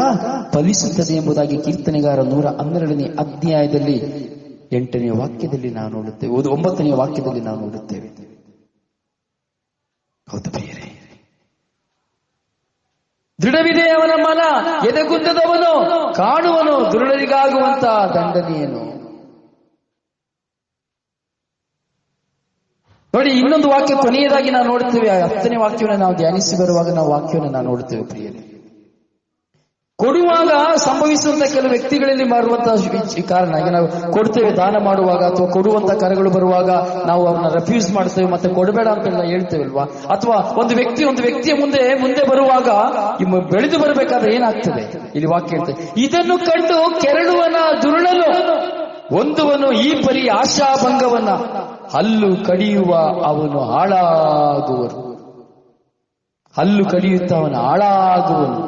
ಫಲಿಸುತ್ತದೆ ಎಂಬುದಾಗಿ ಕೀರ್ತನೆಗಾರ 112ನೇ ಅಧ್ಯಾಯದಲ್ಲಿ 8ನೇ ವಾಕ್ಯದಲ್ಲಿ ನಾವು ನೋಡುತ್ತೇವೆ, 9ನೇ ವಾಕ್ಯದಲ್ಲಿ ನಾವು ನೋಡುತ್ತೇವೆ. ಹೌದು ಪ್ರಿಯರೇ, ದೃಢವಿದೆ ಅವನ ಮನ, ಎದೆಗುಂದದವನು ಕಾಣುವನು ದುರುಳರಿಗಾಗುವಂತಹ ದಂಡನೆಯನ್ನು. ನೋಡಿ, ಇನ್ನೊಂದು ವಾಕ್ಯ ಕೊನೆಯದಾಗಿ ನಾವು ನೋಡುತ್ತೇವೆ. 10ನೇ ವಾಕ್ಯವನ್ನು ನಾವು ಧ್ಯಾನಿಸಿ ಬರುವಾಗ ನಾವು ವಾಕ್ಯವನ್ನು ನಾವು ನೋಡುತ್ತೇವೆ ಪ್ರಿಯರೇ. ಕೊಡುವಾಗ ಸಂಭವಿಸುವಂತ ಕೆಲವು ವ್ಯಕ್ತಿಗಳಲ್ಲಿ ಬರುವಂತಹ ಕಾರಣ, ಈಗ ನಾವು ಕೊಡ್ತೇವೆ ದಾನ ಮಾಡುವಾಗ ಅಥವಾ ಕೊಡುವಂತ ಕರೆಗಳು ಬರುವಾಗ ನಾವು ಅವ್ರನ್ನ ರೆಫ್ಯೂಸ್ ಮಾಡ್ತೇವೆ, ಮತ್ತೆ ಕೊಡಬೇಡ ಅಂತೆಲ್ಲ ಹೇಳ್ತೇವಲ್ವಾ. ಅಥವಾ ಒಂದು ವ್ಯಕ್ತಿಯ ಮುಂದೆ ಬರುವಾಗ ಬೆಳೆದು ಬರಬೇಕಾದ್ರೆ ಏನಾಗ್ತದೆ? ಇಲ್ಲಿ ವಾಕ್ಯ ಹೇಳ್ತೇವೆ, ಇದನ್ನು ಕಂಡು ಕೆರಳುವನ ದುರುಳಲು ಹೊಂದುವನು ಈ ಪರಿ ಆಶಾಭಂಗವನ್ನ, ಹಲ್ಲು ಕಡಿಯುವ ಅವನು ಹಾಳಾಗುವನು. ಹಲ್ಲು ಕಡಿಯುತ್ತ ಅವನು ಹಾಳಾಗುವನು.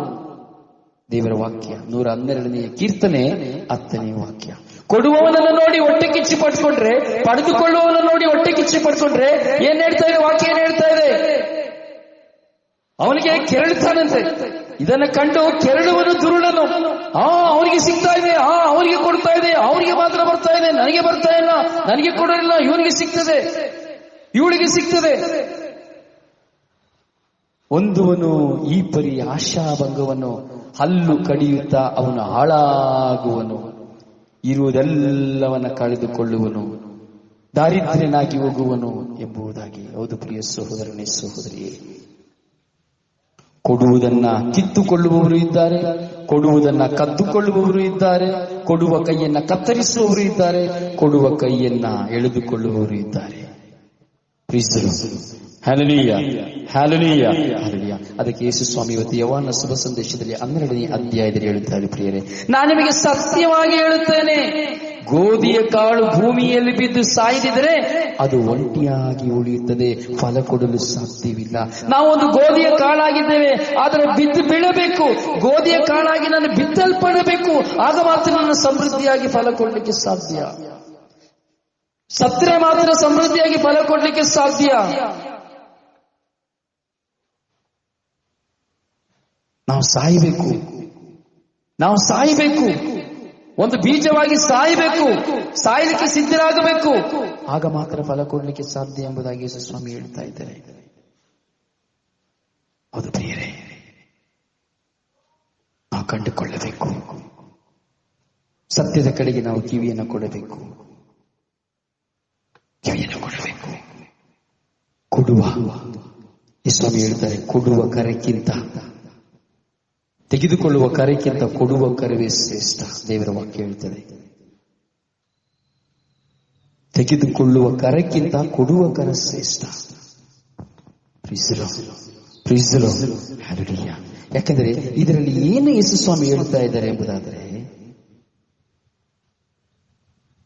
ದೇವರ ವಾಕ್ಯ 112ನೇ ಕೀರ್ತನೆ 10ನೇ ವಾಕ್ಯ. ಕೊಡುವವನನ್ನು ನೋಡಿ ಹೊಟ್ಟೆ ಕಿಚ್ಚಿ ಪಡ್ಕೊಂಡ್ರೆ, ಪಡೆದುಕೊಳ್ಳುವವನನ್ನು ನೋಡಿ ಹೊಟ್ಟೆ ಕಿಚ್ಚಿ ಪಡ್ಕೊಂಡ್ರೆ ಏನ್ ಹೇಳ್ತಾ ಇದೆ ವಾಕ್ಯ? ಏನ್ ಹೇಳ್ತಾ ಇದೆ? ಅವನಿಗೆ ಕೆರಳುತ್ತಾನಂತೆ. ಇದನ್ನ ಕಂಡು ಕೆರಳುವನು ದುರುಳನು. ಅವನಿಗೆ ಸಿಗ್ತಾ ಇದೆ, ಅವನಿಗೆ ಕೊಡ್ತಾ ಇದೆ, ಅವನಿಗೆ ಮಾತ್ರ ಬರ್ತಾ ಇದೆ, ನನಗೆ ಬರ್ತಾ ಇಲ್ಲ, ನನಗೆ ಕೊಡೋದಿಲ್ಲ, ಇವನಿಗೆ ಸಿಗ್ತದೆ, ಇವಳಿಗೆ ಸಿಗ್ತದೆ. ಹೊಂದುವನು ಈ ಪರಿ ಆಶಾಭಂಗವನ್ನು, ಹಲ್ಲು ಕಡಿಯುತ್ತಾ ಅವನು ಹಾಳಾಗುವನು, ಇರುವುದೆಲ್ಲವನ್ನ ಕಳೆದುಕೊಳ್ಳುವನು, ದಾರಿದ್ರ್ಯನಾಗಿ ಹೋಗುವನು ಎಂಬುದಾಗಿ. ಹೌದು ಪ್ರಿಯ ಸಹೋದರನೇ ಸಹೋದರಿಯೇ, ಕೊಡುವುದನ್ನ ಕಿತ್ತುಕೊಳ್ಳುವವರು ಇದ್ದಾರೆ, ಕೊಡುವುದನ್ನ ಕದ್ದುಕೊಳ್ಳುವವರು ಇದ್ದಾರೆ, ಕೊಡುವ ಕೈಯನ್ನ ಕತ್ತರಿಸುವವರು ಇದ್ದಾರೆ, ಕೊಡುವ ಕೈಯನ್ನ ಎಳೆದುಕೊಳ್ಳುವವರು ಇದ್ದಾರೆ. Hallelujah, hallelujah, hallelujah. ಅದಕ್ಕೆ ಯೇಸು ಸ್ವಾಮಿ ಇವತ್ತು ಯೋಹಾನ ಶುಭ ಸಂದೇಶದಲ್ಲಿ 12ನೇ ಅಧ್ಯಾಯದಲ್ಲಿ ಹೇಳುತ್ತಾರೆ, ಪ್ರಿಯರೇ, ನಾನು ನಿಮಗೆ ಸತ್ಯವಾಗಿ ಹೇಳುತ್ತೇನೆ, ಗೋಧಿಯ ಕಾಳು ಭೂಮಿಯಲ್ಲಿ ಬಿದ್ದು ಸಾಯದಿದ್ರೆ ಅದು ಒಂಟಿಯಾಗಿ ಉಳಿಯುತ್ತದೆ, ಫಲ ಕೊಡಲು ಸಾಧ್ಯವಿಲ್ಲ. ನಾವೊಂದು ಗೋಧಿಯ ಕಾಳಾಗಿದ್ದೇವೆ, ಆದರೆ ಬಿದ್ದು ಬೀಳಬೇಕು. ಗೋಧಿಯ ಕಾಳಾಗಿ ನಾನು ಬಿತ್ತಲ್ಪಡಬೇಕು, ಆಗ ಮಾತ್ರ ನನ್ನ ಸಮೃದ್ಧಿಯಾಗಿ ಫಲ ಕೊಡಲಿಕ್ಕೆ ಸಾಧ್ಯ. ಸತ್ರೆ ಮಾತ್ರ ಸಮೃದ್ಧಿಯಾಗಿ ಫಲ ಕೊಡಲಿಕ್ಕೆ ಸಾಧ್ಯ. ನಾವು ಸಾಯಬೇಕು, ನಾವು ಸಾಯಬೇಕು, ಒಂದು ಬೀಜವಾಗಿ ಸಾಯಬೇಕು, ಸಾಯಲಿಕ್ಕೆ ಸಿದ್ಧರಾಗಬೇಕು, ಆಗ ಮಾತ್ರ ಫಲ ಕೊಡಲಿಕ್ಕೆ ಸಾಧ್ಯ ಎಂಬುದಾಗಿ ಯೇಸು ಸ್ವಾಮಿ ಹೇಳ್ತಾ ಇದ್ದಾರೆ. ಅದು ಪ್ರಿಯರೇ, ನಾವು ಕಂಡುಕೊಳ್ಳಬೇಕು, ಸತ್ಯದ ಕಡೆಗೆ ನಾವು ಕಿವಿಯನ್ನು ಕೊಡಬೇಕು, ಕಿವಿಯನ್ನು ಕೊಡಬೇಕು. ಕೊಡುವ, ಯೇಸು ಸ್ವಾಮಿ ಹೇಳ್ತಾರೆ, ಕೊಡುವ ಕರೆಕ್ಕಿಂತ, ತೆಗೆದುಕೊಳ್ಳುವ ಕರೆಕ್ಕಿಂತ ಕೊಡುವ ಕರವೇ ಶ್ರೇಷ್ಠ. ದೇವರ ವಾಕ್ಯ ಹೇಳ್ತದೆ, ತೆಗೆದುಕೊಳ್ಳುವ ಕರಕ್ಕಿಂತ ಕೊಡುವ ಕರ ಶ್ರೇಷ್ಠ. ಯಾಕಂದ್ರೆ ಇದರಲ್ಲಿ ಏನು ಯೇಸು ಸ್ವಾಮಿ ಹೇಳ್ತಾ ಇದ್ದಾರೆ ಎಂಬುದಾದರೆ,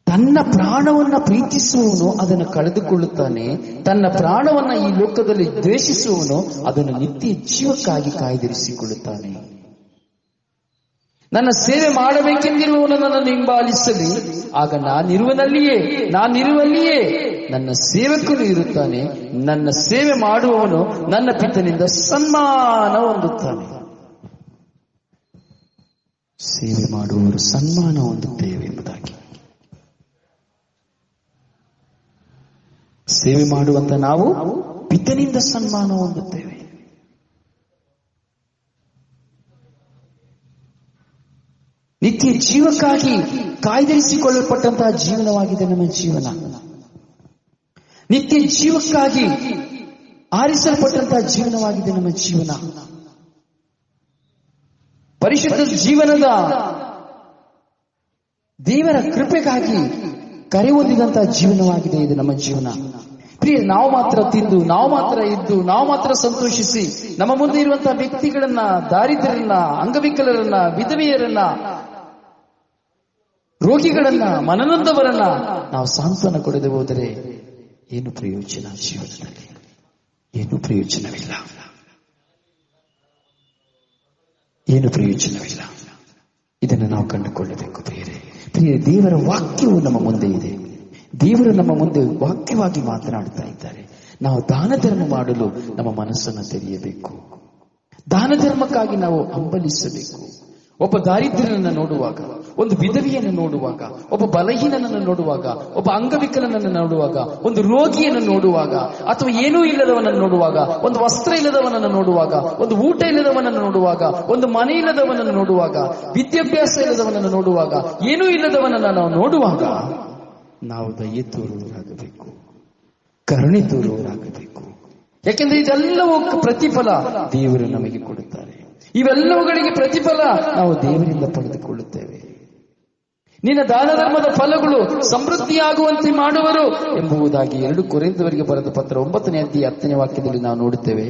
ತನ್ನ ಪ್ರಾಣವನ್ನ ಪ್ರೀತಿಸುವವನು ಅದನ್ನು ಕಳೆದುಕೊಳ್ಳುತ್ತಾನೆ, ತನ್ನ ಪ್ರಾಣವನ್ನ ಈ ಲೋಕದಲ್ಲಿ ದ್ವೇಷಿಸುವವನು ಅದನ್ನು ನಿತ್ಯ ಜೀವಕ್ಕಾಗಿ ಕಾಯ್ದಿರಿಸಿಕೊಳ್ಳುತ್ತಾನೆ. ನನ್ನ ಸೇವೆ ಮಾಡಬೇಕೆಂದಿರುವವನು ನನ್ನನ್ನು ಹಿಂಬಾಲಿಸಲಿ, ಆಗ ನಾನಿರುವಲ್ಲಿಯೇ ನನ್ನ ಸೇವಕನು ಇರುತ್ತಾನೆ. ನನ್ನ ಸೇವೆ ಮಾಡುವವನು ನನ್ನ ಪಿತನಿಂದ ಸನ್ಮಾನ ಹೊಂದುತ್ತಾನೆ. ಸೇವೆ ಮಾಡುವವರು ಸನ್ಮಾನ ಹೊಂದುತ್ತೇವೆ ಎಂಬುದಾಗಿ. ಸೇವೆ ಮಾಡುವಂತ ನಾವು ಪಿತನಿಂದ ಸನ್ಮಾನ ಹೊಂದುತ್ತೇವೆ. ನಿತ್ಯ ಜೀವಕ್ಕಾಗಿ ಕಾಯ್ದಿರಿಸಿಕೊಳ್ಳಲ್ಪಟ್ಟಂತಹ ಜೀವನವಾಗಿದೆ ನಮ್ಮ ಜೀವನ. ನಿತ್ಯ ಜೀವಕ್ಕಾಗಿ ಆರಿಸಲ್ಪಟ್ಟಂತಹ ಜೀವನವಾಗಿದೆ ನಮ್ಮ ಜೀವನ. ಪರಿಶುದ್ಧ ಜೀವನದ ದೇವರ ಕೃಪೆಗಾಗಿ ಕರೆ ಹೊಂದಿದಂತಹ ಜೀವನವಾಗಿದೆ ಇದು ನಮ್ಮ ಜೀವನ. ಪ್ರಿಯ, ನಾವು ಮಾತ್ರ ತಿಂದು, ನಾವು ಮಾತ್ರ ಇದ್ದು, ನಾವು ಮಾತ್ರ ಸಂತೋಷಿಸಿ, ನಮ್ಮ ಮುಂದೆ ಇರುವಂತಹ ವ್ಯಕ್ತಿಗಳನ್ನ, ದಾರಿದ್ರ್ಯರನ್ನ, ಅಂಗವಿಕಲರನ್ನ, ವಿಧವೆಯರನ್ನ, ರೋಗಿಗಳನ್ನ, ಮನನೊಂದವರನ್ನ ನಾವು ಸಾಂತ್ವನ ಕೊಡದೆ ಹೋದರೆ ಏನು ಪ್ರಯೋಜನ? ಜೀವನದಲ್ಲಿ ಏನು ಪ್ರಯೋಜನವಿಲ್ಲ, ಏನು ಪ್ರಯೋಜನವಿಲ್ಲ. ಇದನ್ನು ನಾವು ಕಂಡುಕೊಳ್ಳಬೇಕು ಪ್ರಿಯರೇ. ದೇವರ ವಾಕ್ಯವು ನಮ್ಮ ಮುಂದೆ ಇದೆ. ದೇವರು ನಮ್ಮ ಮುಂದೆ ವಾಕ್ಯವಾಗಿ ಮಾತನಾಡ್ತಾ ಇದ್ದಾರೆ. ನಾವು ದಾನ ಧರ್ಮ ಮಾಡಲು ನಮ್ಮ ಮನಸ್ಸನ್ನು ತೆರೆಯಬೇಕು. ದಾನ ಧರ್ಮಕ್ಕಾಗಿ ನಾವು ಹಂಬಲಿಸಬೇಕು. ಒಬ್ಬ ದಾರಿದ್ರ್ಯನನ್ನು ನೋಡುವಾಗ, ಒಂದು ವಿಧವೆಯನ್ನು ನೋಡುವಾಗ, ಒಬ್ಬ ಬಲಹೀನನನ್ನು ನೋಡುವಾಗ, ಒಬ್ಬ ಅಂಗವಿಕಲನನ್ನು ನೋಡುವಾಗ, ಒಂದು ರೋಗಿಯನ್ನು ನೋಡುವಾಗ, ಅಥವಾ ಏನೂ ಇಲ್ಲದವನನ್ನು ನೋಡುವಾಗ, ಒಂದು ವಸ್ತ್ರ ಇಲ್ಲದವನನ್ನು ನೋಡುವಾಗ, ಒಂದು ಊಟ ಇಲ್ಲದವನನ್ನು ನೋಡುವಾಗ, ಒಂದು ಮನೆ ಇಲ್ಲದವನನ್ನು ನೋಡುವಾಗ, ವಿದ್ಯಾಭ್ಯಾಸ ಇಲ್ಲದವನನ್ನು ನೋಡುವಾಗ, ಏನೂ ಇಲ್ಲದವನನ್ನು ನಾವು ನೋಡುವಾಗ ನಾವು ದಯೆ ತೋರುವವರಾಗಬೇಕು, ಕರುಣೆ ತೋರುವವರಾಗಬೇಕು. ಯಾಕೆಂದ್ರೆ ಇದೆಲ್ಲವೂ ಪ್ರತಿಫಲ ದೇವರು ನಮಗೆ ಕೊಡುತ್ತಾರೆ. ಇವೆಲ್ಲವುಗಳಿಗೆ ಪ್ರತಿಫಲ ನಾವು ದೇವರಿಂದ ಪಡೆದುಕೊಳ್ಳುತ್ತೇವೆ. ನಿನ್ನ ದಾನ ಧರ್ಮದ ಫಲಗಳು ಸಮೃದ್ಧಿಯಾಗುವಂತೆ ಮಾಡುವರು ಎಂಬುದಾಗಿ 2 ಕೊರಿಂಥದವರಿಗೆ ಬರೆದ ಪತ್ರ 9ನೇ ಅಧ್ಯಾಯ 10ನೇ ವಾಕ್ಯದಲ್ಲಿ ನಾವು ನೋಡುತ್ತೇವೆ.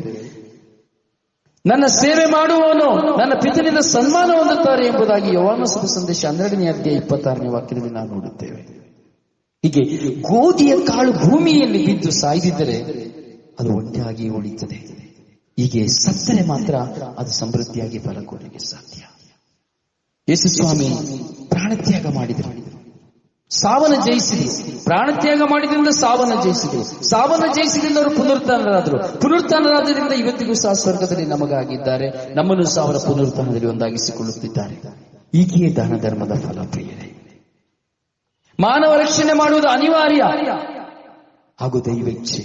ನನ್ನ ಸೇವೆ ಮಾಡುವವನು ನನ್ನ ಪಿತನಿಂದ ಸನ್ಮಾನ ಹೊಂದುತ್ತಾರೆ ಎಂಬುದಾಗಿ ಯೋಹಾನ ಶುಭ ಸಂದೇಶ 12ನೇ ಅಧ್ಯಾಯ 26ನೇ ವಾಕ್ಯದಲ್ಲಿ ನಾವು ನೋಡುತ್ತೇವೆ. ಹೀಗೆ ಗೋಧಿಯ ಕಾಳು ಭೂಮಿಯಲ್ಲಿ ಬಿದ್ದು ಸಾಯ್ದಿದ್ದರೆ ಅದು ಒಂಟಿಯಾಗಿ ಉಳಿಯುತ್ತದೆ. ಹೀಗೆ ಸತ್ತರೆ ಮಾತ್ರ ಅದು ಸಮೃದ್ಧಿಯಾಗಿ ಫಲ ಕೊಡಲಿಕ್ಕೆ ಸಾಧ್ಯ. ಯೇಸು ಸ್ವಾಮಿ ಪ್ರಾಣತ್ಯಾಗ ಮಾಡಿದರು, ಸಾವನ್ನ ಜಯಿಸಿದರು. ಪ್ರಾಣತ್ಯಾಗ ಮಾಡಿದ್ರಿಂದ ಸಾವನ್ನ ಜಯಿಸಿದರು. ಸಾವನ್ನ ಜಯಿಸಿದ್ರಿಂದ ಅವರು ಪುನರುತ್ಥಾನರಾದರು. ಪುನರುತ್ಥಾನರಾದ್ರಿಂದ ಇವತ್ತಿಗೂ ಸಹ ಸ್ವರ್ಗದಲ್ಲಿ ನಮಗಾಗಿದ್ದಾರೆ. ನಮ್ಮನ್ನು ಸಹ ಅವರ ಪುನರುತ್ಥಾನದಲ್ಲಿ ಒಂದಾಗಿಸಿಕೊಳ್ಳುತ್ತಿದ್ದಾರೆ. ಹೀಗೆಯೇ ದಾನ ಧರ್ಮದ ಫಲ ಪ್ರಿಯರೇ. ಮಾನವ ರಕ್ಷಣೆ ಮಾಡುವುದು ಅನಿವಾರ್ಯ ಹಾಗೂ ದೈವೇಚ್ಛೆ.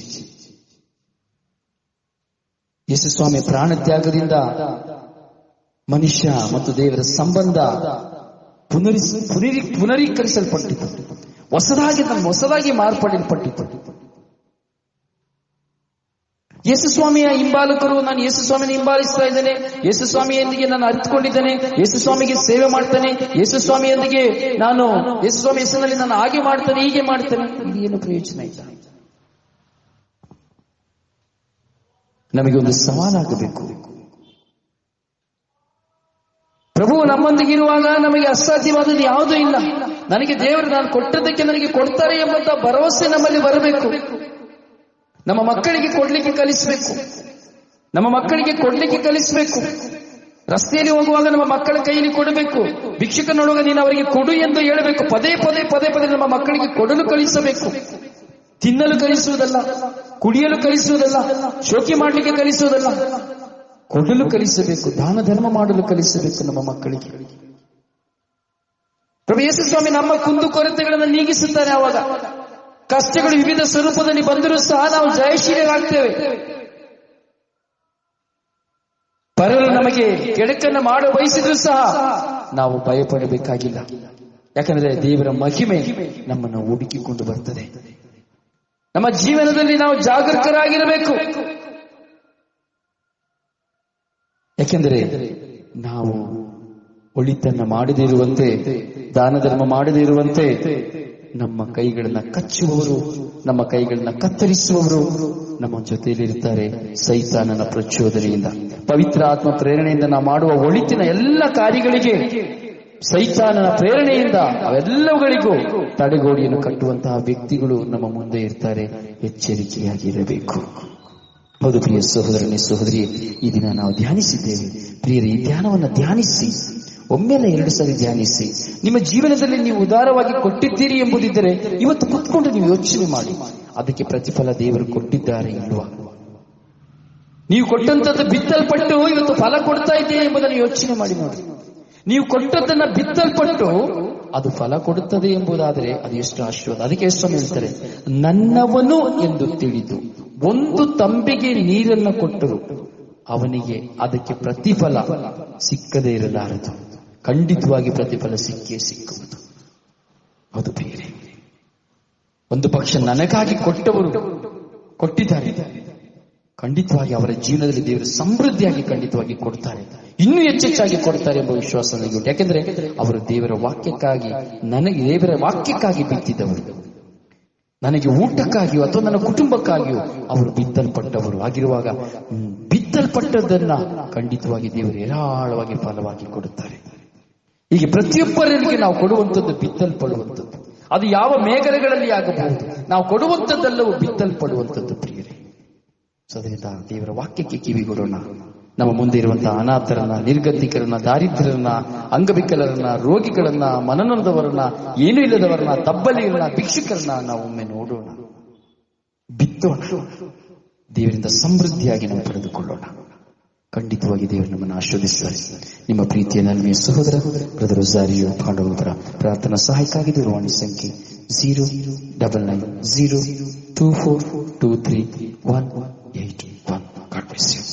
ಯೇಸು ಸ್ವಾಮಿ ಪ್ರಾಣತ್ಯಾಗದಿಂದ ಮನುಷ್ಯ ಮತ್ತು ದೇವರ ಸಂಬಂಧ ಪುನರೀಕರಿಸಲ್ಪಟ್ಟಿತು. ಹೊಸದಾಗಿ ಮಾರ್ಪಡಲ್ಪಟ್ಟಿತು. ಯೇಸು ಸ್ವಾಮಿಯ ಹಿಂಬಾಲಕರು, ನಾನು ಯೇಸು ಸ್ವಾಮಿನ ಹಿಂಬಾಲಿಸ್ತಾ ಇದ್ದೇನೆ, ಯೇಸು ಸ್ವಾಮಿಯೊಂದಿಗೆ ನಾನು ಅರಿತುಕೊಂಡಿದ್ದೇನೆ, ಯೇಸು ಸ್ವಾಮಿಗೆ ಸೇವೆ ಮಾಡ್ತೇನೆ, ಯೇಸು ಸ್ವಾಮಿಯೊಂದಿಗೆ ನಾನು ಯೇಸು ಸ್ವಾಮಿ ಹೆಸರಿನಲ್ಲಿ ನಾನು ಹಾಗೆ ಮಾಡ್ತೇನೆ, ಹೀಗೆ ಮಾಡ್ತೇನೆ, ಇದು ಏನು ಪ್ರಯೋಜನ ಇಲ್ಲ. ನಮಗೆ ಒಂದು ಸವಾಲಾಗಬೇಕು. ಪ್ರಭು ನಮ್ಮೊಂದಿಗೆ ಇರುವಾಗ ನಮಗೆ ಅಸಾಧ್ಯವಾದದ್ದು ಯಾವುದೂ ಇಲ್ಲ. ನನಗೆ ದೇವರು ನಾನು ಕೊಟ್ಟದ್ದಕ್ಕೆ ನನಗೆ ಕೊಡ್ತಾರೆ ಎಂಬಂತ ಭರವಸೆ ನಮ್ಮಲ್ಲಿ ಬರಬೇಕು. ನಮ್ಮ ಮಕ್ಕಳಿಗೆ ಕೊಡ್ಲಿಕ್ಕೆ ಕಲಿಸಬೇಕು. ನಮ್ಮ ಮಕ್ಕಳಿಗೆ ಕೊಡ್ಲಿಕ್ಕೆ ಕಲಿಸಬೇಕು. ರಸ್ತೆಯಲ್ಲಿ ಹೋಗುವಾಗ ನಮ್ಮ ಮಕ್ಕಳ ಕೈಯಲ್ಲಿ ಕೊಡಬೇಕು. ಭಿಕ್ಷುಕ ನೋಡುವಾಗ ನೀನು ಅವರಿಗೆ ಕೊಡು ಎಂದು ಹೇಳಬೇಕು. ಪದೇ ಪದೇ ನಮ್ಮ ಮಕ್ಕಳಿಗೆ ಕೊಡಲು ಕಲಿಸಬೇಕು. ತಿನ್ನಲು ಕಲಿಸುವುದಲ್ಲ, ಕುಡಿಯಲು ಕಲಿಸುವುದಲ್ಲ, ಶೋಕಿ ಮಾಡಲಿಕ್ಕೆ ಕಲಿಸುವುದಲ್ಲ, ಕೊಡಲು ಕಲಿಸಬೇಕು. ದಾನ ಧರ್ಮ ಮಾಡಲು ಕಲಿಸಬೇಕು ನಮ್ಮ ಮಕ್ಕಳಿಗೆ. ಪ್ರಭು ಯೇಸು ಸ್ವಾಮಿ ನಮ್ಮ ಕುಂದು ಕೊರತೆಗಳನ್ನು ನೀಗಿಸುತ್ತಾರೆ. ಆವಾಗ ಕಷ್ಟಗಳು ವಿವಿಧ ಸ್ವರೂಪದಲ್ಲಿ ಬಂದರೂ ಸಹ ನಾವು ಜಯಶೀಲರಾಗ್ತೇವೆ. ಪರರು ನಮಗೆ ಕೆಡಕನ್ನು ಮಾಡೋ ಬಯಸಿದ್ರೂ ಸಹ ನಾವು ಭಯಪಡಬೇಕಾಗಿಲ್ಲ. ಯಾಕಂದ್ರೆ ದೇವರ ಮಹಿಮೆ ನಮ್ಮನ್ನು ಹುಡುಕಿಕೊಂಡು ಬರ್ತದೆ. ನಮ್ಮ ಜೀವನದಲ್ಲಿ ನಾವು ಜಾಗರೂಕರಾಗಿರಬೇಕು. ಯಾಕೆಂದರೆ ನಾವು ಒಳಿತನ್ನ ಮಾಡದೇ ಇರುವಂತೆ, ದಾನ ಧರ್ಮ ಮಾಡದೇ ಇರುವಂತೆ ನಮ್ಮ ಕೈಗಳನ್ನ ಕಚ್ಚುವವರು, ನಮ್ಮ ಕೈಗಳನ್ನ ಕತ್ತರಿಸುವವರು ನಮ್ಮ ಜೊತೆಯಲ್ಲಿರ್ತಾರೆ. ಸೈತಾನನ ಪ್ರಚೋದನೆಯಿಂದ, ಪವಿತ್ರ ಆತ್ಮ ಪ್ರೇರಣೆಯಿಂದ ನಾವು ಮಾಡುವ ಒಳಿತಿನ ಎಲ್ಲ ಕಾರ್ಯಗಳಿಗೆ ಸೈತಾನನ ಪ್ರೇರಣೆಯಿಂದ ಅವೆಲ್ಲವುಗಳಿಗೂ ತಡೆಗೋಡಿಯನ್ನು ಕಟ್ಟುವಂತಹ ವ್ಯಕ್ತಿಗಳು ನಮ್ಮ ಮುಂದೆ ಇರ್ತಾರೆ. ಎಚ್ಚರಿಕೆಯಾಗಿರಬೇಕು. ಹೌದು ಪ್ರಿಯ ಸಹೋದರನೇ, ಸಹೋದರಿ, ಈ ದಿನ ನಾವು ಧ್ಯಾನಿಸಿದ್ದೇವೆ. ಪ್ರಿಯರೇ, ಈ ಧ್ಯಾನವನ್ನು ಧ್ಯಾನಿಸಿ, ಒಮ್ಮೆಲೆ 2 ಸರಿ ಧ್ಯಾನಿಸಿ. ನಿಮ್ಮ ಜೀವನದಲ್ಲಿ ನೀವು ಉದಾರವಾಗಿ ಕೊಟ್ಟಿದ್ದೀರಿ ಎಂಬುದಿದ್ದರೆ ಇವತ್ತು ಕುತ್ಕೊಂಡು ನೀವು ಯೋಚನೆ ಮಾಡಿ, ಅದಕ್ಕೆ ಪ್ರತಿಫಲ ದೇವರು ಕೊಟ್ಟಿದ್ದಾರೆ ಇಲ್ವಾ? ನೀವು ಕೊಟ್ಟಂತದ್ದು ಬಿತ್ತಲ್ಪಟ್ಟು ಇವತ್ತು ಫಲ ಕೊಡ್ತಾ ಇದೆಯೇ ಎಂಬುದನ್ನು ಯೋಚನೆ ಮಾಡಿ ನೋಡಿ. ನೀವು ಕೊಟ್ಟದ್ದನ್ನ ಬಿತ್ತಲ್ಪಟ್ಟು ಅದು ಫಲ ಕೊಡುತ್ತದೆ ಎಂಬುದಾದರೆ ಅದು ಎಷ್ಟು ಆಶೀರ್ವಾದ. ಅದಕ್ಕೆ ಎಷ್ಟು ಹೇಳ್ತಾರೆ, ನನ್ನವನು ಎಂದು ತಿಳಿದು ಒಂದು ತಂಬಿಗೆ ನೀರನ್ನು ಕೊಟ್ಟರು ಅವನಿಗೆ ಅದಕ್ಕೆ ಪ್ರತಿಫಲ ಸಿಕ್ಕದೇ ಇರಲಾರದು. ಖಂಡಿತವಾಗಿ ಪ್ರತಿಫಲ ಸಿಕ್ಕೇ ಸಿಕ್ಕುವುದು. ಹೌದು ಪ್ರಿಯರೇ, ಒಂದು ಪಕ್ಷ ನನಗಾಗಿ ಕೊಟ್ಟವರು ಕೊಟ್ಟಿದ್ದಾರೆ, ಖಂಡಿತವಾಗಿ ಅವರ ಜೀವನದಲ್ಲಿ ದೇವರು ಸಮೃದ್ಧಿಯಾಗಿ ಖಂಡಿತವಾಗಿ ಕೊಡ್ತಾರೆ, ಇನ್ನೂ ಹೆಚ್ಚೆಚ್ಚಾಗಿ ಕೊಡ್ತಾರೆ ಎಂಬ ವಿಶ್ವಾಸ ನನಗೆ ಉಂಟು. ಯಾಕೆಂದ್ರೆ ಅವರು ದೇವರ ವಾಕ್ಯಕ್ಕಾಗಿ ಬಿತ್ತಿದ್ದವರು, ನನಗೆ ಊಟಕ್ಕಾಗಿಯೋ ಅಥವಾ ನನ್ನ ಕುಟುಂಬಕ್ಕಾಗಿಯೋ ಅವರು ಬಿತ್ತಲ್ಪಟ್ಟವರು ಆಗಿರುವಾಗ ಬಿತ್ತಲ್ಪಟ್ಟದನ್ನ ಖಂಡಿತವಾಗಿ ದೇವರು ಹೇರಾಳವಾಗಿ ಫಲವಾಗಿ ಕೊಡುತ್ತಾರೆ. ಹೀಗೆ ಪ್ರತಿಯೊಬ್ಬರಿಗೆ ನಾವು ಕೊಡುವಂಥದ್ದು ಬಿತ್ತಲ್ಪಡುವಂಥದ್ದು. ಅದು ಯಾವ ಮೇಘಗಳಲ್ಲಿ ಆಗಬಹುದು, ನಾವು ಕೊಡುವಂಥದ್ದೆಲ್ಲವೂ ಬಿತ್ತಲ್ಪಡುವಂಥದ್ದು ಪ್ರಿಯರೇ. ಅದರಿಂದ ದೇವರ ವಾಕ್ಯಕ್ಕೆ ಕಿವಿಗೊಡೋಣ. ನಮ್ಮ ಮುಂದೆ ಇರುವಂತಹ ಅನಾಥರನ್ನ, ನಿರ್ಗತಿಕರನ್ನ, ದಾರಿದ್ರ್ಯರನ್ನ, ಅಂಗವಿಕಲರನ್ನ, ರೋಗಿಗಳನ್ನ, ಮನನೊಂದವರನ್ನ, ಏನೂ ಇಲ್ಲದವರನ್ನ, ತಬ್ಬಲಿಯರನ್ನ, ಭಿಕ್ಷುಕರನ್ನ ನಾವು ಒಮ್ಮೆ ನೋಡೋಣ, ಬಿತ್ತೋಣ. ದೇವರಿಂದ ಸಮೃದ್ಧಿಯಾಗಿ ನಾವು ಪಡೆದುಕೊಳ್ಳೋಣ. ಖಂಡಿತವಾಗಿ ದೇವರು ನಮ್ಮನ್ನು ಆಶೀರ್ವದಿಸುತ್ತಾರೆ. ನಿಮ್ಮ ಪ್ರೀತಿಯ ನಲ್ಮೆಯ ಸಹೋದರ ಬ್ರದರ್ ರೋಸಾರಿಯೋ ಪಾಂಡವರ ಪ್ರಾರ್ಥನಾ ಸಹಾಯಕ್ಕಾಗಿ ದೂರವಾಣಿ ಸಂಖ್ಯೆ 09902423181. God bless you.